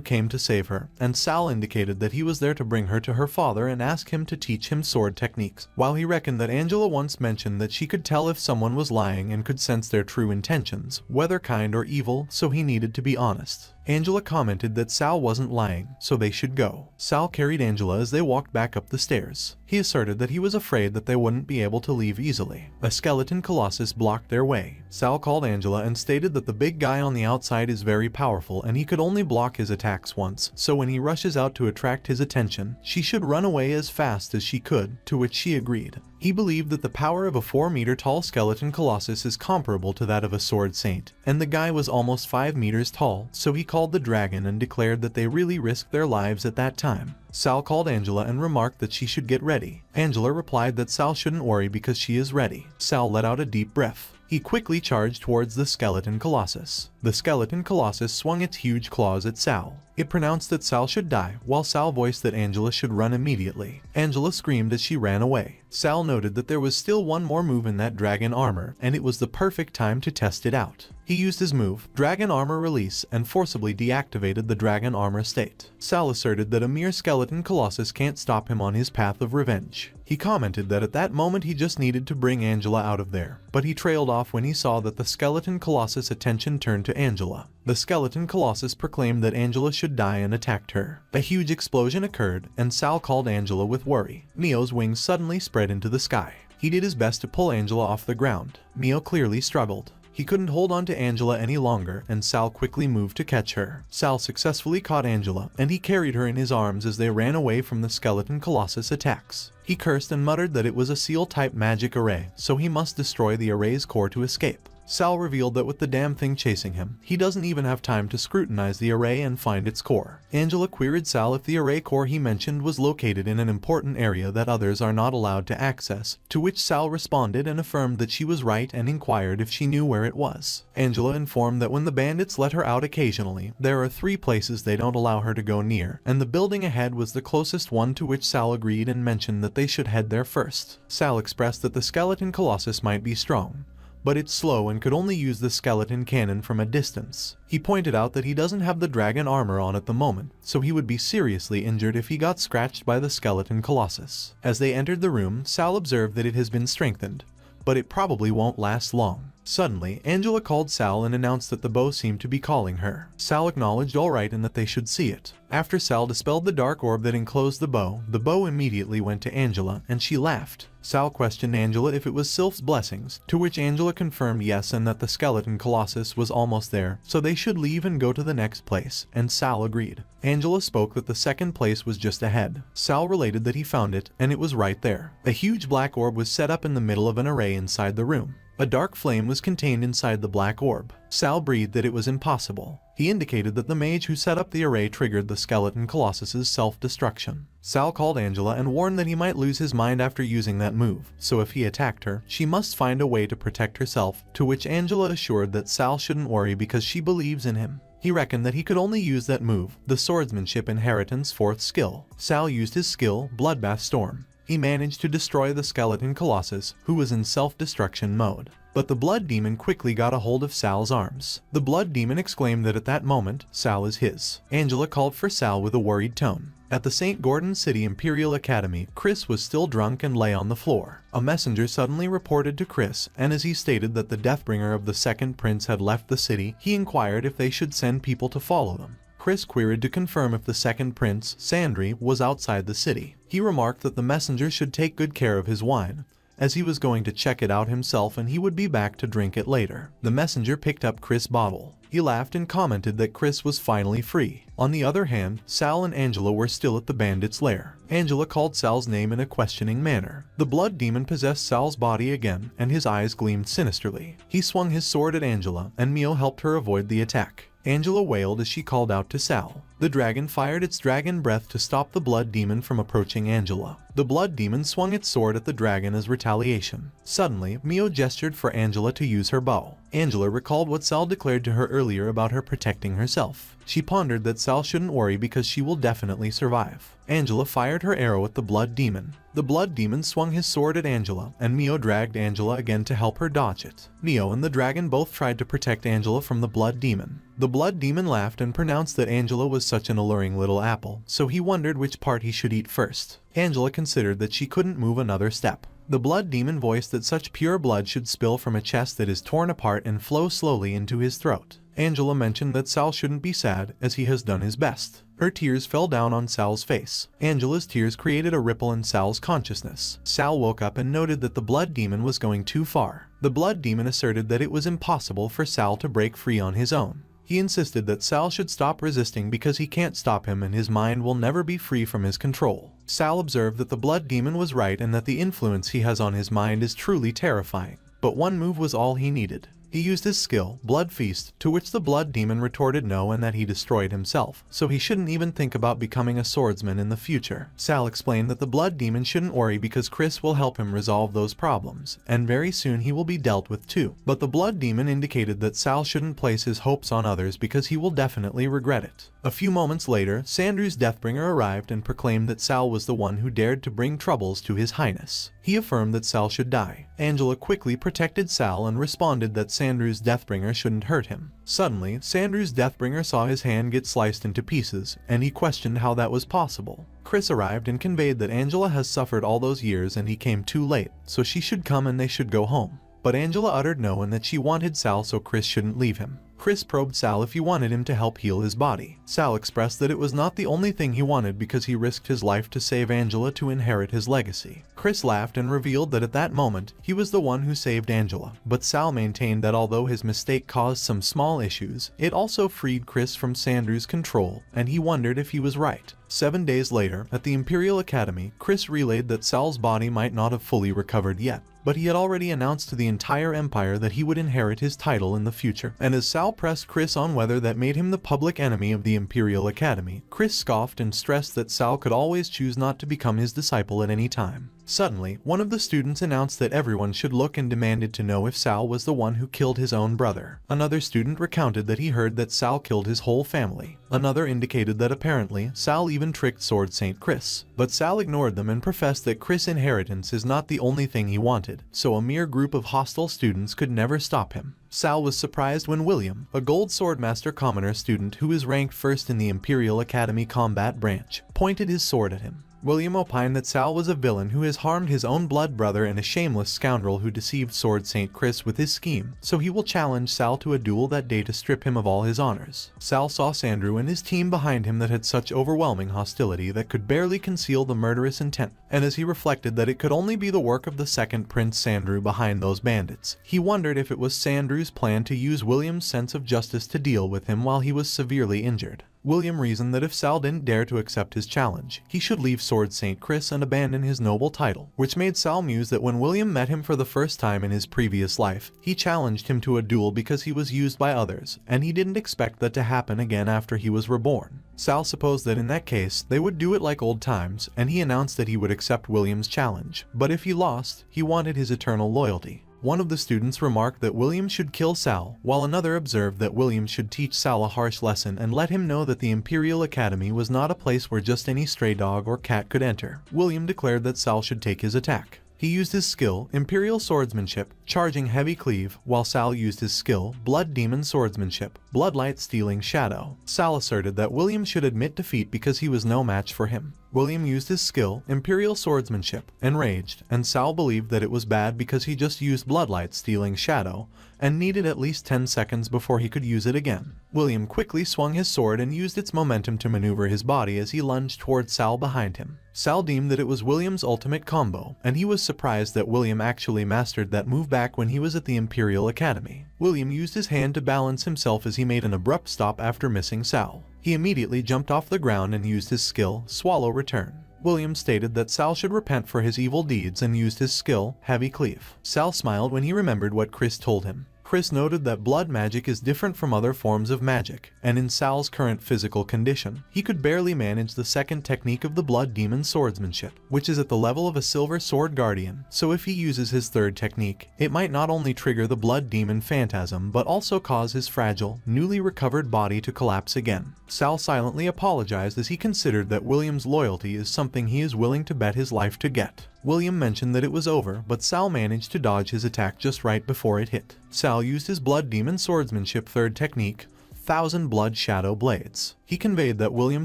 came to save her, and Sal indicated that he was there to bring her to her father and ask him to teach him sword techniques. While he reckoned that Angela once mentioned that she could tell if someone was lying and could sense their true intentions, whether kind or evil, so he needed to be honest. Angela commented that Sal wasn't lying, so they should go. Sal carried Angela as they walked back up the stairs. He asserted that he was afraid that they wouldn't be able to leave easily. A skeleton colossus blocked their way. Sal called Angela and stated that the big guy on the outside is very powerful and he could only block his attacks once, so when he rushes out to attract his attention, she should run away as fast as she could, to which she agreed. He believed that the power of a 4-meter tall skeleton colossus is comparable to that of a sword saint, and the guy was almost 5 meters tall, so he called the dragon and declared that they really risked their lives at that time. Sal called Angela and remarked that she should get ready. Angela replied that Sal shouldn't worry because she is ready. Sal let out a deep breath. He quickly charged towards the skeleton colossus. The skeleton colossus swung its huge claws at Sal. It pronounced that Sal should die, while Sal voiced that Angela should run immediately. Angela screamed as she ran away. Sal noted that there was still one more move in that dragon armor, and it was the perfect time to test it out. He used his move, Dragon Armor Release, and forcibly deactivated the dragon armor state. Sal asserted that a mere skeleton colossus can't stop him on his path of revenge. He commented that at that moment he just needed to bring Angela out of there, but he trailed off when he saw that the skeleton colossus' attention turned to Angela. The skeleton colossus proclaimed that Angela should die and attacked her. A huge explosion occurred, and Sal called Angela with worry. Mio's wings suddenly spread into the sky. He did his best to pull Angela off the ground. Mio clearly struggled. He couldn't hold on to Angela any longer, and Sal quickly moved to catch her. Sal successfully caught Angela, and he carried her in his arms as they ran away from the skeleton colossus attacks. He cursed and muttered that it was a seal-type magic array, so he must destroy the array's core to escape. Sal revealed that with the damn thing chasing him, he doesn't even have time to scrutinize the array and find its core. Angela queried Sal if the array core he mentioned was located in an important area that others are not allowed to access, to which Sal responded and affirmed that she was right and inquired if she knew where it was. Angela informed that when the bandits let her out occasionally, there are 3 places they don't allow her to go near, and the building ahead was the closest one, to which Sal agreed and mentioned that they should head there first. Sal expressed that the skeleton colossus might be strong, but it's slow and could only use the skeleton cannon from a distance. He pointed out that he doesn't have the dragon armor on at the moment, so he would be seriously injured if he got scratched by the skeleton colossus. As they entered the room, Sal observed that it has been strengthened, but it probably won't last long. Suddenly, Angela called Sal and announced that the bow seemed to be calling her. Sal acknowledged all right and that they should see it. After Sal dispelled the dark orb that enclosed the bow immediately went to Angela, and she laughed. Sal questioned Angela if it was Sylph's blessings, to which Angela confirmed yes and that the skeleton colossus was almost there, so they should leave and go to the next place, and Sal agreed. Angela spoke that the second place was just ahead. Sal related that he found it, and it was right there. A huge black orb was set up in the middle of an array inside the room. A dark flame was contained inside the black orb. Sal breathed that it was impossible. He indicated that the mage who set up the array triggered the skeleton colossus's self-destruction. Sal called Angela and warned that he might lose his mind after using that move, so if he attacked her, she must find a way to protect herself, to which Angela assured that Sal shouldn't worry because she believes in him. He reckoned that he could only use that move, the swordsmanship inheritance 4th skill. Sal used his skill, Bloodbath Storm. He managed to destroy the skeleton colossus, who was in self-destruction mode. But the blood demon quickly got a hold of Sal's arms. The blood demon exclaimed that at that moment, Sal is his. Angela called for Sal with a worried tone. At the St. Gordon City Imperial Academy, Chris was still drunk and lay on the floor. A messenger suddenly reported to Chris, and as he stated that the Deathbringer of the second prince had left the city, he inquired if they should send people to follow them. Chris queried to confirm if the second prince, Sandry, was outside the city. He remarked that the messenger should take good care of his wine, as he was going to check it out himself and he would be back to drink it later. The messenger picked up Chris' bottle. He laughed and commented that Chris was finally free. On the other hand, Sal and Angela were still at the bandit's lair. Angela called Sal's name in a questioning manner. The blood demon possessed Sal's body again, and his eyes gleamed sinisterly. He swung his sword at Angela, and Mio helped her avoid the attack. Angela wailed as she called out to Sal. The dragon fired its dragon breath to stop the blood demon from approaching Angela. The blood demon swung its sword at the dragon as retaliation. Suddenly, Mio gestured for Angela to use her bow. Angela recalled what Sal declared to her earlier about her protecting herself. She pondered that Sal shouldn't worry because she will definitely survive. Angela fired her arrow at the blood demon. The blood demon swung his sword at Angela, and Mio dragged Angela again to help her dodge it. Mio and the dragon both tried to protect Angela from the blood demon. The blood demon laughed and pronounced that Angela was such an alluring little apple, so he wondered which part he should eat first. Angela considered that she couldn't move another step. The blood demon voiced that such pure blood should spill from a chest that is torn apart and flow slowly into his throat. Angela mentioned that Sal shouldn't be sad, as he has done his best. Her tears fell down on Sal's face. Angela's tears created a ripple in Sal's consciousness. Sal woke up and noted that the blood demon was going too far. The blood demon asserted that it was impossible for Sal to break free on his own. He insisted that Sal should stop resisting because he can't stop him and his mind will never be free from his control. Sal observed that the blood demon was right and that the influence he has on his mind is truly terrifying. But one move was all he needed. He used his skill, Blood Feast, to which the blood demon retorted no and that he destroyed himself, so he shouldn't even think about becoming a swordsman in the future. Sal explained that the blood demon shouldn't worry because Chris will help him resolve those problems, and very soon he will be dealt with too. But the blood demon indicated that Sal shouldn't place his hopes on others because he will definitely regret it. A few moments later, Sandry's Deathbringer arrived and proclaimed that Sal was the one who dared to bring troubles to his highness. He affirmed that Sal should die. Angela quickly protected Sal and responded that Sandry's Deathbringer shouldn't hurt him. Suddenly, Sandry's Deathbringer saw his hand get sliced into pieces, and he questioned how that was possible. Chris arrived and conveyed that Angela has suffered all those years and he came too late, so she should come and they should go home. But Angela uttered no and that she wanted Sal so Chris shouldn't leave him. Chris probed Sal if he wanted him to help heal his body. Sal expressed that it was not the only thing he wanted because he risked his life to save Angela to inherit his legacy. Chris laughed and revealed that at that moment, he was the one who saved Angela. But Sal maintained that although his mistake caused some small issues, it also freed Chris from Sandru's control, and he wondered if he was right. 7 days later, at the Imperial Academy, Chris relayed that Sal's body might not have fully recovered yet, but he had already announced to the entire Empire that he would inherit his title in the future. And as Sal pressed Chris on whether that made him the public enemy of the Imperial Academy, Chris scoffed and stressed that Sal could always choose not to become his disciple at any time. Suddenly, one of the students announced that everyone should look and demanded to know if Sal was the one who killed his own brother. Another student recounted that he heard that Sal killed his whole family. Another indicated that apparently, Sal even tricked Sword Saint Chris. But Sal ignored them and professed that Chris' inheritance is not the only thing he wanted, so a mere group of hostile students could never stop him. Sal was surprised when William, a Gold Swordmaster Commoner student who is ranked first in the Imperial Academy combat branch, pointed his sword at him. William opined that Sal was a villain who has harmed his own blood brother and a shameless scoundrel who deceived Sword Saint Chris with his scheme, so he will challenge Sal to a duel that day to strip him of all his honors. Sal saw Sandru and his team behind him that had such overwhelming hostility that could barely conceal the murderous intent, and as he reflected that it could only be the work of the second Prince Sandru behind those bandits, he wondered if it was Sandru's plan to use William's sense of justice to deal with him while he was severely injured. William reasoned that if Sal didn't dare to accept his challenge, he should leave Sword Saint Chris and abandon his noble title, which made Sal muse that when William met him for the first time in his previous life, he challenged him to a duel because he was used by others, and he didn't expect that to happen again after he was reborn. Sal supposed that in that case, they would do it like old times, and he announced that he would accept William's challenge, but if he lost, he wanted his eternal loyalty. One of the students remarked that William should kill Sal, while another observed that William should teach Sal a harsh lesson and let him know that the Imperial Academy was not a place where just any stray dog or cat could enter. William declared that Sal should take his attack. He used his skill, Imperial Swordsmanship, charging Heavy Cleave, while Sal used his skill, Blood Demon Swordsmanship, Bloodlight Stealing Shadow. Sal asserted that William should admit defeat because he was no match for him. William used his skill, Imperial Swordsmanship, enraged, and Sal believed that it was bad because he just used Bloodlight Stealing Shadow, and needed at least 10 seconds before he could use it again. William quickly swung his sword and used its momentum to maneuver his body as he lunged towards Sal behind him. Sal deemed that it was William's ultimate combo, and he was surprised that William actually mastered that move back when he was at the Imperial Academy. William used his hand to balance himself as he made an abrupt stop after missing Sal. He immediately jumped off the ground and used his skill, Swallow Return. William stated that Sal should repent for his evil deeds and used his skill, Heavy Cleave. Sal smiled when he remembered what Chris told him. Chris noted that blood magic is different from other forms of magic, and in Sal's current physical condition, he could barely manage the second technique of the Blood Demon Swordsmanship, which is at the level of a Silver Sword Guardian, so if he uses his third technique, it might not only trigger the Blood Demon Phantasm but also cause his fragile, newly recovered body to collapse again. Sal silently apologized as he considered that William's loyalty is something he is willing to bet his life to get. William mentioned that it was over, but Sal managed to dodge his attack just right before it hit. Sal used his Blood Demon Swordsmanship third technique, 1000 Blood Shadow Blades. He conveyed that William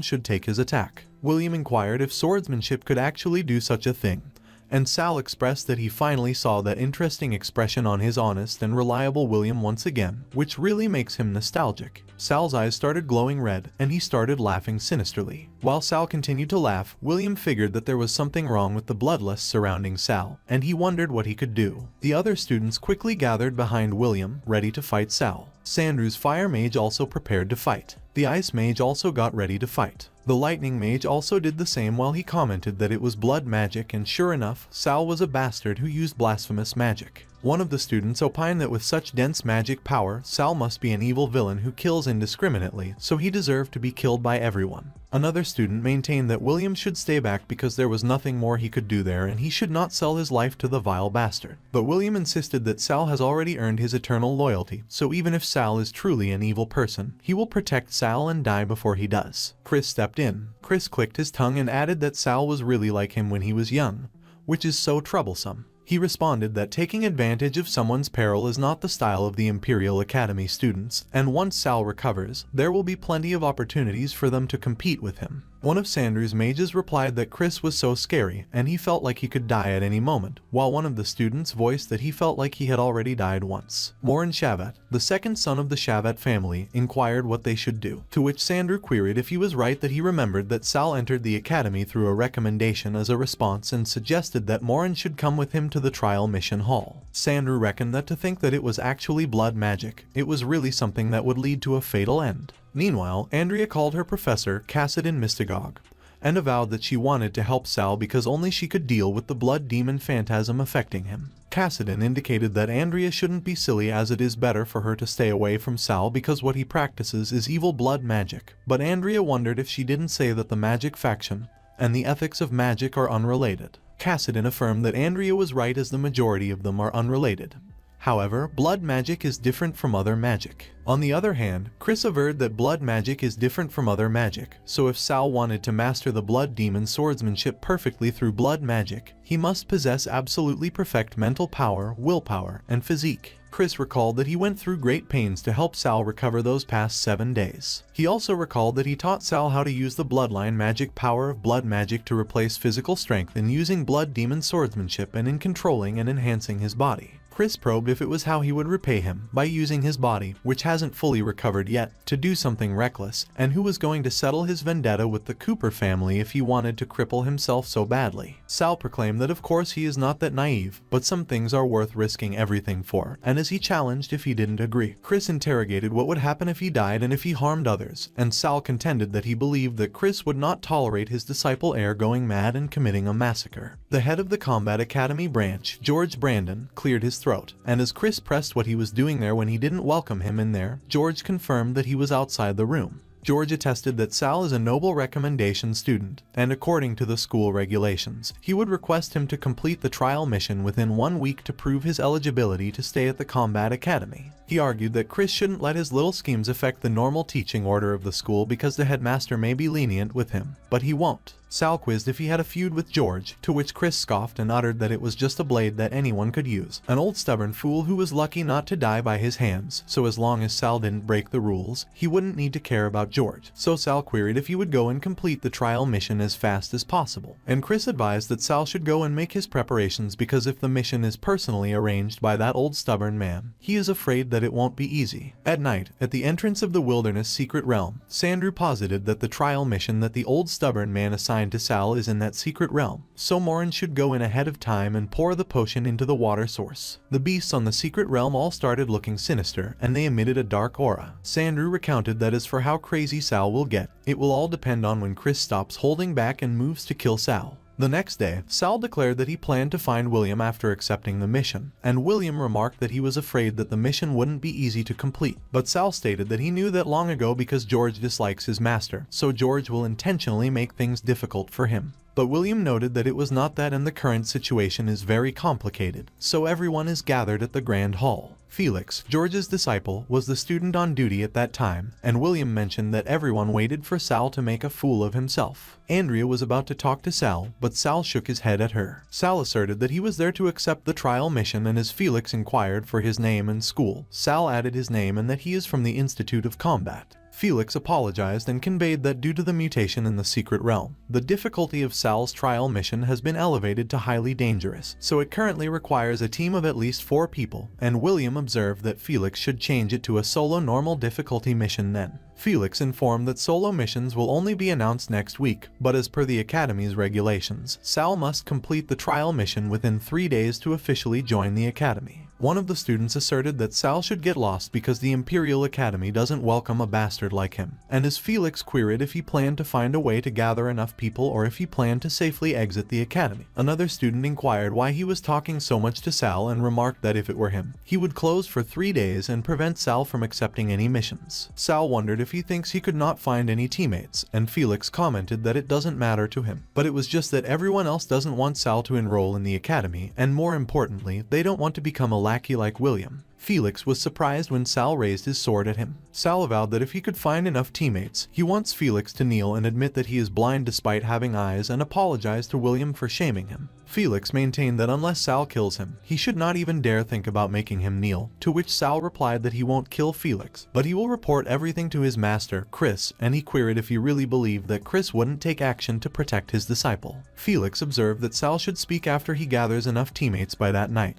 should take his attack. William inquired if swordsmanship could actually do such a thing, and Sal expressed that he finally saw that interesting expression on his honest and reliable William once again, which really makes him nostalgic. Sal's eyes started glowing red, and he started laughing sinisterly. While Sal continued to laugh, William figured that there was something wrong with the bloodlust surrounding Sal, and he wondered what he could do. The other students quickly gathered behind William, ready to fight Sal. Sandru's Fire Mage also prepared to fight. The Ice Mage also got ready to fight. The Lightning Mage also did the same while he commented that it was blood magic, and sure enough, Sal was a bastard who used blasphemous magic. One of the students opined that with such dense magic power, Sal must be an evil villain who kills indiscriminately, so he deserved to be killed by everyone. Another student maintained that William should stay back because there was nothing more he could do there and he should not sell his life to the vile bastard. But William insisted that Sal has already earned his eternal loyalty, so even if Sal is truly an evil person, he will protect Sal and die before he does. Chris stepped in. Chris clicked his tongue and added that Sal was really like him when he was young, which is so troublesome. He responded that taking advantage of someone's peril is not the style of the Imperial Academy students, and once Sal recovers, there will be plenty of opportunities for them to compete with him. One of Sandru's mages replied that Chris was so scary and he felt like he could die at any moment, while one of the students voiced that he felt like he had already died once. Morin Shavat, the second son of the Shavat family, inquired what they should do, to which Sandru queried if he was right that he remembered that Sal entered the academy through a recommendation as a response and suggested that Morin should come with him to the trial mission hall. Sandru reckoned that to think that it was actually blood magic, it was really something that would lead to a fatal end. Meanwhile, Andrea called her professor Cassidin Mystagogue and avowed that she wanted to help Sal because only she could deal with the blood demon phantasm affecting him. Cassidin indicated that Andrea shouldn't be silly as it is better for her to stay away from Sal because what he practices is evil blood magic, but Andrea wondered if she didn't say that the magic faction and the ethics of magic are unrelated. Cassidin affirmed that Andrea was right as the majority of them are unrelated. However, blood magic is different from other magic. On the other hand, Chris averred that blood magic is different from other magic, so if Sal wanted to master the blood demon swordsmanship perfectly through blood magic, he must possess absolutely perfect mental power, willpower, and physique. Chris recalled that he went through great pains to help Sal recover those past 7 days. He also recalled that he taught Sal how to use the bloodline magic power of blood magic to replace physical strength in using blood demon swordsmanship and in controlling and enhancing his body. Chris probed if it was how he would repay him by using his body, which hasn't fully recovered yet, to do something reckless, and who was going to settle his vendetta with the Cooper family if he wanted to cripple himself so badly. Sal proclaimed that of course he is not that naive, but some things are worth risking everything for, and as he challenged if he didn't agree. Chris interrogated what would happen if he died and if he harmed others, and Sal contended that he believed that Chris would not tolerate his disciple heir going mad and committing a massacre. The head of the Combat Academy branch, George Brandon, cleared his throat, and as Chris pressed what he was doing there when he didn't welcome him in there, George confirmed that he was outside the room. George attested that Sal is a noble recommendation student, and according to the school regulations, he would request him to complete the trial mission within 1 week to prove his eligibility to stay at the Combat Academy. He argued that Chris shouldn't let his little schemes affect the normal teaching order of the school because the headmaster may be lenient with him, but he won't. Sal quizzed if he had a feud with George, to which Chris scoffed and uttered that it was just a blade that anyone could use. An old stubborn fool who was lucky not to die by his hands, so as long as Sal didn't break the rules, he wouldn't need to care about George. So Sal queried if he would go and complete the trial mission as fast as possible, and Chris advised that Sal should go and make his preparations because if the mission is personally arranged by that old stubborn man, he is afraid that it won't be easy. At night, at the entrance of the wilderness secret realm, Sandru posited that the trial mission that the old stubborn man assigned to Sal is in that secret realm, so Morin should go in ahead of time and pour the potion into the water source. The beasts on the secret realm all started looking sinister, and they emitted a dark aura. Sandru recounted that as for how crazy Sal will get, it will all depend on when Chris stops holding back and moves to kill Sal. The next day, Sal declared that he planned to find William after accepting the mission, and William remarked that he was afraid that the mission wouldn't be easy to complete. But Sal stated that he knew that long ago because George dislikes his master, so George will intentionally make things difficult for him. But William noted that it was not that and the current situation is very complicated, so everyone is gathered at the Grand Hall. Felix, George's disciple, was the student on duty at that time, and William mentioned that everyone waited for Sal to make a fool of himself. Andrea was about to talk to Sal, but Sal shook his head at her. Sal asserted that he was there to accept the trial mission, and as Felix inquired for his name and school, Sal added his name and that he is from the Institute of Combat. Felix apologized and conveyed that due to the mutation in the secret realm, the difficulty of Sal's trial mission has been elevated to highly dangerous, so it currently requires a team of at least 4 people, and William observed that Felix should change it to a solo normal difficulty mission then. Felix informed that solo missions will only be announced next week, but as per the Academy's regulations, Sal must complete the trial mission within 3 days to officially join the Academy. One of the students asserted that Sal should get lost because the Imperial Academy doesn't welcome a bastard like him, and as Felix queried if he planned to find a way to gather enough people or if he planned to safely exit the Academy. Another student inquired why he was talking so much to Sal and remarked that if it were him, he would close for 3 days and prevent Sal from accepting any missions. Sal wondered if he thinks he could not find any teammates, and Felix commented that it doesn't matter to him, but it was just that everyone else doesn't want Sal to enroll in the Academy, and more importantly, they don't want to become a lackey like William. Felix was surprised when Sal raised his sword at him. Sal avowed that if he could find enough teammates, he wants Felix to kneel and admit that he is blind despite having eyes and apologize to William for shaming him. Felix maintained that unless Sal kills him, he should not even dare think about making him kneel, to which Sal replied that he won't kill Felix, but he will report everything to his master, Chris, and he queried if he really believed that Chris wouldn't take action to protect his disciple. Felix observed that Sal should speak after he gathers enough teammates by that night.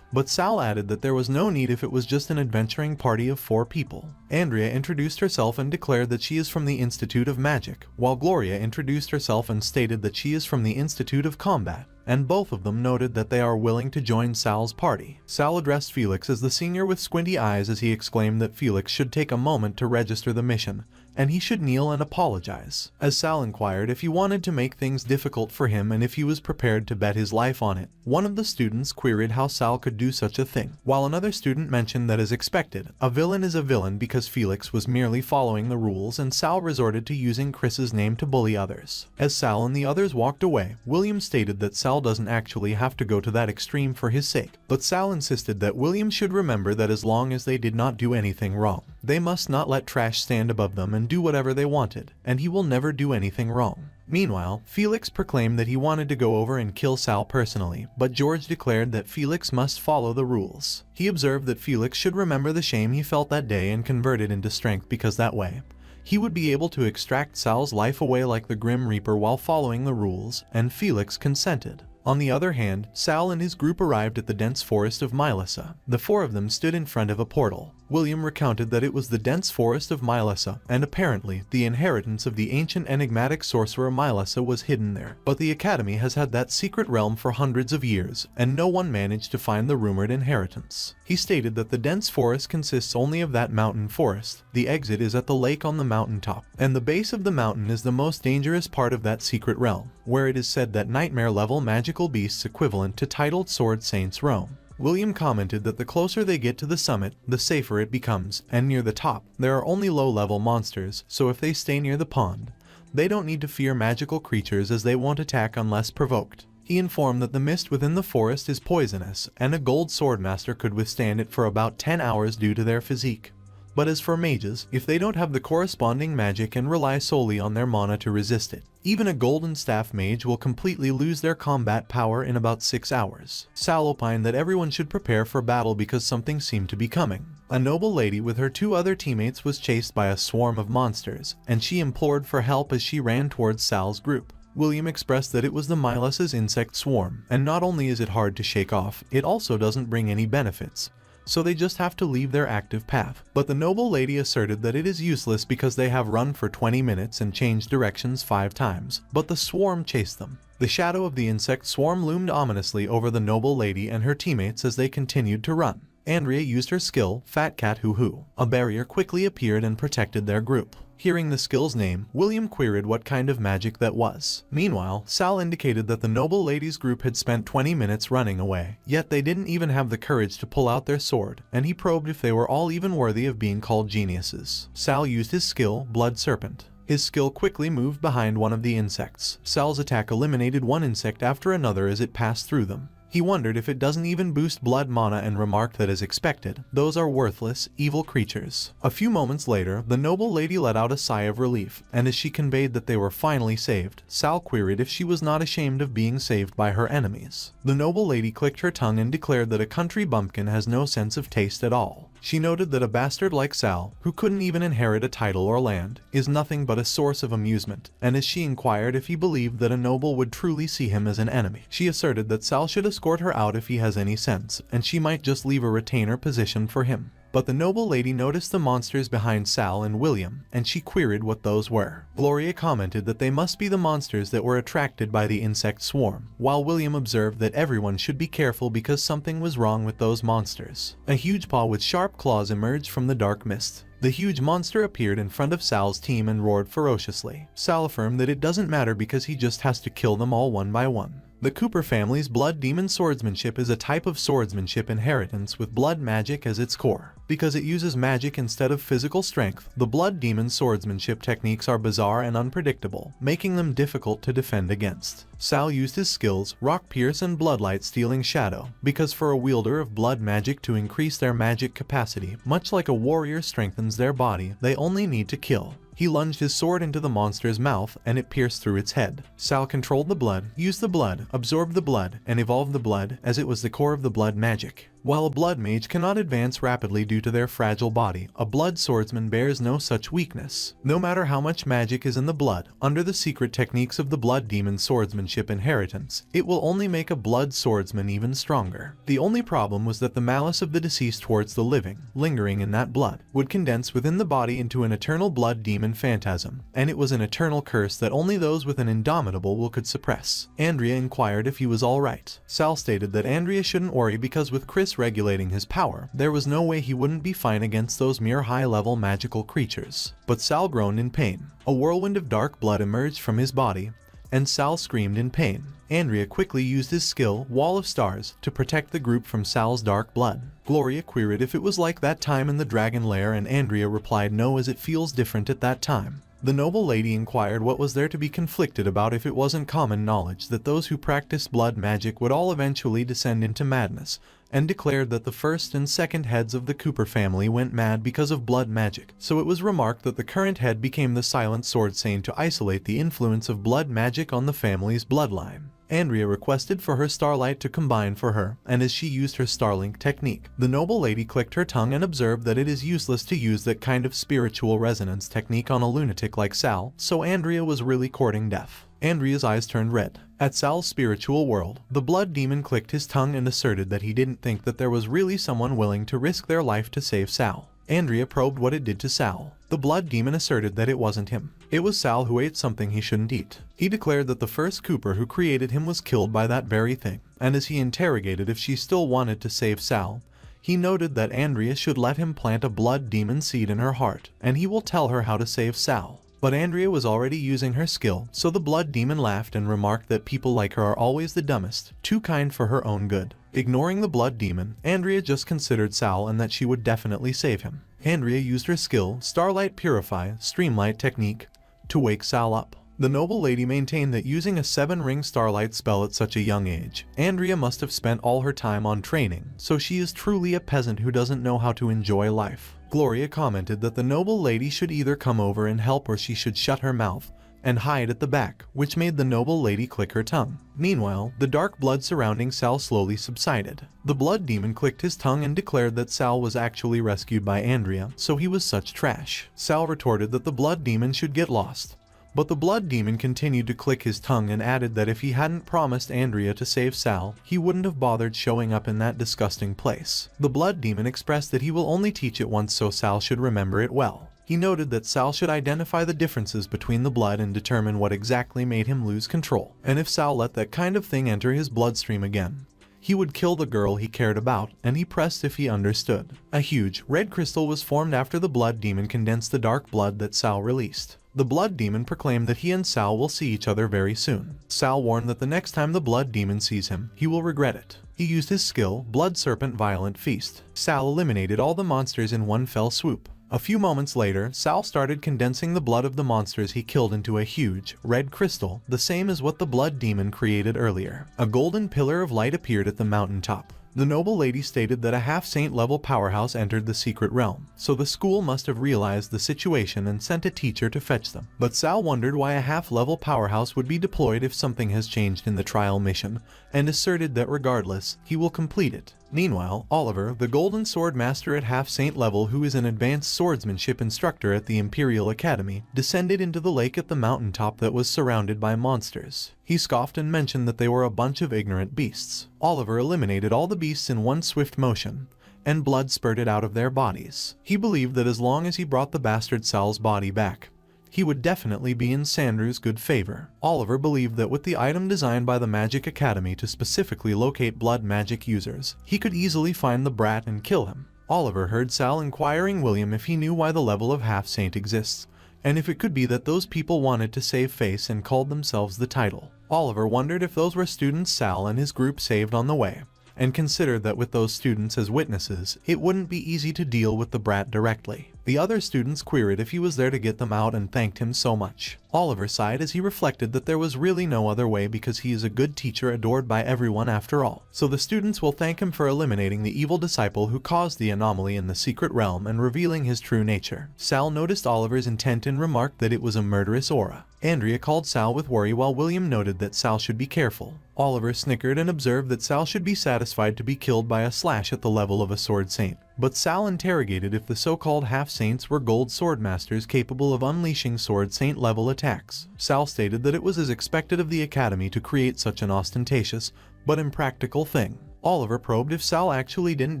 But Sal added that there was no need if it was just an adventuring party of 4 people. Andrea introduced herself and declared that she is from the Institute of Magic, while Gloria introduced herself and stated that she is from the Institute of Combat, and both of them noted that they are willing to join Sal's party. Sal addressed Felix as the senior with squinty eyes as he exclaimed that Felix should take a moment to register the mission, and he should kneel and apologize. As Sal inquired if he wanted to make things difficult for him and if he was prepared to bet his life on it, one of the students queried how Sal could do such a thing, while another student mentioned that as expected, a villain is a villain because Felix was merely following the rules and Sal resorted to using Chris's name to bully others. As Sal and the others walked away, William stated that Sal doesn't actually have to go to that extreme for his sake, but Sal insisted that William should remember that as long as they did not do anything wrong, they must not let trash stand above them and do whatever they wanted, and he will never do anything wrong. Meanwhile, Felix proclaimed that he wanted to go over and kill Sal personally, but George declared that Felix must follow the rules. He observed that Felix should remember the shame he felt that day and convert it into strength because that way, he would be able to extract Sal's life away like the Grim Reaper while following the rules, and Felix consented. On the other hand, Sal and his group arrived at the dense forest of Mylissa. The 4 of them stood in front of a portal. William recounted that it was the dense forest of Mylissa, and apparently, the inheritance of the ancient enigmatic sorcerer Mylissa was hidden there. But the Academy has had that secret realm for hundreds of years, and no one managed to find the rumored inheritance. He stated that the dense forest consists only of that mountain forest. The exit is at the lake on the mountaintop, and the base of the mountain is the most dangerous part of that secret realm, where it is said that nightmare-level magical beasts equivalent to titled sword saints roam. William commented that the closer they get to the summit, the safer it becomes, and near the top, there are only low-level monsters, so if they stay near the pond, they don't need to fear magical creatures as they won't attack unless provoked. He informed that the mist within the forest is poisonous, and a gold swordmaster could withstand it for about 10 hours due to their physique. But as for mages, if they don't have the corresponding magic and rely solely on their mana to resist it, even a golden staff mage will completely lose their combat power in about 6 hours. Sal opined that everyone should prepare for battle because something seemed to be coming. A noble lady with her 2 other teammates was chased by a swarm of monsters, and she implored for help as she ran towards Sal's group. William expressed that it was the Mylissa's insect swarm, and not only is it hard to shake off, it also doesn't bring any benefits, so they just have to leave their active path. But the noble lady asserted that it is useless because they have run for 20 minutes and changed directions 5 times, but the swarm chased them. The shadow of the insect swarm loomed ominously over the noble lady and her teammates as they continued to run. Andrea used her skill, Fat Cat Hoo Hoo. A barrier quickly appeared and protected their group. Hearing the skill's name, William queried what kind of magic that was. Meanwhile, Sal indicated that the noble lady's group had spent 20 minutes running away, yet they didn't even have the courage to pull out their sword, and he probed if they were all even worthy of being called geniuses. Sal used his skill, Blood Serpent. His skill quickly moved behind one of the insects. Sal's attack eliminated one insect after another as it passed through them. He wondered if it doesn't even boost blood mana and remarked that as expected, those are worthless, evil creatures. A few moments later, the noble lady let out a sigh of relief, and as she conveyed that they were finally saved, Sal queried if she was not ashamed of being saved by her enemies. The noble lady clicked her tongue and declared that a country bumpkin has no sense of taste at all. She noted that a bastard like Sal, who couldn't even inherit a title or land, is nothing but a source of amusement, and as she inquired if he believed that a noble would truly see him as an enemy, she asserted that Sal should escort her out if he has any sense, and she might just leave a retainer position for him. But the noble lady noticed the monsters behind Sal and William, and she queried what those were. Gloria commented that they must be the monsters that were attracted by the insect swarm, while William observed that everyone should be careful because something was wrong with those monsters. A huge paw with sharp claws emerged from the dark mist. The huge monster appeared in front of Sal's team and roared ferociously. Sal affirmed that it doesn't matter because he just has to kill them all one by one. The Cooper family's blood demon swordsmanship is a type of swordsmanship inheritance with blood magic as its core. Because it uses magic instead of physical strength, the blood demon swordsmanship techniques are bizarre and unpredictable, making them difficult to defend against. Sal used his skills, Rock Pierce and Bloodlight Stealing Shadow, because for a wielder of blood magic to increase their magic capacity, much like a warrior strengthens their body, they only need to kill. He lunged his sword into the monster's mouth, and it pierced through its head. Sal controlled the blood, used the blood, absorbed the blood, and evolved the blood, as it was the core of the blood magic. While a blood mage cannot advance rapidly due to their fragile body, a blood swordsman bears no such weakness. No matter how much magic is in the blood, under the secret techniques of the blood demon swordsmanship inheritance, it will only make a blood swordsman even stronger. The only problem was that the malice of the deceased towards the living, lingering in that blood, would condense within the body into an eternal blood demon phantasm, and it was an eternal curse that only those with an indomitable will could suppress. Andrea inquired if he was alright. Sal stated that Andrea shouldn't worry because with Chris regulating his power, there was no way he wouldn't be fine against those mere high-level magical creatures. But Sal groaned in pain. A whirlwind of dark blood emerged from his body, and Sal screamed in pain. Andrea quickly used his skill, Wall of Stars, to protect the group from Sal's dark blood. Gloria queried if it was like that time in the dragon lair, and Andrea replied no, as it feels different at that time. The noble lady inquired what was there to be conflicted about if it wasn't common knowledge that those who practiced blood magic would all eventually descend into madness, and declared that the first and second heads of the Cooper family went mad because of blood magic, so it was remarked that the current head became the Silent Sword Saint to isolate the influence of blood magic on the family's bloodline. Andrea requested for her starlight to combine for her, and as she used her Starlink technique, the noble lady clicked her tongue and observed that it is useless to use that kind of spiritual resonance technique on a lunatic like Sal, so Andrea was really courting death. Andrea's eyes turned red. At Sal's spiritual world, the blood demon clicked his tongue and asserted that he didn't think that there was really someone willing to risk their life to save Sal. Andrea probed what it did to Sal. The blood demon asserted that it wasn't him. It was Sal who ate something he shouldn't eat. He declared that the first Cooper who created him was killed by that very thing, and as he interrogated if she still wanted to save Sal, he noted that Andrea should let him plant a blood demon seed in her heart, and he will tell her how to save Sal. But Andrea was already using her skill, so the blood demon laughed and remarked that people like her are always the dumbest, too kind for her own good. Ignoring the blood demon, Andrea just considered Sal and that she would definitely save him. Andrea used her skill, Starlight Purify, Streamlight technique, to wake Sal up. The noble lady maintained that using a 7-ring starlight spell at such a young age, Andrea must have spent all her time on training, so she is truly a peasant who doesn't know how to enjoy life. Gloria commented that the noble lady should either come over and help or she should shut her mouth and hide at the back, which made the noble lady click her tongue. Meanwhile, the dark blood surrounding Sal slowly subsided. The blood demon clicked his tongue and declared that Sal was actually rescued by Andrea, so he was such trash. Sal retorted that the blood demon should get lost. But the blood demon continued to click his tongue and added that if he hadn't promised Andrea to save Sal, he wouldn't have bothered showing up in that disgusting place. The blood demon expressed that he will only teach it once so Sal should remember it well. He noted that Sal should identify the differences between the blood and determine what exactly made him lose control. And if Sal let that kind of thing enter his bloodstream again, he would kill the girl he cared about, and he pressed if he understood. A huge, red crystal was formed after the blood demon condensed the dark blood that Sal released. The blood demon proclaimed that he and Sal will see each other very soon. Sal warned that the next time the blood demon sees him, he will regret it. He used his skill, Blood Serpent Violent Feast. Sal eliminated all the monsters in one fell swoop. A few moments later, Sal started condensing the blood of the monsters he killed into a huge, red crystal, the same as what the blood demon created earlier. A golden pillar of light appeared at the mountaintop. The noble lady stated that a half-saint level powerhouse entered the secret realm, so the school must have realized the situation and sent a teacher to fetch them. But Sal wondered why a half-level powerhouse would be deployed if something has changed in the trial mission, and asserted that regardless, he will complete it. Meanwhile, Oliver, the Golden Sword Master at half-saint level who is an advanced swordsmanship instructor at the Imperial Academy, descended into the lake at the mountaintop that was surrounded by monsters. He scoffed and mentioned that they were a bunch of ignorant beasts. Oliver eliminated all the beasts in one swift motion, and blood spurted out of their bodies. He believed that as long as he brought the bastard Sal's body back, he would definitely be in Sandrew's good favor. Oliver believed that with the item designed by the Magic Academy to specifically locate blood magic users, he could easily find the brat and kill him. Oliver heard Sal inquiring William if he knew why the level of half-saint exists, and if it could be that those people wanted to save face and called themselves the title. Oliver wondered if those were students Sal and his group saved on the way, and considered that with those students as witnesses, it wouldn't be easy to deal with the brat directly. The other students queried if he was there to get them out and thanked him so much. Oliver sighed as he reflected that there was really no other way because he is a good teacher adored by everyone after all. So the students will thank him for eliminating the evil disciple who caused the anomaly in the secret realm and revealing his true nature. Sal noticed Oliver's intent and remarked that it was a murderous aura. Andrea called Sal with worry while William noted that Sal should be careful. Oliver snickered and observed that Sal should be satisfied to be killed by a slash at the level of a sword saint. But Sal interrogated if the so-called half-saints were gold sword masters capable of unleashing sword saint level attacks. Sal stated that it was as expected of the academy to create such an ostentatious, but impractical thing. Oliver probed if Sal actually didn't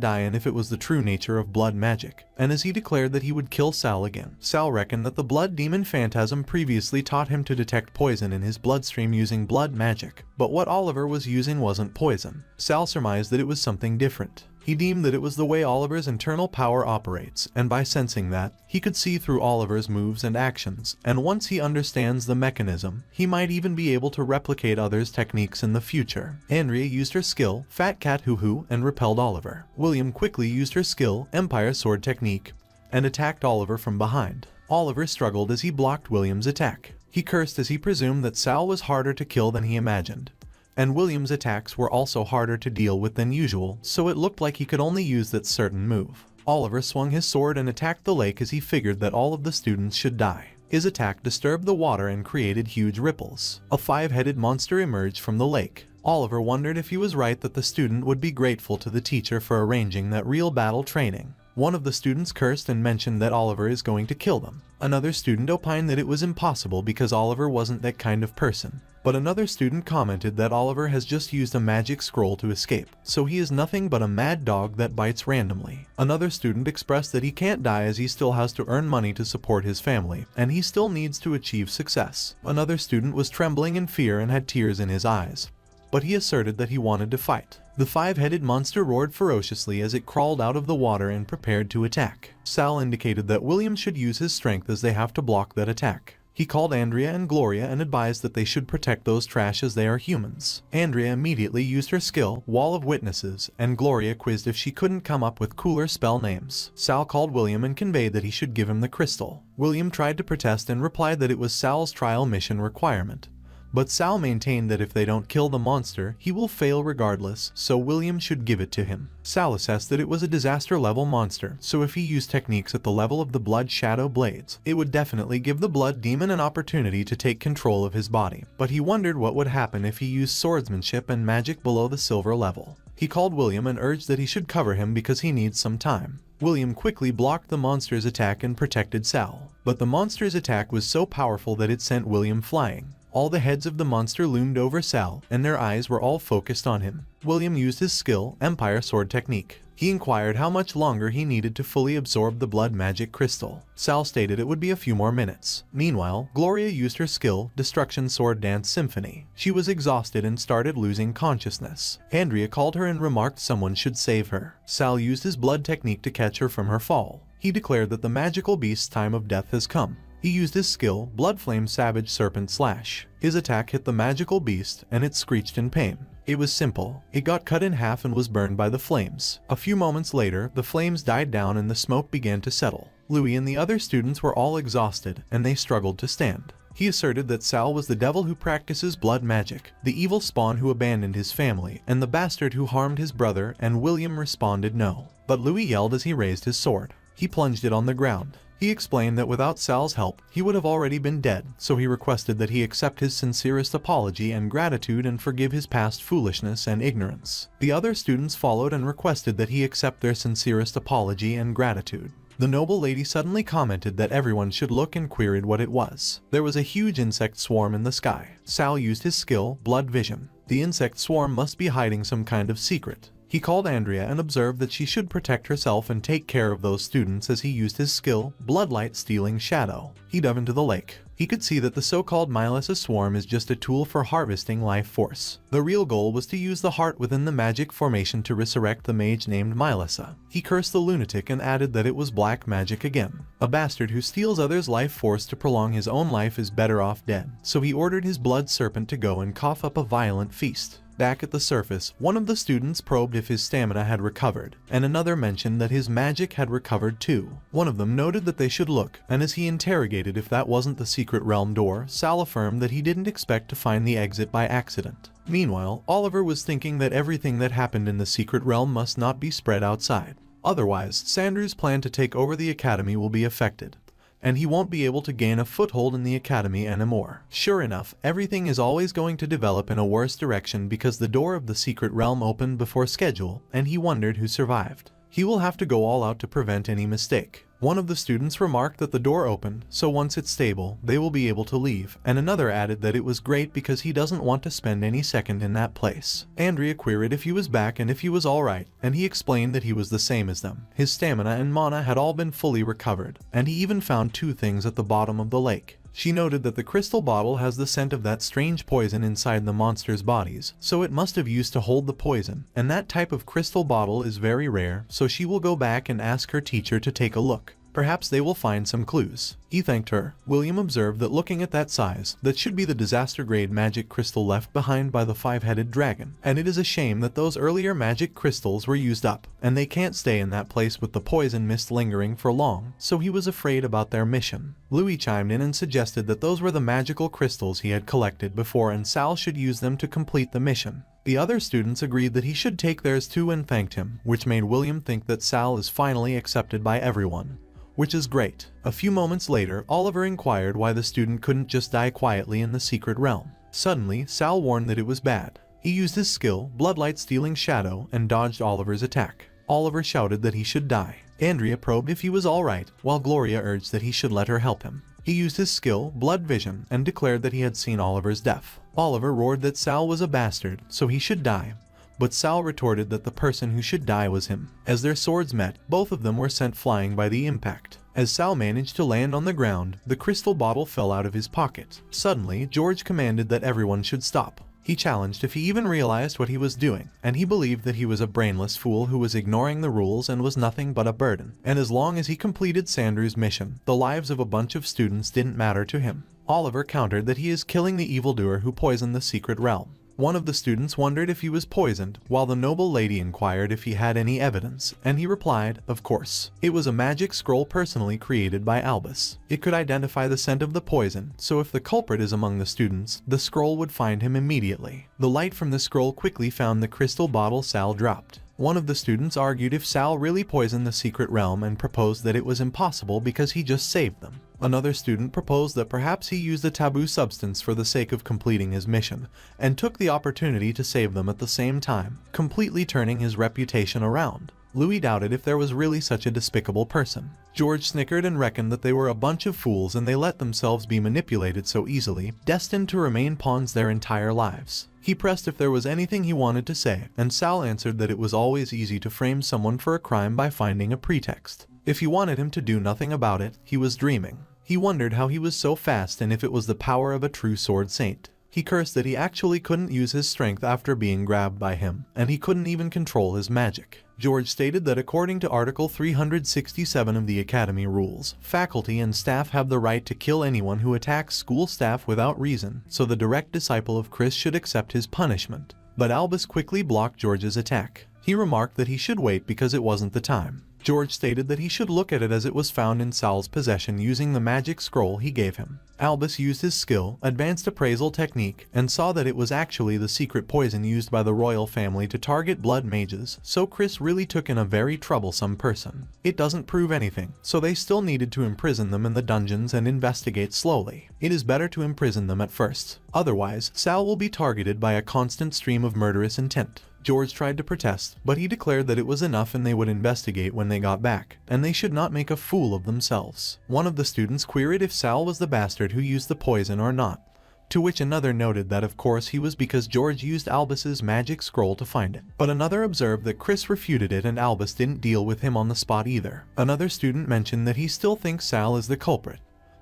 die and if it was the true nature of blood magic, and as he declared that he would kill Sal again. Sal reckoned that the blood demon phantasm previously taught him to detect poison in his bloodstream using blood magic, but what Oliver was using wasn't poison. Sal surmised that it was something different. He deemed that it was the way Oliver's internal power operates, and by sensing that, he could see through Oliver's moves and actions, and once he understands the mechanism, he might even be able to replicate others' techniques in the future. Andrea used her skill, Fat Cat Hoo Hoo, and repelled Oliver. William quickly used her skill, Empire Sword Technique, and attacked Oliver from behind. Oliver struggled as he blocked William's attack. He cursed as he presumed that Sal was harder to kill than he imagined, and William's attacks were also harder to deal with than usual, so it looked like he could only use that certain move. Oliver swung his sword and attacked the lake as he figured that all of the students should die. His attack disturbed the water and created huge ripples. A five-headed monster emerged from the lake. Oliver wondered if he was right that the student would be grateful to the teacher for arranging that real battle training. One of the students cursed and mentioned that Oliver is going to kill them. Another student opined that it was impossible because Oliver wasn't that kind of person. But another student commented that Oliver has just used a magic scroll to escape, so he is nothing but a mad dog that bites randomly. Another student expressed that he can't die as he still has to earn money to support his family, and he still needs to achieve success. Another student was trembling in fear and had tears in his eyes, but he asserted that he wanted to fight. The five-headed monster roared ferociously as it crawled out of the water and prepared to attack. Sal indicated that William should use his strength as they have to block that attack. He called Andrea and Gloria and advised that they should protect those trash as they are humans. Andrea immediately used her skill, Wall of Witnesses, and Gloria quizzed if she couldn't come up with cooler spell names. Sal called William and conveyed that he should give him the crystal. William tried to protest and replied that it was Sal's trial mission requirement. But Sal maintained that if they don't kill the monster, he will fail regardless, so William should give it to him. Sal assessed that it was a disaster-level monster, so if he used techniques at the level of the Blood Shadow Blades, it would definitely give the Blood Demon an opportunity to take control of his body. But he wondered what would happen if he used swordsmanship and magic below the silver level. He called William and urged that he should cover him because he needs some time. William quickly blocked the monster's attack and protected Sal. But the monster's attack was so powerful that it sent William flying. All the heads of the monster loomed over Sal, and their eyes were all focused on him. William used his skill, Empire Sword Technique. He inquired how much longer he needed to fully absorb the blood magic crystal. Sal stated it would be a few more minutes. Meanwhile, Gloria used her skill, Destruction Sword Dance Symphony. She was exhausted and started losing consciousness. Andrea called her and remarked someone should save her. Sal used his blood technique to catch her from her fall. He declared that the magical beast's time of death has come. He used his skill, Bloodflame Savage Serpent Slash. His attack hit the magical beast, and it screeched in pain. It was simple. It got cut in half and was burned by the flames. A few moments later, the flames died down and the smoke began to settle. Louis and the other students were all exhausted, and they struggled to stand. He asserted that Sal was the devil who practices blood magic, the evil spawn who abandoned his family, and the bastard who harmed his brother, and William responded no. But Louis yelled as he raised his sword. He plunged it on the ground. He explained that without Sal's help, he would have already been dead, so he requested that he accept his sincerest apology and gratitude and forgive his past foolishness and ignorance. The other students followed and requested that he accept their sincerest apology and gratitude. The noble lady suddenly commented that everyone should look and queried what it was. There was a huge insect swarm in the sky. Sal used his skill, Blood Vision. The insect swarm must be hiding some kind of secret. He called Andrea and observed that she should protect herself and take care of those students as he used his skill, Bloodlight Stealing Shadow. He dove into the lake. He could see that the so-called Mylissa swarm is just a tool for harvesting life force. The real goal was to use the heart within the magic formation to resurrect the mage named Mylissa. He cursed the lunatic and added that it was black magic again. A bastard who steals others' life force to prolong his own life is better off dead. So he ordered his blood serpent to go and cough up a violent feast. Back at the surface, one of the students probed if his stamina had recovered, and another mentioned that his magic had recovered too. One of them noted that they should look, and as he interrogated if that wasn't the secret realm door, Sal affirmed that he didn't expect to find the exit by accident. Meanwhile, Oliver was thinking that everything that happened in the secret realm must not be spread outside. Otherwise, Sandru's plan to take over the academy will be affected, and he won't be able to gain a foothold in the academy anymore. Sure enough, everything is always going to develop in a worse direction because the door of the secret realm opened before schedule, and he wondered who survived. He will have to go all out to prevent any mistake. One of the students remarked that the door opened, so once it's stable, they will be able to leave, and another added that it was great because he doesn't want to spend any second in that place. Andrea queried if he was back and if he was alright, and he explained that he was the same as them. His stamina and mana had all been fully recovered, and he even found two things at the bottom of the lake. She noted that the crystal bottle has the scent of that strange poison inside the monsters' bodies, so it must have used to hold the poison, and that type of crystal bottle is very rare, so she will go back and ask her teacher to take a look. Perhaps they will find some clues. He thanked her. William observed that looking at that size, that should be the disaster-grade magic crystal left behind by the five-headed dragon, and it is a shame that those earlier magic crystals were used up, and they can't stay in that place with the poison mist lingering for long, so he was afraid about their mission. Louis chimed in and suggested that those were the magical crystals he had collected before and Sal should use them to complete the mission. The other students agreed that he should take theirs too and thanked him, which made William think that Sal is finally accepted by everyone, which is great. A few moments later, Oliver inquired why the student couldn't just die quietly in the secret realm. Suddenly, Sal warned that it was bad. He used his skill, Bloodlight Stealing Shadow, and dodged Oliver's attack. Oliver shouted that he should die. Andrea probed if he was alright, while Gloria urged that he should let her help him. He used his skill, Blood Vision, and declared that he had seen Oliver's death. Oliver roared that Sal was a bastard, so he should die, but Sal retorted that the person who should die was him. As their swords met, both of them were sent flying by the impact. As Sal managed to land on the ground, the crystal bottle fell out of his pocket. Suddenly, George commanded that everyone should stop. He challenged if he even realized what he was doing, and he believed that he was a brainless fool who was ignoring the rules and was nothing but a burden. And as long as he completed Sandru's mission, the lives of a bunch of students didn't matter to him. Oliver countered that he is killing the evildoer who poisoned the secret realm. One of the students wondered if he was poisoned, while the noble lady inquired if he had any evidence, and he replied, of course. It was a magic scroll personally created by Albus. It could identify the scent of the poison, so if the culprit is among the students, the scroll would find him immediately. The light from the scroll quickly found the crystal bottle Sal dropped. One of the students argued if Sal really poisoned the secret realm and proposed that it was impossible because he just saved them. Another student proposed that perhaps he used a taboo substance for the sake of completing his mission, and took the opportunity to save them at the same time, completely turning his reputation around. Louis doubted if there was really such a despicable person. George snickered and reckoned that they were a bunch of fools and they let themselves be manipulated so easily, destined to remain pawns their entire lives. He pressed if there was anything he wanted to say, and Sal answered that it was always easy to frame someone for a crime by finding a pretext. If he wanted him to do nothing about it, he was dreaming. He wondered how he was so fast and if it was the power of a true sword saint. He cursed that he actually couldn't use his strength after being grabbed by him, and he couldn't even control his magic. George stated that according to Article 367 of the Academy rules, faculty and staff have the right to kill anyone who attacks school staff without reason, so the direct disciple of Chris should accept his punishment. But Albus quickly blocked George's attack. He remarked that he should wait because it wasn't the time. George stated that he should look at it as it was found in Sal's possession using the magic scroll he gave him. Albus used his skill, advanced appraisal technique, and saw that it was actually the secret poison used by the royal family to target blood mages, so Chris really took in a very troublesome person. It doesn't prove anything, so they still needed to imprison them in the dungeons and investigate slowly. It is better to imprison them at first. Otherwise, Sal will be targeted by a constant stream of murderous intent. George tried to protest, but he declared that it was enough and they would investigate when they got back, and they should not make a fool of themselves. One of the students queried if Sal was the bastard who used the poison or not, to which another noted that of course he was because George used Albus's magic scroll to find it. But another observed that Chris refuted it and Albus didn't deal with him on the spot either. Another student mentioned that he still thinks Sal is the culprit,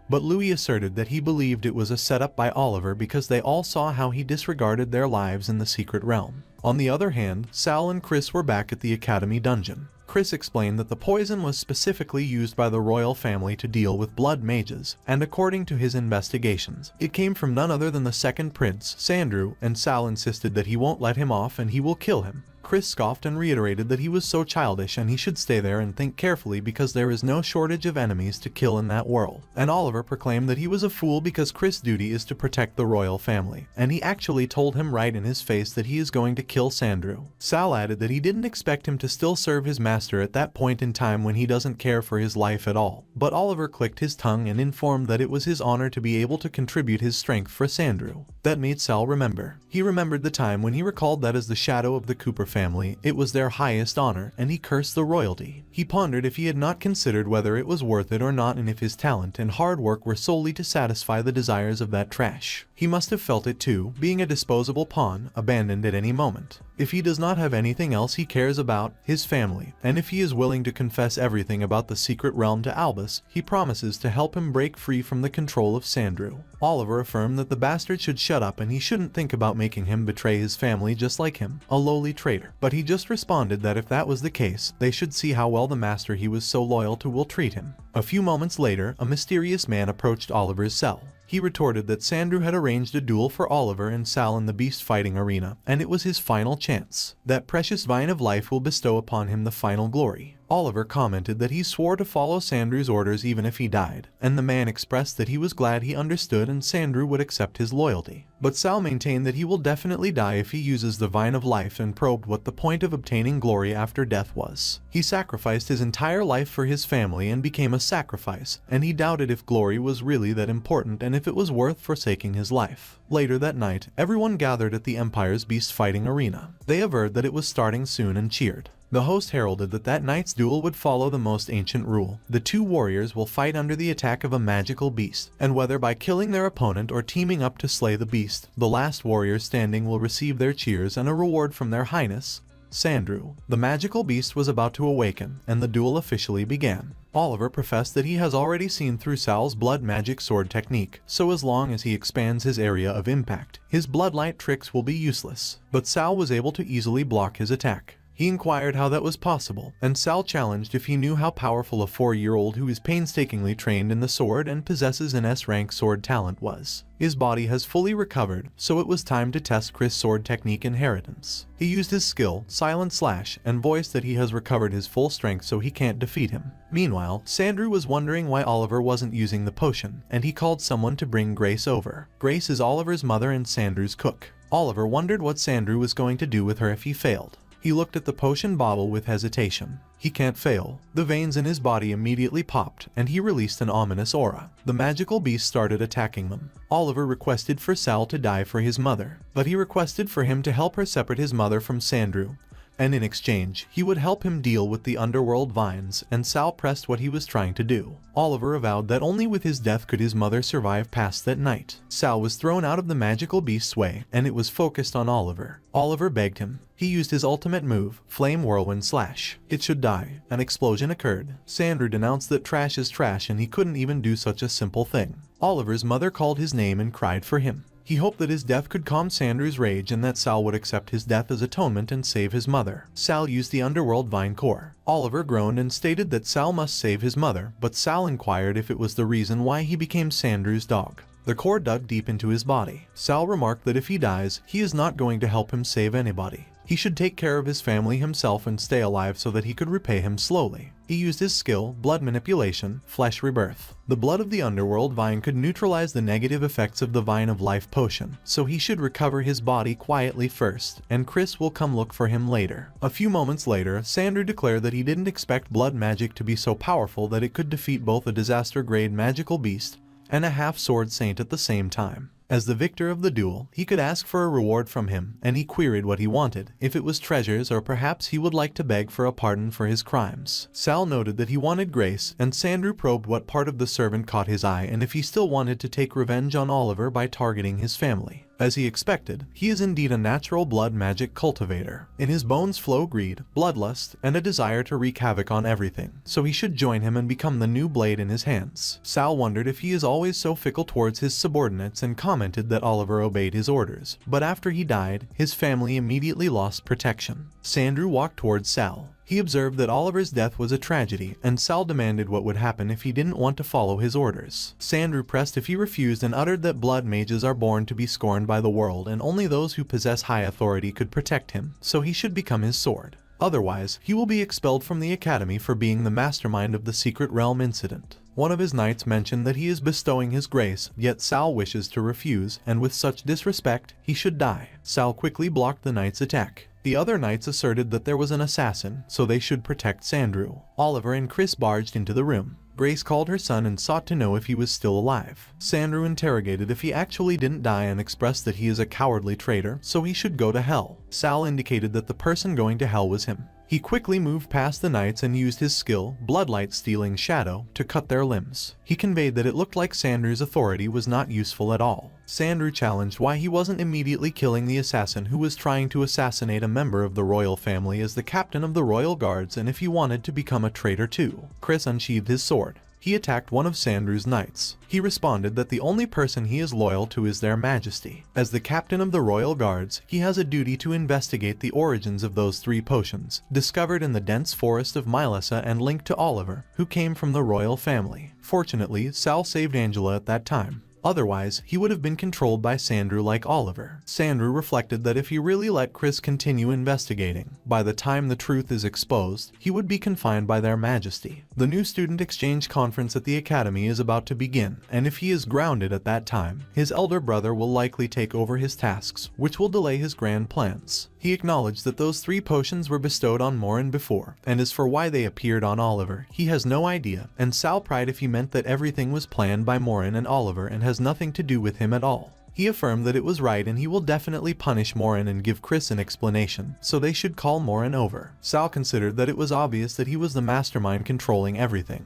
but Louis asserted that he believed it was a setup by Oliver because they all saw how he disregarded their lives in the secret realm. On the other hand, Sal and Chris were back at the Academy dungeon. Chris explained that the poison was specifically used by the royal family to deal with blood mages, and according to his investigations, it came from none other than the second prince, Sandrew, and Sal insisted that he won't let him off and he will kill him. Chris scoffed and reiterated that he was so childish and he should stay there and think carefully because there is no shortage of enemies to kill in that world. And Oliver proclaimed that he was a fool because Chris' duty is to protect the royal family, and he actually told him right in his face that he is going to kill Sandrew. Sal added that he didn't expect him to still serve his master at that point in time when he doesn't care for his life at all. But Oliver clicked his tongue and informed that it was his honor to be able to contribute his strength for Sandrew. That made Sal remember. He remembered the time when he recalled that as the shadow of the Cooper family, it was their highest honor, and he cursed the royalty. He pondered if he had not considered whether it was worth it or not and if his talent and hard work were solely to satisfy the desires of that trash. He must have felt it too, being a disposable pawn, abandoned at any moment. If he does not have anything else he cares about, his family, and if he is willing to confess everything about the secret realm to Albus, he promises to help him break free from the control of Sandrew. Oliver affirmed that the bastard should shut up and he shouldn't think about making him betray his family just like him, a lowly traitor. But he just responded that if that was the case, they should see how well the master he was so loyal to will treat him. A few moments later, a mysterious man approached Oliver's cell. He retorted that Sandrew had arranged a duel for Oliver and Sal in the beast fighting arena, and it was his final chance. That precious vine of life will bestow upon him the final glory. Oliver commented that he swore to follow Sandrew's orders even if he died, and the man expressed that he was glad he understood and Sandrew would accept his loyalty. But Sal maintained that he will definitely die if he uses the vine of life and probed what the point of obtaining glory after death was. He sacrificed his entire life for his family and became a sacrifice, and he doubted if glory was really that important and if it was worth forsaking his life. Later that night, everyone gathered at the Empire's beast fighting arena. They averred that it was starting soon and cheered. The host heralded that that night's duel would follow the most ancient rule. The two warriors will fight under the attack of a magical beast, and whether by killing their opponent or teaming up to slay the beast, the last warrior standing will receive their cheers and a reward from their highness, Sandrew. The magical beast was about to awaken, and the duel officially began. Oliver professed that he has already seen through Sal's blood magic sword technique, so as long as he expands his area of impact, his bloodlight tricks will be useless. But Sal was able to easily block his attack. He inquired how that was possible, and Sal challenged if he knew how powerful a 4-year-old who is painstakingly trained in the sword and possesses an S-rank sword talent was. His body has fully recovered, so it was time to test Chris' sword technique inheritance. He used his skill, Silent Slash, and voiced that he has recovered his full strength so he can't defeat him. Meanwhile, Sandrew was wondering why Oliver wasn't using the potion, and he called someone to bring Grace over. Grace is Oliver's mother and Sandrew's cook. Oliver wondered what Sandrew was going to do with her if he failed. He looked at the potion bottle with hesitation. He can't fail. The veins in his body immediately popped, and he released an ominous aura. The magical beast started attacking them. Oliver requested for Sal to die for his mother, but he requested for him to help her separate his mother from Sandrew, and in exchange, he would help him deal with the underworld vines, and Sal pressed what he was trying to do. Oliver avowed that only with his death could his mother survive past that night. Sal was thrown out of the magical beast's way, and it was focused on Oliver. Oliver begged him. He used his ultimate move, Flame Whirlwind Slash. It should die. An explosion occurred. Sandrew denounced that trash is trash and he couldn't even do such a simple thing. Oliver's mother called his name and cried for him. He hoped that his death could calm Sandrew's rage and that Sal would accept his death as atonement and save his mother. Sal used the underworld vine core. Oliver groaned and stated that Sal must save his mother, but Sal inquired if it was the reason why he became Sandrew's dog. The core dug deep into his body. Sal remarked that if he dies, he is not going to help him save anybody. He should take care of his family himself and stay alive so that he could repay him slowly. He used his skill, Blood Manipulation, Flesh Rebirth. The blood of the underworld vine could neutralize the negative effects of the Vine of Life potion, so he should recover his body quietly first, and Chris will come look for him later. A few moments later, Sandrew declared that he didn't expect blood magic to be so powerful that it could defeat both a disaster-grade magical beast and a half-sword saint at the same time. As the victor of the duel, he could ask for a reward from him, and he queried what he wanted, if it was treasures or perhaps he would like to beg for a pardon for his crimes. Sal noted that he wanted grace, and Sandrew probed what part of the servant caught his eye and if he still wanted to take revenge on Oliver by targeting his family. As he expected, he is indeed a natural blood magic cultivator. In his bones flow greed, bloodlust, and a desire to wreak havoc on everything, so he should join him and become the new blade in his hands. Sal wondered if he is always so fickle towards his subordinates and commented that Oliver obeyed his orders, but after he died, his family immediately lost protection. Sandrew walked towards Sal. He observed that Oliver's death was a tragedy, and Sal demanded what would happen if he didn't want to follow his orders. Sandrew pressed if he refused and uttered that blood mages are born to be scorned by the world and only those who possess high authority could protect him, so he should become his sword. Otherwise, he will be expelled from the academy for being the mastermind of the Secret Realm incident. One of his knights mentioned that he is bestowing his grace, yet Sal wishes to refuse, and with such disrespect, he should die. Sal quickly blocked the knight's attack. The other knights asserted that there was an assassin, so they should protect Sandrew. Oliver and Chris barged into the room. Grace called her son and sought to know if he was still alive. Sandrew interrogated if he actually didn't die and expressed that he is a cowardly traitor, so he should go to hell. Sal indicated that the person going to hell was him. He quickly moved past the knights and used his skill, Bloodlight Stealing Shadow, to cut their limbs. He conveyed that it looked like Sandrew's authority was not useful at all. Sandrew challenged why he wasn't immediately killing the assassin who was trying to assassinate a member of the royal family as the captain of the royal guards and if he wanted to become a traitor too. Chris unsheathed his sword. He attacked one of Sandrew's knights. He responded that the only person he is loyal to is their majesty. As the captain of the royal guards, he has a duty to investigate the origins of those 3 potions, discovered in the dense forest of Mylessa and linked to Oliver, who came from the royal family. Fortunately, Sal saved Angela at that time. Otherwise, he would have been controlled by Sandrew like Oliver. Sandrew reflected that if he really let Chris continue investigating, by the time the truth is exposed, he would be confined by their majesty. The new student exchange conference at the academy is about to begin, and if he is grounded at that time, his elder brother will likely take over his tasks, which will delay his grand plans. He acknowledged that those 3 potions were bestowed on Morin before, and as for why they appeared on Oliver, he has no idea, and Sal pried if he meant that everything was planned by Morin and Oliver and has nothing to do with him at all. He affirmed that it was right and he will definitely punish Morin and give Chris an explanation, so they should call Morin over. Sal considered that it was obvious that he was the mastermind controlling everything.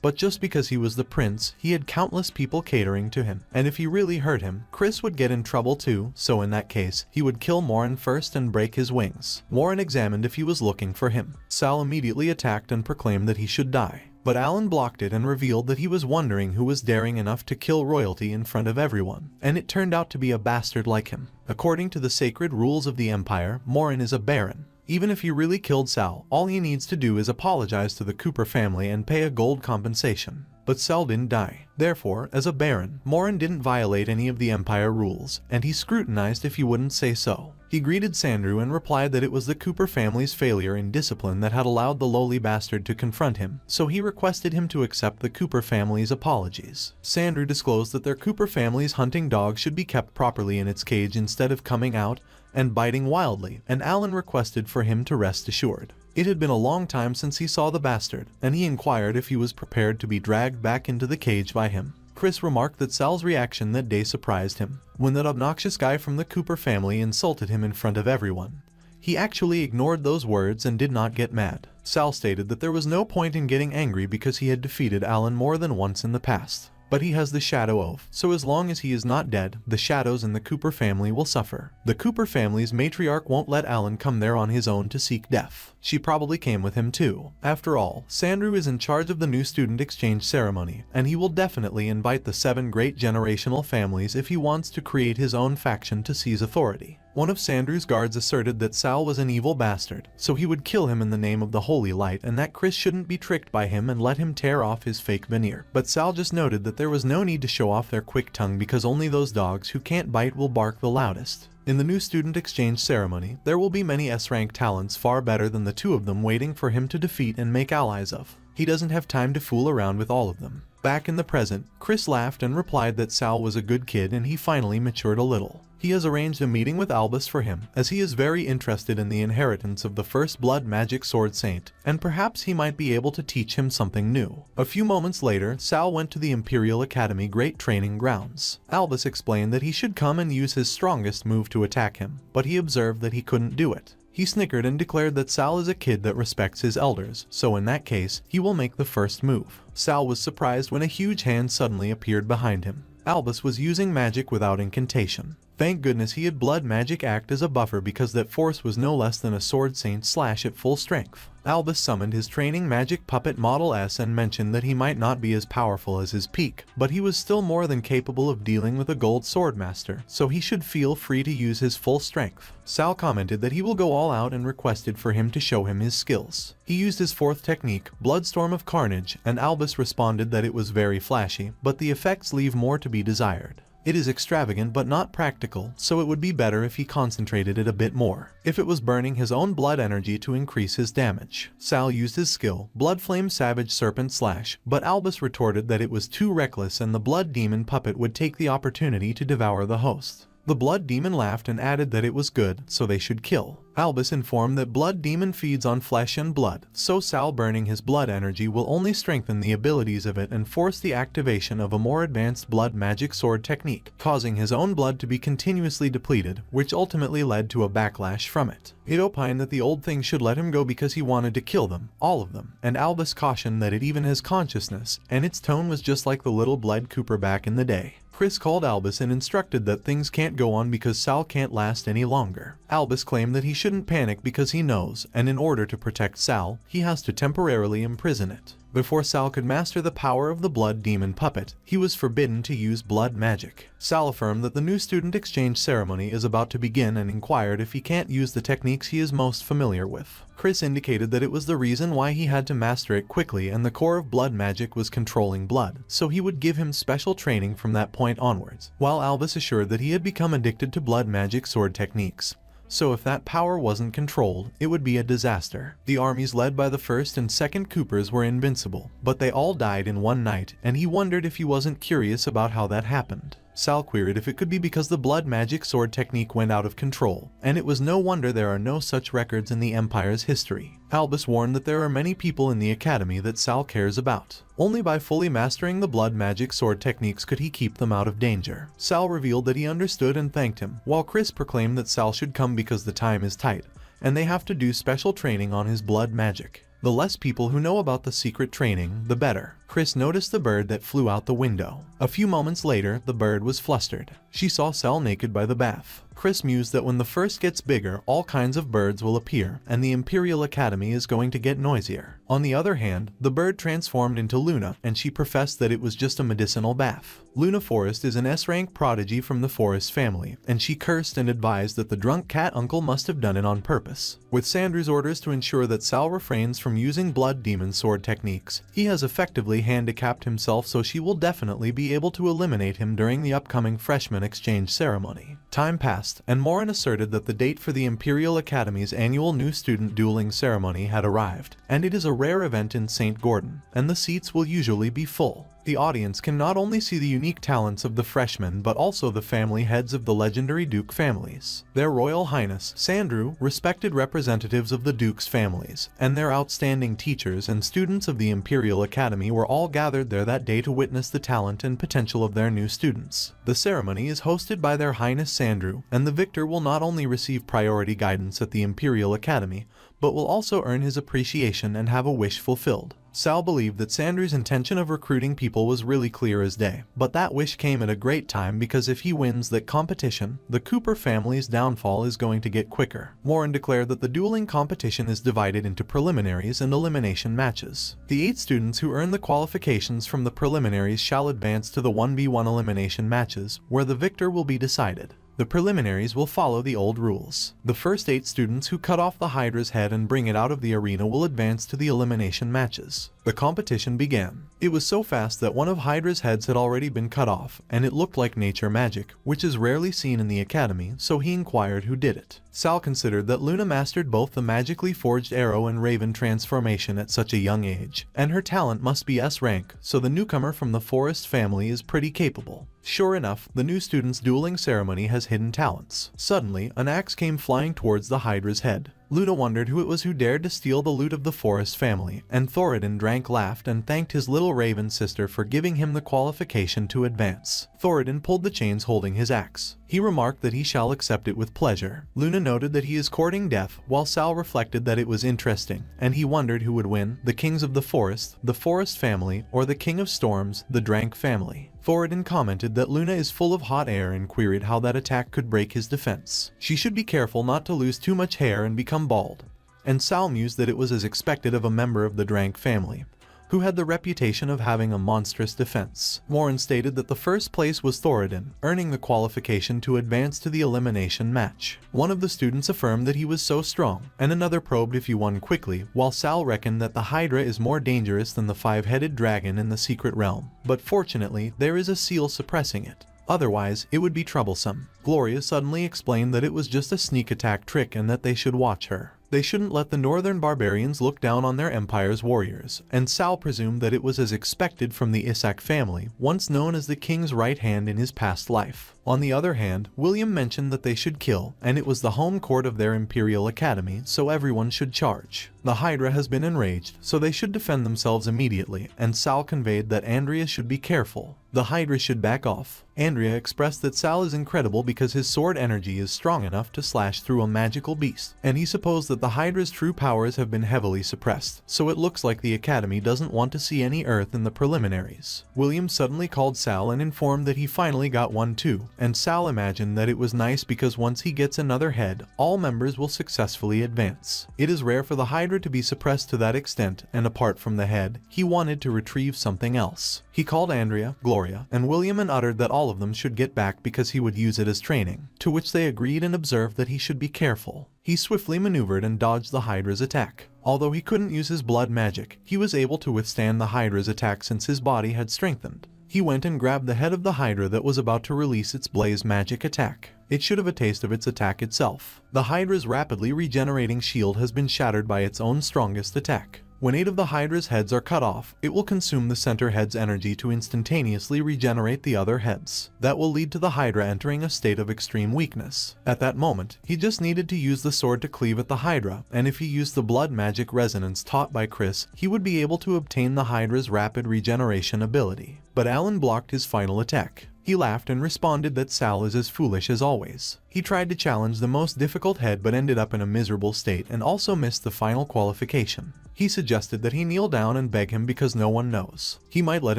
But just because he was the prince, he had countless people catering to him, and if he really hurt him, Chris would get in trouble too, so in that case, he would kill Morin first and break his wings. Morin examined if he was looking for him. Sal immediately attacked and proclaimed that he should die. But Alan blocked it and revealed that he was wondering who was daring enough to kill royalty in front of everyone, and it turned out to be a bastard like him. According to the sacred rules of the Empire, Morin is a baron. Even if he really killed Sal, all he needs to do is apologize to the Cooper family and pay a gold compensation. But Sal didn't die. Therefore, as a baron, Morin didn't violate any of the Empire rules, and he scrutinized if he wouldn't say so. He greeted Sandrew and replied that it was the Cooper family's failure in discipline that had allowed the lowly bastard to confront him, so he requested him to accept the Cooper family's apologies. Sandrew disclosed that their Cooper family's hunting dog should be kept properly in its cage instead of coming out and biting wildly, and Alan requested for him to rest assured. It had been a long time since he saw the bastard, and he inquired if he was prepared to be dragged back into the cage by him. Chris remarked that Sal's reaction that day surprised him. When that obnoxious guy from the Cooper family insulted him in front of everyone, he actually ignored those words and did not get mad. Sal stated that there was no point in getting angry because he had defeated Alan more than once in the past. But he has the Shadow Oath, so as long as he is not dead, the shadows in the Cooper family will suffer. The Cooper family's matriarch won't let Alan come there on his own to seek death. She probably came with him too. After all, Sandrew is in charge of the new student exchange ceremony, and he will definitely invite the 7 great generational families if he wants to create his own faction to seize authority. One of Sandrew's guards asserted that Sal was an evil bastard, so he would kill him in the name of the Holy Light and that Chris shouldn't be tricked by him and let him tear off his fake veneer. But Sal just noted that there was no need to show off their quick tongue because only those dogs who can't bite will bark the loudest. In the new student exchange ceremony, there will be many S-rank talents far better than the 2 of them waiting for him to defeat and make allies of. He doesn't have time to fool around with all of them. Back in the present, Chris laughed and replied that Sal was a good kid and he finally matured a little. He has arranged a meeting with Albus for him, as he is very interested in the inheritance of the first blood magic sword saint, and perhaps he might be able to teach him something new. A few moments later, Sal went to the Imperial Academy Great Training Grounds. Albus explained that he should come and use his strongest move to attack him, but he observed that he couldn't do it. He snickered and declared that Sal is a kid that respects his elders, so in that case, he will make the first move. Sal was surprised when a huge hand suddenly appeared behind him. Albus was using magic without incantation. Thank goodness he had blood magic act as a buffer, because that force was no less than a sword saint slash at full strength. Albus summoned his training magic puppet Model S and mentioned that he might not be as powerful as his peak, but he was still more than capable of dealing with a gold sword master, so he should feel free to use his full strength. Sal commented that he will go all out and requested for him to show him his skills. He used his fourth technique, Bloodstorm of Carnage, and Albus responded that it was very flashy, but the effects leave more to be desired. It is extravagant but not practical, so it would be better if he concentrated it a bit more. If it was burning his own blood energy to increase his damage. Sal used his skill, Blood Flame Savage Serpent Slash, but Albus retorted that it was too reckless and the Blood Demon puppet would take the opportunity to devour the host. The Blood Demon laughed and added that it was good, so they should kill. Albus informed that Blood Demon feeds on flesh and blood, so Sal burning his blood energy will only strengthen the abilities of it and force the activation of a more advanced blood magic sword technique, causing his own blood to be continuously depleted, which ultimately led to a backlash from it. It opined that the old thing should let him go because he wanted to kill them, all of them, and Albus cautioned that it even has consciousness, and its tone was just like the little Blood Cooper back in the day. Chris called Albus and instructed that things can't go on because Sal can't last any longer. Albus claimed that he shouldn't panic because he knows, and in order to protect Sal, he has to temporarily imprison it. Before Sal could master the power of the Blood Demon puppet, he was forbidden to use blood magic. Sal affirmed that the new student exchange ceremony is about to begin and inquired if he can't use the techniques he is most familiar with. Chris indicated that it was the reason why he had to master it quickly, and the core of blood magic was controlling blood, so he would give him special training from that point onwards, while Albus assured that he had become addicted to blood magic sword techniques. So if that power wasn't controlled, it would be a disaster. The armies led by the first and second Coopers were invincible, but they all died in one night, and he wondered if he wasn't curious about how that happened. Sal queried if it could be because the blood magic sword technique went out of control, and it was no wonder there are no such records in the Empire's history. Albus warned that there are many people in the Academy that Sal cares about. Only by fully mastering the blood magic sword techniques could he keep them out of danger. Sal revealed that he understood and thanked him, while Chris proclaimed that Sal should come because the time is tight, and they have to do special training on his blood magic. The less people who know about the secret training, the better. Chris noticed the bird that flew out the window. A few moments later, the bird was flustered. She saw Sal naked by the bath. Chris mused that when the first gets bigger, all kinds of birds will appear, and the Imperial Academy is going to get noisier. On the other hand, the bird transformed into Luna, and she professed that it was just a medicinal bath. Luna Forest is an S-rank prodigy from the Forest family, and she cursed and advised that the drunk cat uncle must have done it on purpose. With Sandru's orders to ensure that Sal refrains from using blood demon sword techniques, he has effectively handicapped himself, so she will definitely be able to eliminate him during the upcoming freshman exchange ceremony. Time passed, and Morin asserted that the date for the Imperial Academy's annual new student dueling ceremony had arrived, and it is a rare event in St. Gordon, and the seats will usually be full. The audience can not only see the unique talents of the freshmen but also the family heads of the legendary Duke families. Their Royal Highness, Sandru, respected representatives of the Duke's families, and their outstanding teachers and students of the Imperial Academy were all gathered there that day to witness the talent and potential of their new students. The ceremony is hosted by their Highness Sandru, and the victor will not only receive priority guidance at the Imperial Academy, but will also earn his appreciation and have a wish fulfilled. Sal believed that Sandru's intention of recruiting people was really clear as day, but that wish came at a great time because if he wins that competition, the Cooper family's downfall is going to get quicker. Morin declared that the dueling competition is divided into preliminaries and elimination matches. The 8 students who earn the qualifications from the preliminaries shall advance to the 1v1 elimination matches, where the victor will be decided. The preliminaries will follow the old rules. The first 8 students who cut off the Hydra's head and bring it out of the arena will advance to the elimination matches. The competition began. It was so fast that one of Hydra's heads had already been cut off, and it looked like nature magic, which is rarely seen in the academy, so he inquired who did it. Sal considered that Luna mastered both the magically forged arrow and raven transformation at such a young age, and her talent must be S rank, so the newcomer from the Forest family is pretty capable. Sure enough, the new student's dueling ceremony has hidden talents. Suddenly, an axe came flying towards the Hydra's head. Luna wondered who it was who dared to steal the loot of the Forest family, and Thoradin drank laughed and thanked his little raven sister for giving him the qualification to advance. Thoradin pulled the chains holding his axe. He remarked that he shall accept it with pleasure. Luna noted that he is courting death, while Sal reflected that it was interesting, and he wondered who would win, the kings of the Forest family, or the king of storms, the Drank family. Thoradin commented that Luna is full of hot air and queried how that attack could break his defense. She should be careful not to lose too much hair and become bald. And Sal mused that it was as expected of a member of the Drank family, who had the reputation of having a monstrous defense. Warren stated that the first place was Thoradin, earning the qualification to advance to the elimination match. One of the students affirmed that he was so strong, and another probed if he won quickly, while Sal reckoned that the Hydra is more dangerous than the five-headed dragon in the secret realm. But fortunately, there is a seal suppressing it. Otherwise, it would be troublesome. Gloria suddenly explained that it was just a sneak attack trick and that they should watch her. They shouldn't let the northern barbarians look down on their empire's warriors, and Sal presumed that it was as expected from the Isak family, once known as the king's right hand in his past life. On the other hand, William mentioned that they should kill, and it was the home court of their imperial academy, so everyone should charge. The Hydra has been enraged, so they should defend themselves immediately, and Sal conveyed that Andrea should be careful. The Hydra should back off. Andrea expressed that Sal is incredible because his sword energy is strong enough to slash through a magical beast, and he supposed that the Hydra's true powers have been heavily suppressed, so it looks like the Academy doesn't want to see any Earth in the preliminaries. William suddenly called Sal and informed that he finally got one too, and Sal imagined that it was nice because once he gets another head, all members will successfully advance. It is rare for the Hydra to be suppressed to that extent, and apart from the head, he wanted to retrieve something else. He called Andrea, Gloria, and William and uttered that all of them should get back because he would use it as training, to which they agreed and observed that he should be careful. He swiftly maneuvered and dodged the Hydra's attack. Although he couldn't use his blood magic, he was able to withstand the Hydra's attack since his body had strengthened. He went and grabbed the head of the Hydra that was about to release its blaze magic attack. It should have a taste of its attack itself. The Hydra's rapidly regenerating shield has been shattered by its own strongest attack. When 8 of the Hydra's heads are cut off, it will consume the center head's energy to instantaneously regenerate the other heads. That will lead to the Hydra entering a state of extreme weakness. At that moment, he just needed to use the sword to cleave at the Hydra, and if he used the blood magic resonance taught by Chris, he would be able to obtain the Hydra's rapid regeneration ability. But Alan blocked his final attack. He laughed and responded that Sal is as foolish as always. He tried to challenge the most difficult head but ended up in a miserable state and also missed the final qualification. He suggested that he kneel down and beg him because no one knows. He might let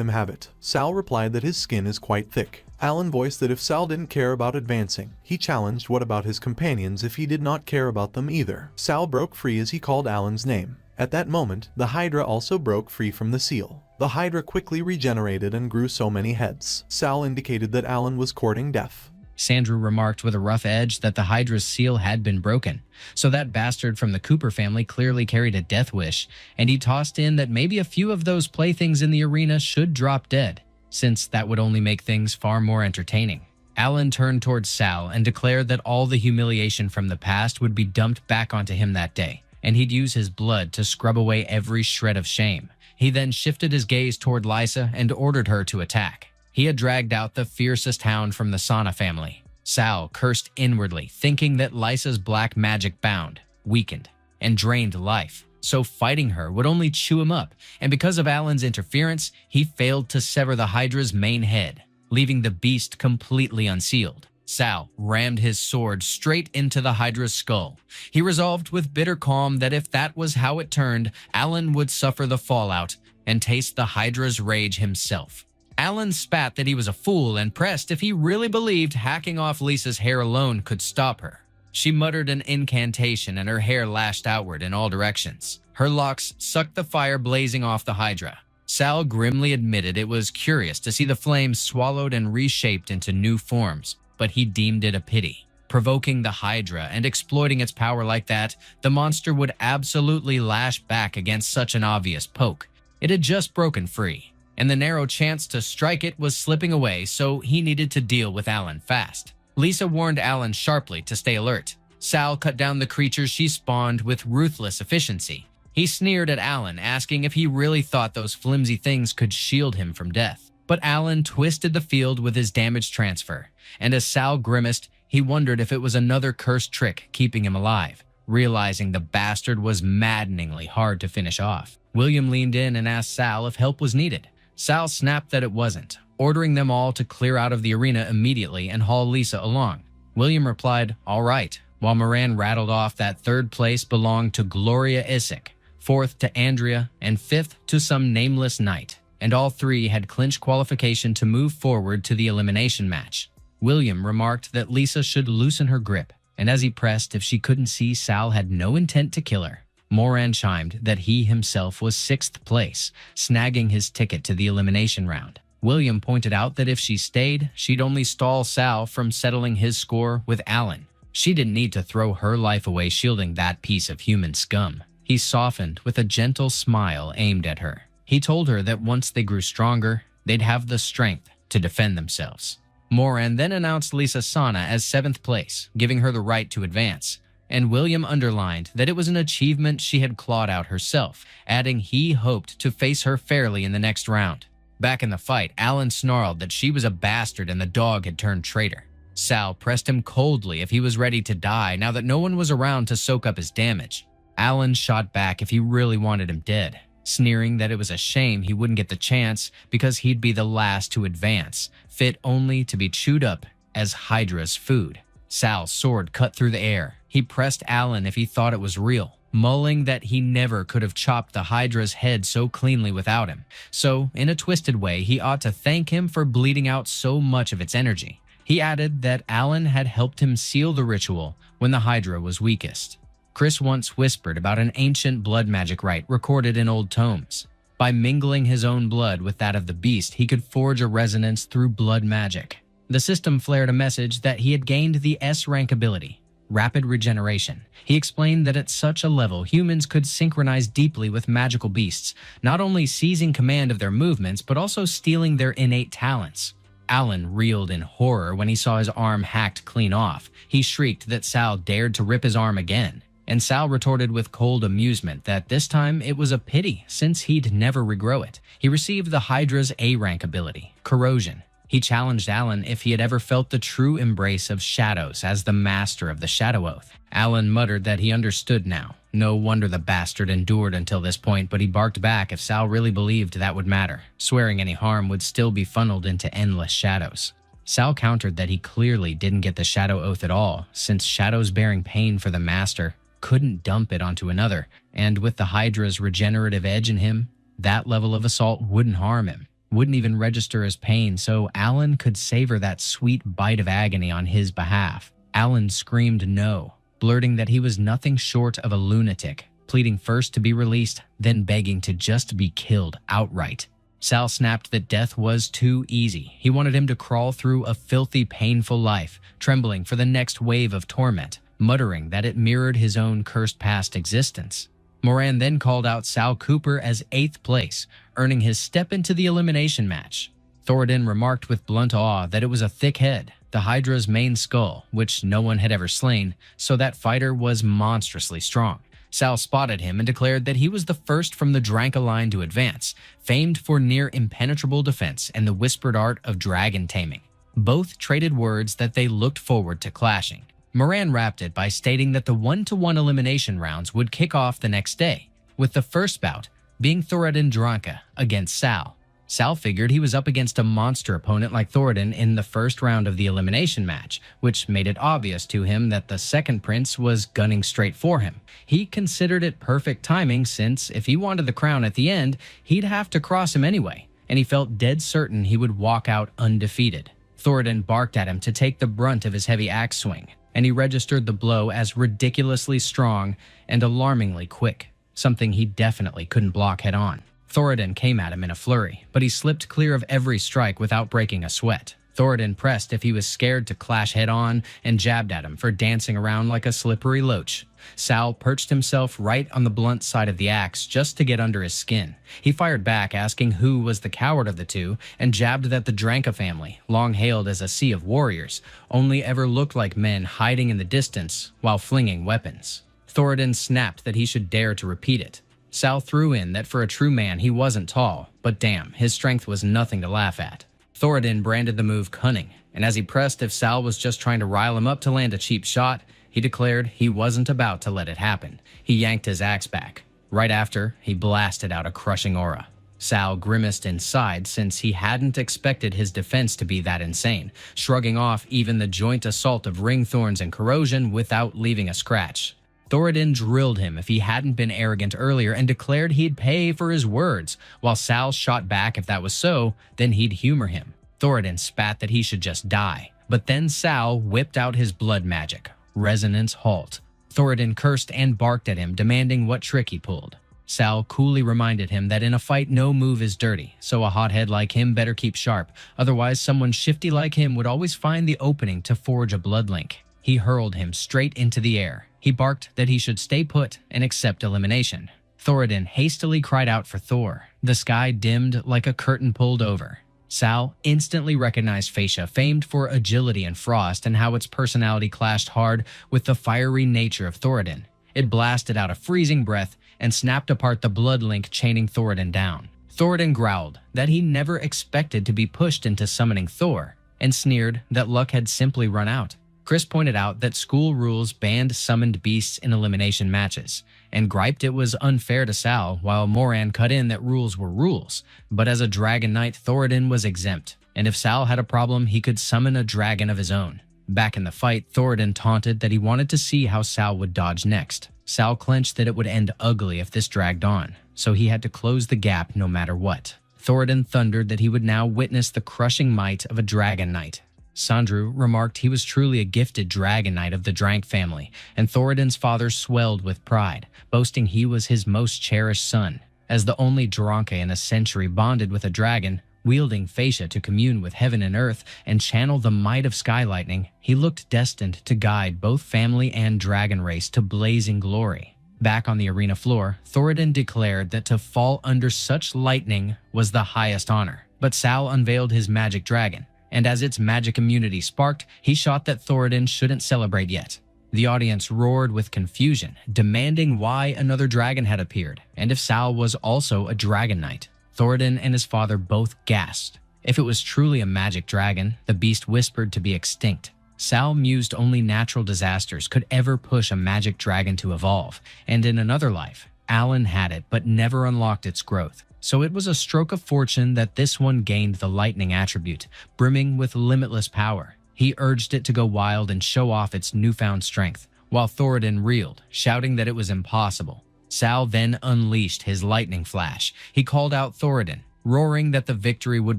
him have it. Sal replied that his skin is quite thick. Alan voiced that if Sal didn't care about advancing, he challenged what about his companions if he did not care about them either. Sal broke free as he called Alan's name. At that moment, the Hydra also broke free from the seal. The Hydra quickly regenerated and grew so many heads. Sal indicated that Alan was courting death. Sandra remarked with a rough edge that the Hydra's seal had been broken, so that bastard from the Cooper family clearly carried a death wish, and he tossed in that maybe a few of those playthings in the arena should drop dead, since that would only make things far more entertaining. Alan turned towards Sal and declared that all the humiliation from the past would be dumped back onto him that day, and he'd use his blood to scrub away every shred of shame. He then shifted his gaze toward Lysa and ordered her to attack. He had dragged out the fiercest hound from the Sana family. Sal cursed inwardly, thinking that Lysa's black magic bound, weakened, and drained life, so fighting her would only chew him up, and because of Alan's interference, he failed to sever the Hydra's main head, leaving the beast completely unsealed. Sal rammed his sword straight into the Hydra's skull. He resolved with bitter calm that if that was how it turned, Alan would suffer the fallout and taste the Hydra's rage himself. Alan spat that he was a fool and pressed if he really believed hacking off Lisa's hair alone could stop her. She muttered an incantation and her hair lashed outward in all directions. Her locks sucked the fire blazing off the Hydra. Sal grimly admitted it was curious to see the flames swallowed and reshaped into new forms, but he deemed it a pity. Provoking the Hydra and exploiting its power like that, the monster would absolutely lash back against such an obvious poke. It had just broken free, and the narrow chance to strike it was slipping away, so he needed to deal with Alan fast. Lisa warned Alan sharply to stay alert. Sal cut down the creatures she spawned with ruthless efficiency. He sneered at Alan, asking if he really thought those flimsy things could shield him from death. But Alan twisted the field with his damage transfer, and as Sal grimaced, he wondered if it was another cursed trick keeping him alive, realizing the bastard was maddeningly hard to finish off. William leaned in and asked Sal if help was needed. Sal snapped that it wasn't, ordering them all to clear out of the arena immediately and haul Lisa along. William replied, "All right," while Moran rattled off that third place belonged to Gloria Isick, fourth to Andrea, and fifth to some nameless knight, and all three had clinched qualification to move forward to the elimination match. William remarked that Lisa should loosen her grip, and as he pressed if she couldn't see Sal had no intent to kill her, Moran chimed that he himself was sixth place, snagging his ticket to the elimination round. William pointed out that if she stayed, she'd only stall Sal from settling his score with Alan. She didn't need to throw her life away shielding that piece of human scum. He softened with a gentle smile aimed at her. He told her that once they grew stronger, they'd have the strength to defend themselves. Moran then announced Lisa Sana as seventh place, giving her the right to advance, and William underlined that it was an achievement she had clawed out herself, adding he hoped to face her fairly in the next round. Back in the fight, Alan snarled that she was a bastard and the dog had turned traitor. Sal pressed him coldly if he was ready to die now that no one was around to soak up his damage. Alan shot back if he really wanted him dead, sneering that it was a shame he wouldn't get the chance because he'd be the last to advance, fit only to be chewed up as Hydra's food. Sal's sword cut through the air. He pressed Alan if he thought it was real, mulling that he never could have chopped the Hydra's head so cleanly without him. So, in a twisted way, he ought to thank him for bleeding out so much of its energy. He added that Alan had helped him seal the ritual when the Hydra was weakest. Chris once whispered about an ancient blood magic rite recorded in old tomes. By mingling his own blood with that of the beast, he could forge a resonance through blood magic. The system flared a message that he had gained the S rank ability, rapid regeneration. He explained that at such a level, humans could synchronize deeply with magical beasts, not only seizing command of their movements, but also stealing their innate talents. Alan reeled in horror when he saw his arm hacked clean off. He shrieked that Sal dared to rip his arm again, and Sal retorted with cold amusement that this time it was a pity since he'd never regrow it. He received the Hydra's A-rank ability, Corrosion. He challenged Alan if he had ever felt the true embrace of shadows as the master of the Shadow Oath. Alan muttered that he understood now. No wonder the bastard endured until this point, but he barked back if Sal really believed that would matter, swearing any harm would still be funneled into endless shadows. Sal countered that he clearly didn't get the Shadow Oath at all, since shadows bearing pain for the master couldn't dump it onto another, and with the Hydra's regenerative edge in him, that level of assault wouldn't harm him. Wouldn't even register as pain, so Alan could savor that sweet bite of agony on his behalf. Alan screamed no, blurting that he was nothing short of a lunatic, pleading first to be released, then begging to just be killed outright. Sal snapped that death was too easy. He wanted him to crawl through a filthy, painful life, trembling for the next wave of torment, muttering that it mirrored his own cursed past existence. Moran then called out Sal Cooper as 8th place, earning his step into the elimination match. Thoradin remarked with blunt awe that it was a thick head, the Hydra's main skull, which no one had ever slain, so that fighter was monstrously strong. Sal spotted him and declared that he was the first from the Dranka line to advance, famed for near impenetrable defense and the whispered art of dragon taming. Both traded words that they looked forward to clashing. Moran wrapped it by stating that the 1-to-1 elimination rounds would kick off the next day, with the first bout being Thoradin Dranka against Sal. Sal figured he was up against a monster opponent like Thoradin in the first round of the elimination match, which made it obvious to him that the second prince was gunning straight for him. He considered it perfect timing since, if he wanted the crown at the end, he'd have to cross him anyway, and he felt dead certain he would walk out undefeated. Thoradin barked at him to take the brunt of his heavy axe swing, and he registered the blow as ridiculously strong and alarmingly quick, something he definitely couldn't block head-on. Thoradin came at him in a flurry, but he slipped clear of every strike without breaking a sweat. Thoradin pressed if he was scared to clash head-on and jabbed at him for dancing around like a slippery loach. Sal perched himself right on the blunt side of the axe just to get under his skin. He fired back, asking who was the coward of the two, and jabbed that the Dranka family, long hailed as a sea of warriors, only ever looked like men hiding in the distance while flinging weapons. Thoradin snapped that he should dare to repeat it. Sal threw in that for a true man he wasn't tall, but damn, his strength was nothing to laugh at. Thoradin branded the move cunning, and as he pressed if Sal was just trying to rile him up to land a cheap shot, he declared he wasn't about to let it happen. He yanked his axe back. Right after, he blasted out a crushing aura. Sal grimaced inside since he hadn't expected his defense to be that insane, shrugging off even the joint assault of ring thorns and corrosion without leaving a scratch. Thoradin drilled him if he hadn't been arrogant earlier and declared he'd pay for his words, while Sal shot back if that was so, then he'd humor him. Thoradin spat that he should just die, but then Sal whipped out his blood magic, Resonance Halt. Thoradin cursed and barked at him, demanding what trick he pulled. Sal coolly reminded him that in a fight no move is dirty, so a hothead like him better keep sharp, otherwise someone shifty like him would always find the opening to forge a blood link. He hurled him straight into the air. He barked that he should stay put and accept elimination. Thoradin hastily cried out for Thor. The sky dimmed like a curtain pulled over. Sal instantly recognized Facia, famed for agility and frost, and how its personality clashed hard with the fiery nature of Thoradin. It blasted out a freezing breath and snapped apart the blood link chaining Thoradin down. Thoradin growled that he never expected to be pushed into summoning Thor, and sneered that luck had simply run out. Chris pointed out that school rules banned summoned beasts in elimination matches, and griped it was unfair to Sal, while Moran cut in that rules were rules. But as a Dragon Knight, Thoradin was exempt, and if Sal had a problem, he could summon a dragon of his own. Back in the fight, Thoradin taunted that he wanted to see how Sal would dodge next. Sal clenched that it would end ugly if this dragged on, so he had to close the gap no matter what. Thoradin thundered that he would now witness the crushing might of a Dragon Knight. Sandru remarked he was truly a gifted Dragon Knight of the Drank family, and Thoradin's father swelled with pride, boasting he was his most cherished son. As the only Dranka in a century bonded with a dragon, wielding Facia to commune with heaven and earth and channel the might of sky lightning, he looked destined to guide both family and dragon race to blazing glory. Back on the arena floor, Thoradin declared that to fall under such lightning was the highest honor, but Sal unveiled his magic dragon, and as its magic immunity sparked, he shot that Thoradin shouldn't celebrate yet. The audience roared with confusion, demanding why another dragon had appeared, and if Sal was also a Dragon Knight. Thoradin and his father both gasped. If it was truly a magic dragon, the beast whispered to be extinct. Sal mused only natural disasters could ever push a magic dragon to evolve, and in another life, Alan had it but never unlocked its growth. So it was a stroke of fortune that this one gained the lightning attribute, brimming with limitless power. He urged it to go wild and show off its newfound strength, while Thoradin reeled, shouting that it was impossible. Sal then unleashed his lightning flash. He called out Thoradin, roaring that the victory would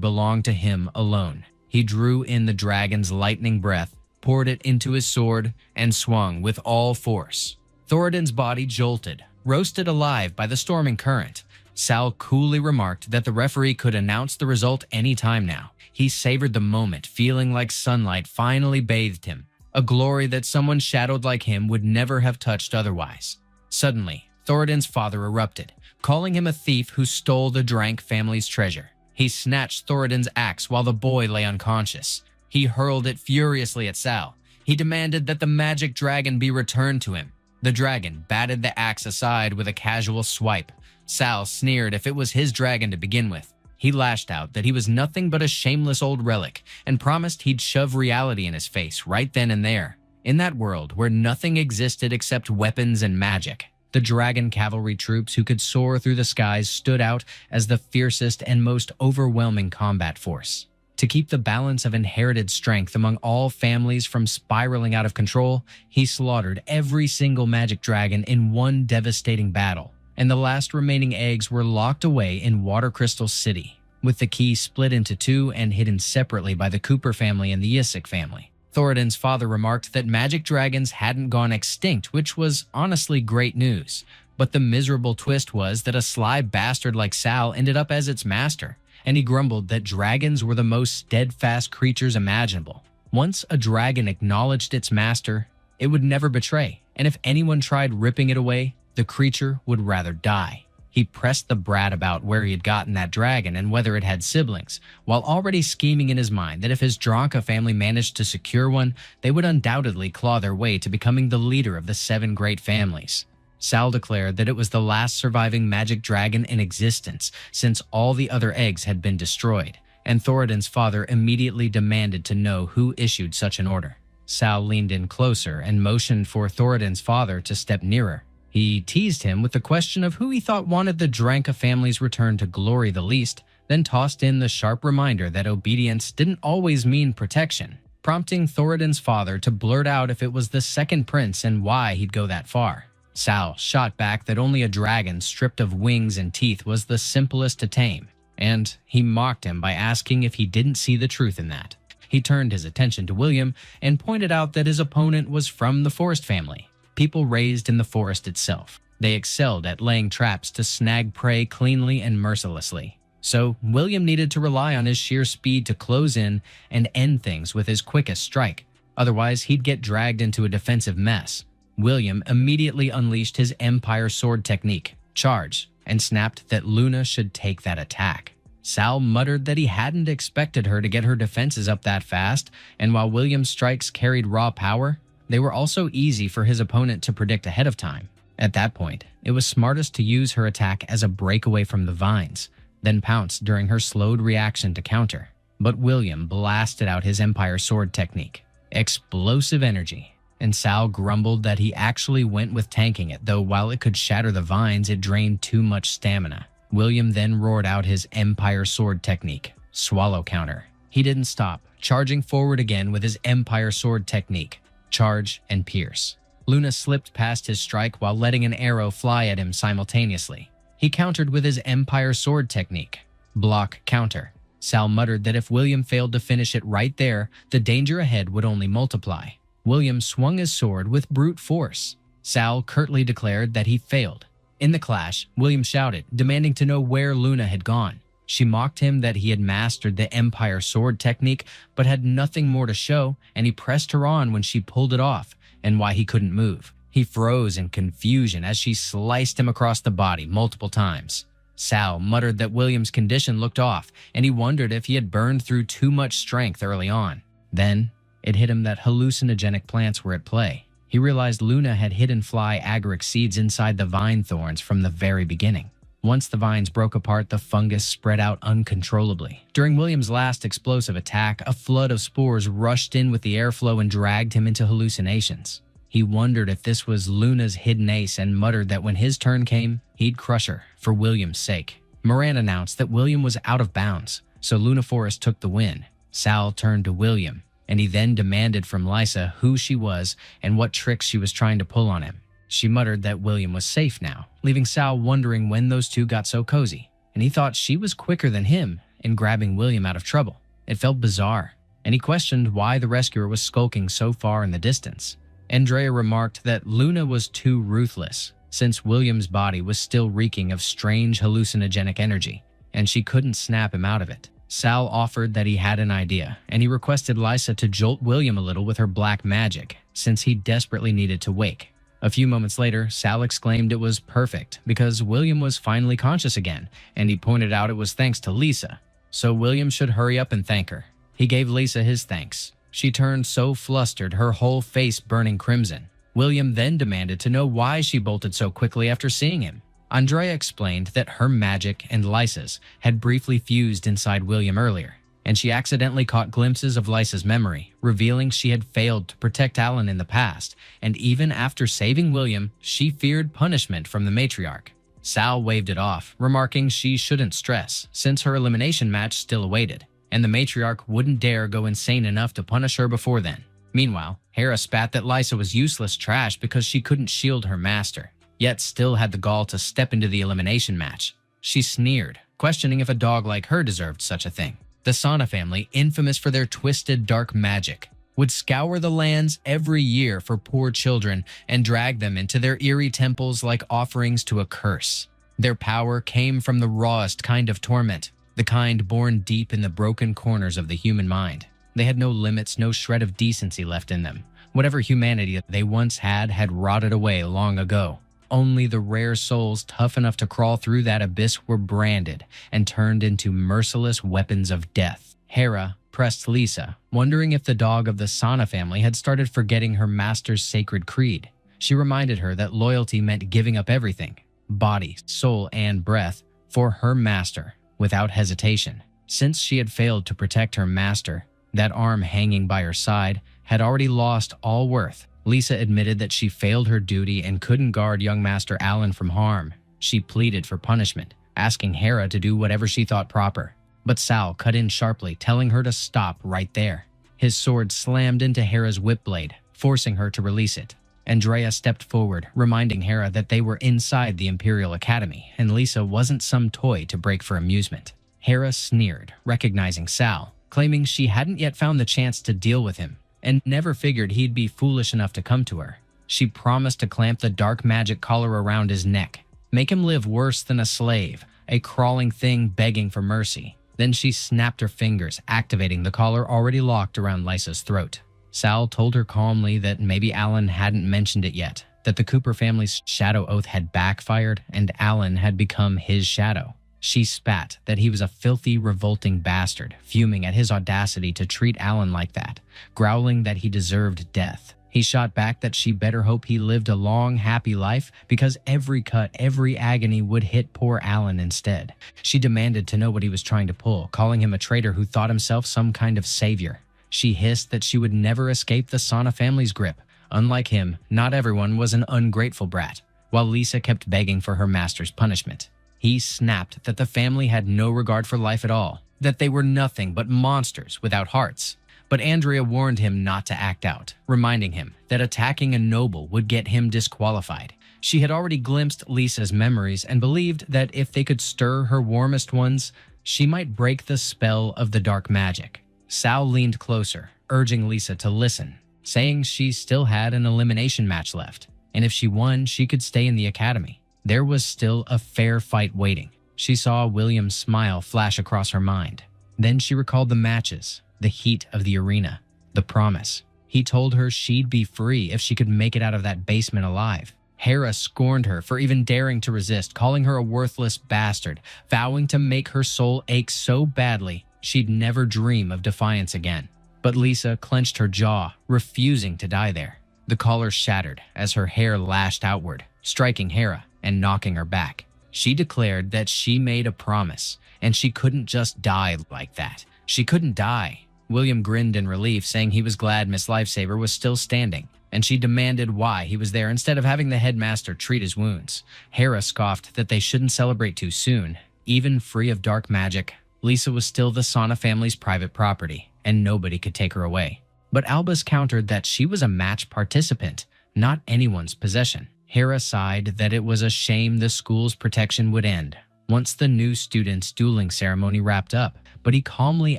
belong to him alone. He drew in the dragon's lightning breath, poured it into his sword, and swung with all force. Thoradin's body jolted, roasted alive by the storming current. Sal coolly remarked that the referee could announce the result any time now. He savored the moment, feeling like sunlight finally bathed him, a glory that someone shadowed like him would never have touched otherwise. Suddenly, Thoradin's father erupted, calling him a thief who stole the Drank family's treasure. He snatched Thoradin's axe while the boy lay unconscious. He hurled it furiously at Sal. He demanded that the magic dragon be returned to him. The dragon batted the axe aside with a casual swipe. Sal sneered if it was his dragon to begin with. He lashed out that he was nothing but a shameless old relic and promised he'd shove reality in his face right then and there. In that world where nothing existed except weapons and magic, the dragon cavalry troops who could soar through the skies stood out as the fiercest and most overwhelming combat force. To keep the balance of inherited strength among all families from spiraling out of control, he slaughtered every single magic dragon in one devastating battle, and the last remaining eggs were locked away in Water Crystal City, with the key split into two and hidden separately by the Cooper family and the Isik family. Thoradin's father remarked that magic dragons hadn't gone extinct, which was honestly great news. But the miserable twist was that a sly bastard like Sal ended up as its master. and he grumbled that dragons were the most steadfast creatures imaginable. Once a dragon acknowledged its master, it would never betray, and if anyone tried ripping it away, the creature would rather die. He pressed the brat about where he had gotten that dragon and whether it had siblings, while already scheming in his mind that if his Dranka family managed to secure one, they would undoubtedly claw their way to becoming the leader of the 7 great families. Sal declared that it was the last surviving magic dragon in existence, since all the other eggs had been destroyed, and Thoradin's father immediately demanded to know who issued such an order. Sal leaned in closer and motioned for Thoradin's father to step nearer. He teased him with the question of who he thought wanted the Dranka family's return to glory the least, then tossed in the sharp reminder that obedience didn't always mean protection, prompting Thoradin's father to blurt out if it was the second prince and why he'd go that far. Sal shot back that only a dragon stripped of wings and teeth was the simplest to tame, and he mocked him by asking if he didn't see the truth in that. He turned his attention to William and pointed out that his opponent was from the forest family, people raised in the forest itself. They excelled at laying traps to snag prey cleanly and mercilessly. So William needed to rely on his sheer speed to close in and end things with his quickest strike. Otherwise, he'd get dragged into a defensive mess. William immediately unleashed his Empire Sword technique, Charge, and snapped that Luna should take that attack. Sal muttered that he hadn't expected her to get her defenses up that fast, and while William's strikes carried raw power, they were also easy for his opponent to predict ahead of time. At that point, it was smartest to use her attack as a breakaway from the vines, then pounce during her slowed reaction to counter. But William blasted out his Empire Sword technique, explosive energy, and Sal grumbled that he actually went with tanking it, though while it could shatter the vines, it drained too much stamina. William then roared out his Empire Sword technique, Swallow Counter. He didn't stop, charging forward again with his Empire Sword technique, Charge and Pierce. Luna slipped past his strike while letting an arrow fly at him simultaneously. He countered with his Empire Sword technique, Block Counter. Sal muttered that if William failed to finish it right there, the danger ahead would only multiply. William swung his sword with brute force. Sal curtly declared that he failed. In the clash, William shouted, demanding to know where Luna had gone. She mocked him that he had mastered the Empire Sword technique, but had nothing more to show, and he pressed her on when she pulled it off, and why he couldn't move. He froze in confusion as she sliced him across the body multiple times. Sal muttered that William's condition looked off, and he wondered if he had burned through too much strength early on. Then, it hit him that hallucinogenic plants were at play. He realized Luna had hidden fly agaric seeds inside the vine thorns from the very beginning. Once the vines broke apart, the fungus spread out uncontrollably. During William's last explosive attack, a flood of spores rushed in with the airflow and dragged him into hallucinations. He wondered if this was Luna's hidden ace and muttered that when his turn came, he'd crush her for William's sake. Moran announced that William was out of bounds, so Luna Forest took the win. Sal turned to William, and he then demanded from Lysa who she was and what tricks she was trying to pull on him. She muttered that William was safe now, leaving Sal wondering when those two got so cozy, and he thought she was quicker than him in grabbing William out of trouble. It felt bizarre, and he questioned why the rescuer was skulking so far in the distance. Andrea remarked that Luna was too ruthless, since William's body was still reeking of strange hallucinogenic energy, and she couldn't snap him out of it. Sal offered that he had an idea, and he requested Lysa to jolt William a little with her black magic, since he desperately needed to wake. A few moments later, Sal exclaimed it was perfect because William was finally conscious again, and he pointed out it was thanks to Lysa. So William should hurry up and thank her. He gave Lysa his thanks. She turned so flustered, her whole face burning crimson. William then demanded to know why she bolted so quickly after seeing him. Andrea explained that her magic and Lysa's had briefly fused inside William earlier, and she accidentally caught glimpses of Lysa's memory, revealing she had failed to protect Alan in the past, and even after saving William, she feared punishment from the matriarch. Sal waved it off, remarking she shouldn't stress, since her elimination match still awaited, and the matriarch wouldn't dare go insane enough to punish her before then. Meanwhile, Hera spat that Lysa was useless trash because she couldn't shield her master, yet still had the gall to step into the elimination match. She sneered, questioning if a dog like her deserved such a thing. The Sana family, infamous for their twisted dark magic, would scour the lands every year for poor children and drag them into their eerie temples like offerings to a curse. Their power came from the rawest kind of torment, the kind born deep in the broken corners of the human mind. They had no limits, no shred of decency left in them. Whatever humanity they once had rotted away long ago. Only the rare souls tough enough to crawl through that abyss were branded and turned into merciless weapons of death. Hera pressed Lisa, wondering if the dog of the Sana family had started forgetting her master's sacred creed. She reminded her that loyalty meant giving up everything, body, soul, and breath, for her master, without hesitation. Since she had failed to protect her master, that arm hanging by her side had already lost all worth. Lisa admitted that she failed her duty and couldn't guard young Master Alan from harm. She pleaded for punishment, asking Hera to do whatever she thought proper. But Sal cut in sharply, telling her to stop right there. His sword slammed into Hera's whip blade, forcing her to release it. Andrea stepped forward, reminding Hera that they were inside the Imperial Academy, and Lisa wasn't some toy to break for amusement. Hera sneered, recognizing Sal, claiming she hadn't yet found the chance to deal with him, and never figured he'd be foolish enough to come to her. She promised to clamp the dark magic collar around his neck, make him live worse than a slave, a crawling thing begging for mercy. Then she snapped her fingers, activating the collar already locked around Lisa's throat. Sal told her calmly that maybe Alan hadn't mentioned it yet, that the Cooper family's shadow oath had backfired and Alan had become his shadow. She spat that he was a filthy, revolting bastard, fuming at his audacity to treat Alan like that, growling that he deserved death. He shot back that she better hope he lived a long, happy life because every cut, every agony would hit poor Alan instead. She demanded to know what he was trying to pull, calling him a traitor who thought himself some kind of savior. She hissed that she would never escape the Sana family's grip. Unlike him, not everyone was an ungrateful brat, while Lisa kept begging for her master's punishment. He snapped that the family had no regard for life at all, that they were nothing but monsters without hearts. But Andrea warned him not to act out, reminding him that attacking a noble would get him disqualified. She had already glimpsed Lisa's memories and believed that if they could stir her warmest ones, she might break the spell of the dark magic. Sal leaned closer, urging Lisa to listen, saying she still had an elimination match left, and if she won, she could stay in the academy. There was still a fair fight waiting. She saw William's smile flash across her mind. Then she recalled the matches, the heat of the arena, the promise. He told her she'd be free if she could make it out of that basement alive. Hera scorned her for even daring to resist, calling her a worthless bastard, vowing to make her soul ache so badly she'd never dream of defiance again. But Lisa clenched her jaw, refusing to die there. The collar shattered as her hair lashed outward, striking Hera and knocking her back. She declared that she made a promise, and she couldn't just die like that. She couldn't die. William grinned in relief, saying he was glad Miss Lifesaver was still standing, and she demanded why he was there instead of having the headmaster treat his wounds. Hera scoffed that they shouldn't celebrate too soon. Even free of dark magic, Lisa was still the Sana family's private property, and nobody could take her away. But Albus countered that she was a match participant, not anyone's possession. Hera sighed that it was a shame the school's protection would end once the new student's dueling ceremony wrapped up, but he calmly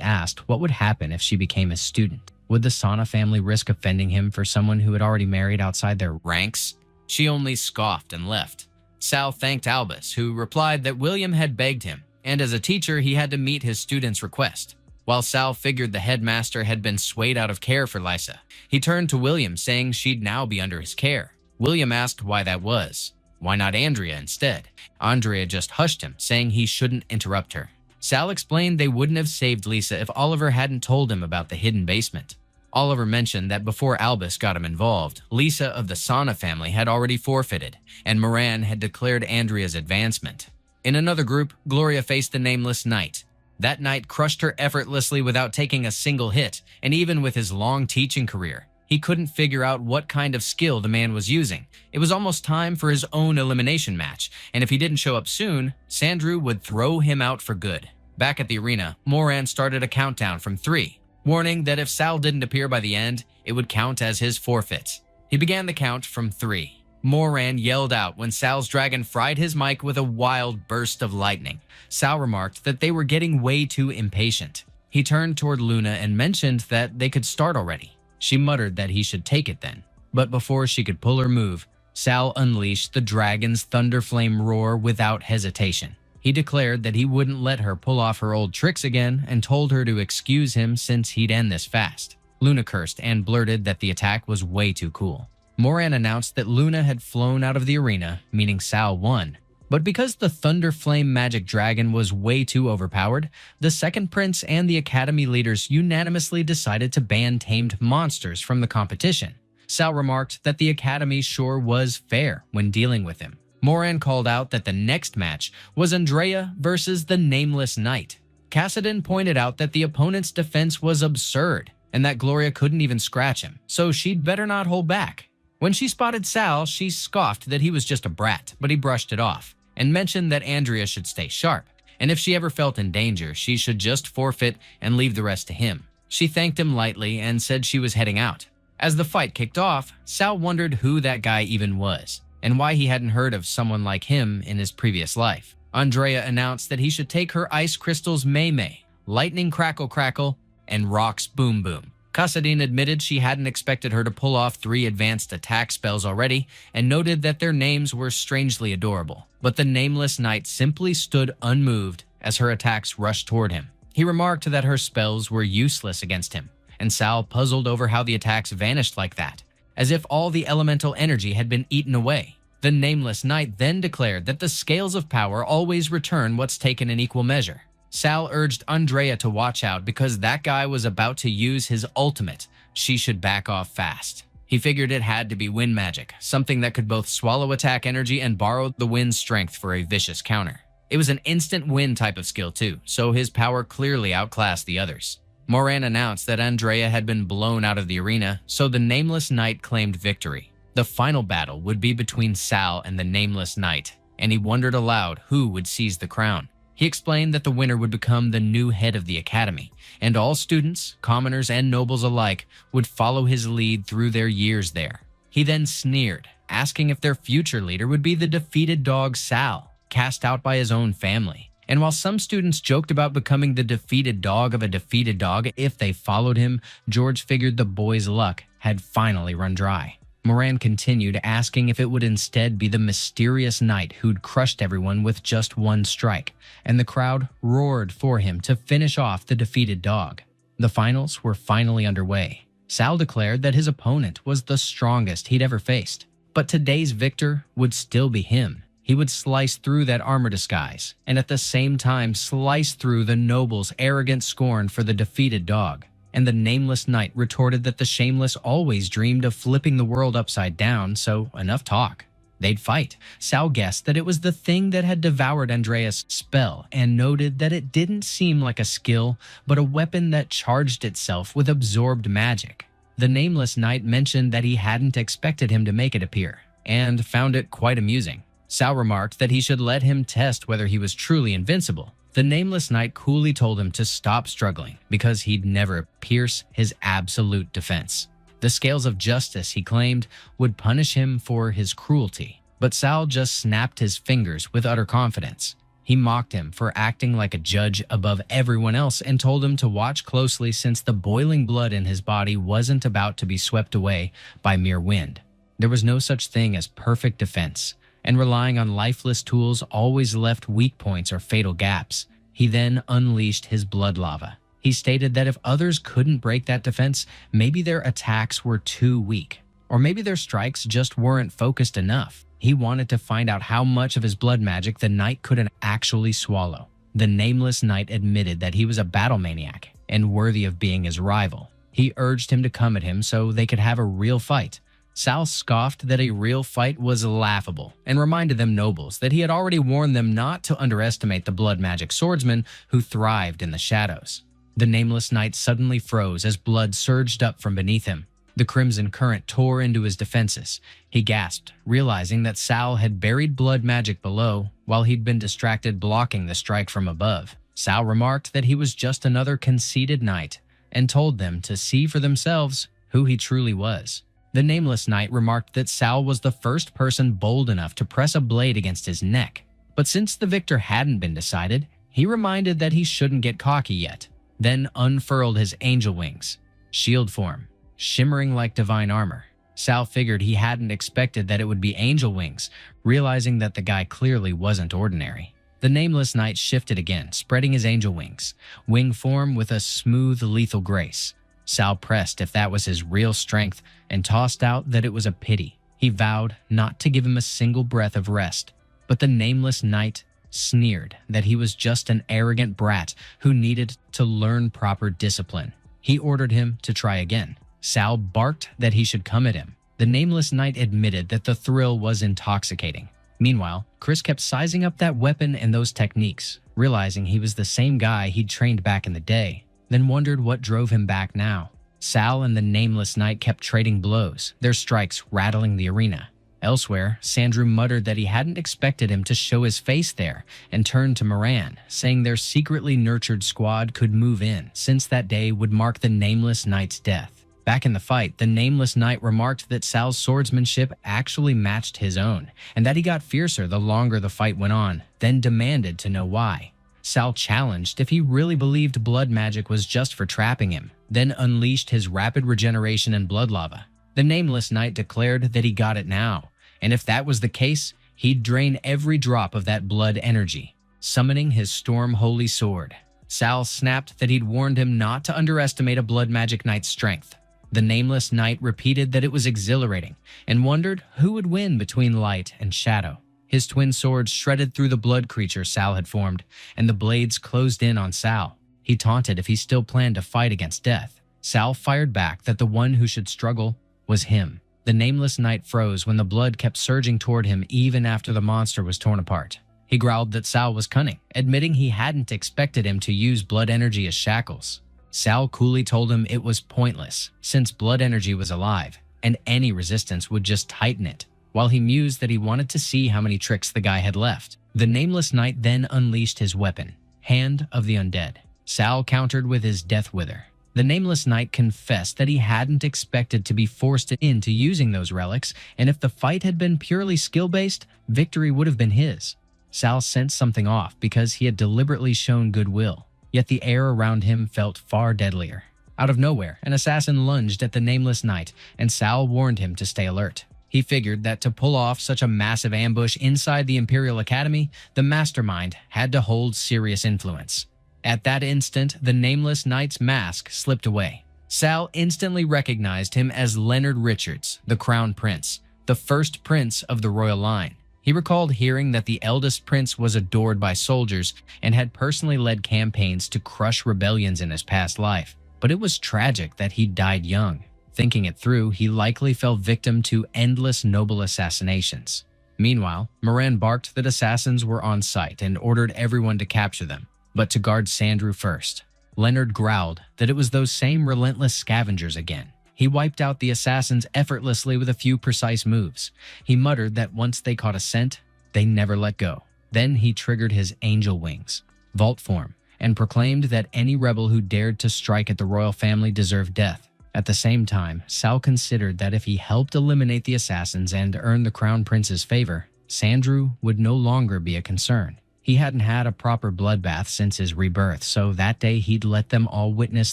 asked what would happen if she became a student. Would the Sana family risk offending him for someone who had already married outside their ranks? She only scoffed and left. Sal thanked Albus, who replied that William had begged him, and as a teacher he had to meet his student's request. While Sal figured the headmaster had been swayed out of care for Lisa, he turned to William, saying she'd now be under his care. William asked why that was. Why not Andrea instead? Andrea just hushed him, saying he shouldn't interrupt her. Sal explained they wouldn't have saved Lisa if Oliver hadn't told him about the hidden basement. Oliver mentioned that before Albus got him involved, Lisa of the Sana family had already forfeited, and Moran had declared Andrea's advancement. In another group, Gloria faced the Nameless Knight. That knight crushed her effortlessly without taking a single hit, and even with his long teaching career, he couldn't figure out what kind of skill the man was using. It was almost time for his own elimination match, and if he didn't show up soon, Sandrew would throw him out for good. Back at the arena, Moran started a countdown from 3, warning that if Sal didn't appear by the end, it would count as his forfeit. He began the count from 3. Moran yelled out when Sal's dragon fried his mic with a wild burst of lightning. Sal remarked that they were getting way too impatient. He turned toward Luna and mentioned that they could start already. She muttered that he should take it then. But before she could pull her move, Sal unleashed the dragon's thunderflame roar without hesitation. He declared that he wouldn't let her pull off her old tricks again and told her to excuse him since he'd end this fast. Luna cursed and blurted that the attack was way too cool. Moran announced that Luna had flown out of the arena, meaning Sal won. But because the Thunder Flame Magic Dragon was way too overpowered, the second prince and the academy leaders unanimously decided to ban tamed monsters from the competition. Sal remarked that the academy sure was fair when dealing with him. Moran called out that the next match was Andrea versus the Nameless Knight. Cassidon pointed out that the opponent's defense was absurd and that Gloria couldn't even scratch him, so she'd better not hold back. When she spotted Sal, she scoffed that he was just a brat, but he brushed it off and mentioned that Andrea should stay sharp, and if she ever felt in danger, she should just forfeit and leave the rest to him. She thanked him lightly and said she was heading out. As the fight kicked off, Sal wondered who that guy even was and why he hadn't heard of someone like him in his previous life. Andrea announced that he should take her ice crystals Mei Mei, Lightning Crackle Crackle, and Rocks Boom Boom. Cassadine admitted she hadn't expected her to pull off 3 advanced attack spells already and noted that their names were strangely adorable. But the Nameless Knight simply stood unmoved as her attacks rushed toward him. He remarked that her spells were useless against him, and Sal puzzled over how the attacks vanished like that, as if all the elemental energy had been eaten away. The Nameless Knight then declared that the scales of power always return what's taken in equal measure. Sal urged Andrea to watch out because that guy was about to use his ultimate. She should back off fast. He figured it had to be wind magic, something that could both swallow attack energy and borrow the wind's strength for a vicious counter. It was an instant wind type of skill too, so his power clearly outclassed the others. Moran announced that Andrea had been blown out of the arena, so the Nameless Knight claimed victory. The final battle would be between Sal and the Nameless Knight, and he wondered aloud who would seize the crown. He explained that the winner would become the new head of the academy, and all students, commoners, and nobles alike would follow his lead through their years there. He then sneered, asking if their future leader would be the defeated dog Sal, cast out by his own family. And while some students joked about becoming the defeated dog of a defeated dog if they followed him, George figured the boy's luck had finally run dry. Moran continued, asking if it would instead be the mysterious knight who'd crushed everyone with just one strike, and the crowd roared for him to finish off the defeated dog. The finals were finally underway. Sal declared that his opponent was the strongest he'd ever faced, but today's victor would still be him. He would slice through that armor disguise, and at the same time slice through the noble's arrogant scorn for the defeated dog. And the Nameless Knight retorted that the Shameless always dreamed of flipping the world upside down, so enough talk. They'd fight. Sal guessed that it was the thing that had devoured Andrea's spell, and noted that it didn't seem like a skill, but a weapon that charged itself with absorbed magic. The Nameless Knight mentioned that he hadn't expected him to make it appear, and found it quite amusing. Sal remarked that he should let him test whether he was truly invincible. The Nameless Knight coolly told him to stop struggling because he'd never pierce his absolute defense. The scales of justice, he claimed, would punish him for his cruelty, but Sal just snapped his fingers with utter confidence. He mocked him for acting like a judge above everyone else and told him to watch closely since the boiling blood in his body wasn't about to be swept away by mere wind. There was no such thing as perfect defense, and relying on lifeless tools always left weak points or fatal gaps. He then unleashed his blood lava. He stated that if others couldn't break that defense, maybe their attacks were too weak, or maybe their strikes just weren't focused enough. He wanted to find out how much of his blood magic the knight couldn't actually swallow. The Nameless Knight admitted that he was a battle maniac and worthy of being his rival. He urged him to come at him so they could have a real fight. Sal scoffed that a real fight was laughable and reminded them nobles that he had already warned them not to underestimate the blood magic swordsman who thrived in the shadows. The Nameless Knight suddenly froze as blood surged up from beneath him. The crimson current tore into his defenses. He gasped, realizing that Sal had buried blood magic below while he'd been distracted blocking the strike from above. Sal remarked that he was just another conceited knight and told them to see for themselves who he truly was. The Nameless Knight remarked that Sal was the first person bold enough to press a blade against his neck. But since the victor hadn't been decided, he reminded that he shouldn't get cocky yet, then unfurled his angel wings, shield form, shimmering like divine armor. Sal figured he hadn't expected that it would be angel wings, realizing that the guy clearly wasn't ordinary. The The nameless knight shifted again, spreading his angel wings, wing form with a smooth, lethal grace. Sal pressed if that was his real strength and tossed out that it was a pity. He vowed not to give him a single breath of rest. But the nameless knight sneered that he was just an arrogant brat who needed to learn proper discipline. He ordered him to try again. Sal barked that he should come at him. The nameless knight admitted that the thrill was intoxicating. Meanwhile, Chris kept sizing up that weapon and those techniques, realizing he was the same guy he'd trained back in the day, then wondered what drove him back now. Sal and the nameless knight kept trading blows, their strikes rattling the arena. Elsewhere, Sandrew muttered that he hadn't expected him to show his face there and turned to Moran, saying their secretly nurtured squad could move in, since that day would mark the nameless knight's death. Back in the fight, the nameless knight remarked that Sal's swordsmanship actually matched his own, and that he got fiercer the longer the fight went on, then demanded to know why. Sal challenged if he really believed blood magic was just for trapping him, then unleashed his rapid regeneration and blood lava. The nameless knight declared that he got it now, and if that was the case, he'd drain every drop of that blood energy, summoning his storm holy sword. Sal snapped that he'd warned him not to underestimate a blood magic knight's strength. The nameless knight repeated that it was exhilarating and wondered who would win between light and shadow. His twin swords shredded through the blood creature Sal had formed, and the blades closed in on Sal. He taunted if he still planned to fight against death. Sal fired back that the one who should struggle was him. The nameless knight froze when the blood kept surging toward him even after the monster was torn apart. He growled that Sal was cunning, admitting he hadn't expected him to use blood energy as shackles. Sal coolly told him it was pointless, since blood energy was alive, and any resistance would just tighten it, while he mused that he wanted to see how many tricks the guy had left. The nameless knight then unleashed his weapon, Hand of the Undead. Sal countered with his Death Wither. The nameless knight confessed that he hadn't expected to be forced into using those relics, and if the fight had been purely skill-based, victory would have been his. Sal sensed something off because he had deliberately shown goodwill. Yet the air around him felt far deadlier. Out of nowhere, an assassin lunged at the nameless knight, and Sal warned him to stay alert. He figured that to pull off such a massive ambush inside the Imperial Academy, the mastermind had to hold serious influence. At that instant, the nameless knight's mask slipped away. Sal instantly recognized him as Leonard Richards, the Crown Prince, the first prince of the royal line. He recalled hearing that the eldest prince was adored by soldiers and had personally led campaigns to crush rebellions in his past life. But it was tragic that he died young. Thinking it through, he likely fell victim to endless noble assassinations. Meanwhile, Moran barked that assassins were on site and ordered everyone to capture them, but to guard Sandrew first. Leonard growled that it was those same relentless scavengers again. He wiped out the assassins effortlessly with a few precise moves. He muttered that once they caught a scent, they never let go. Then he triggered his angel wings, vault form, and proclaimed that any rebel who dared to strike at the royal family deserved death. At the same time, Sal considered that if he helped eliminate the assassins and earn the Crown Prince's favor, Sandrew would no longer be a concern. He hadn't had a proper bloodbath since his rebirth, so that day he'd let them all witness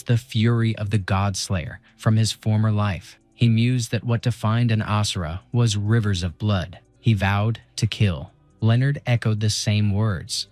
the fury of the God-Slayer from his former life. He mused that what defined an Asura was rivers of blood. He vowed to kill. Leonard echoed the same words,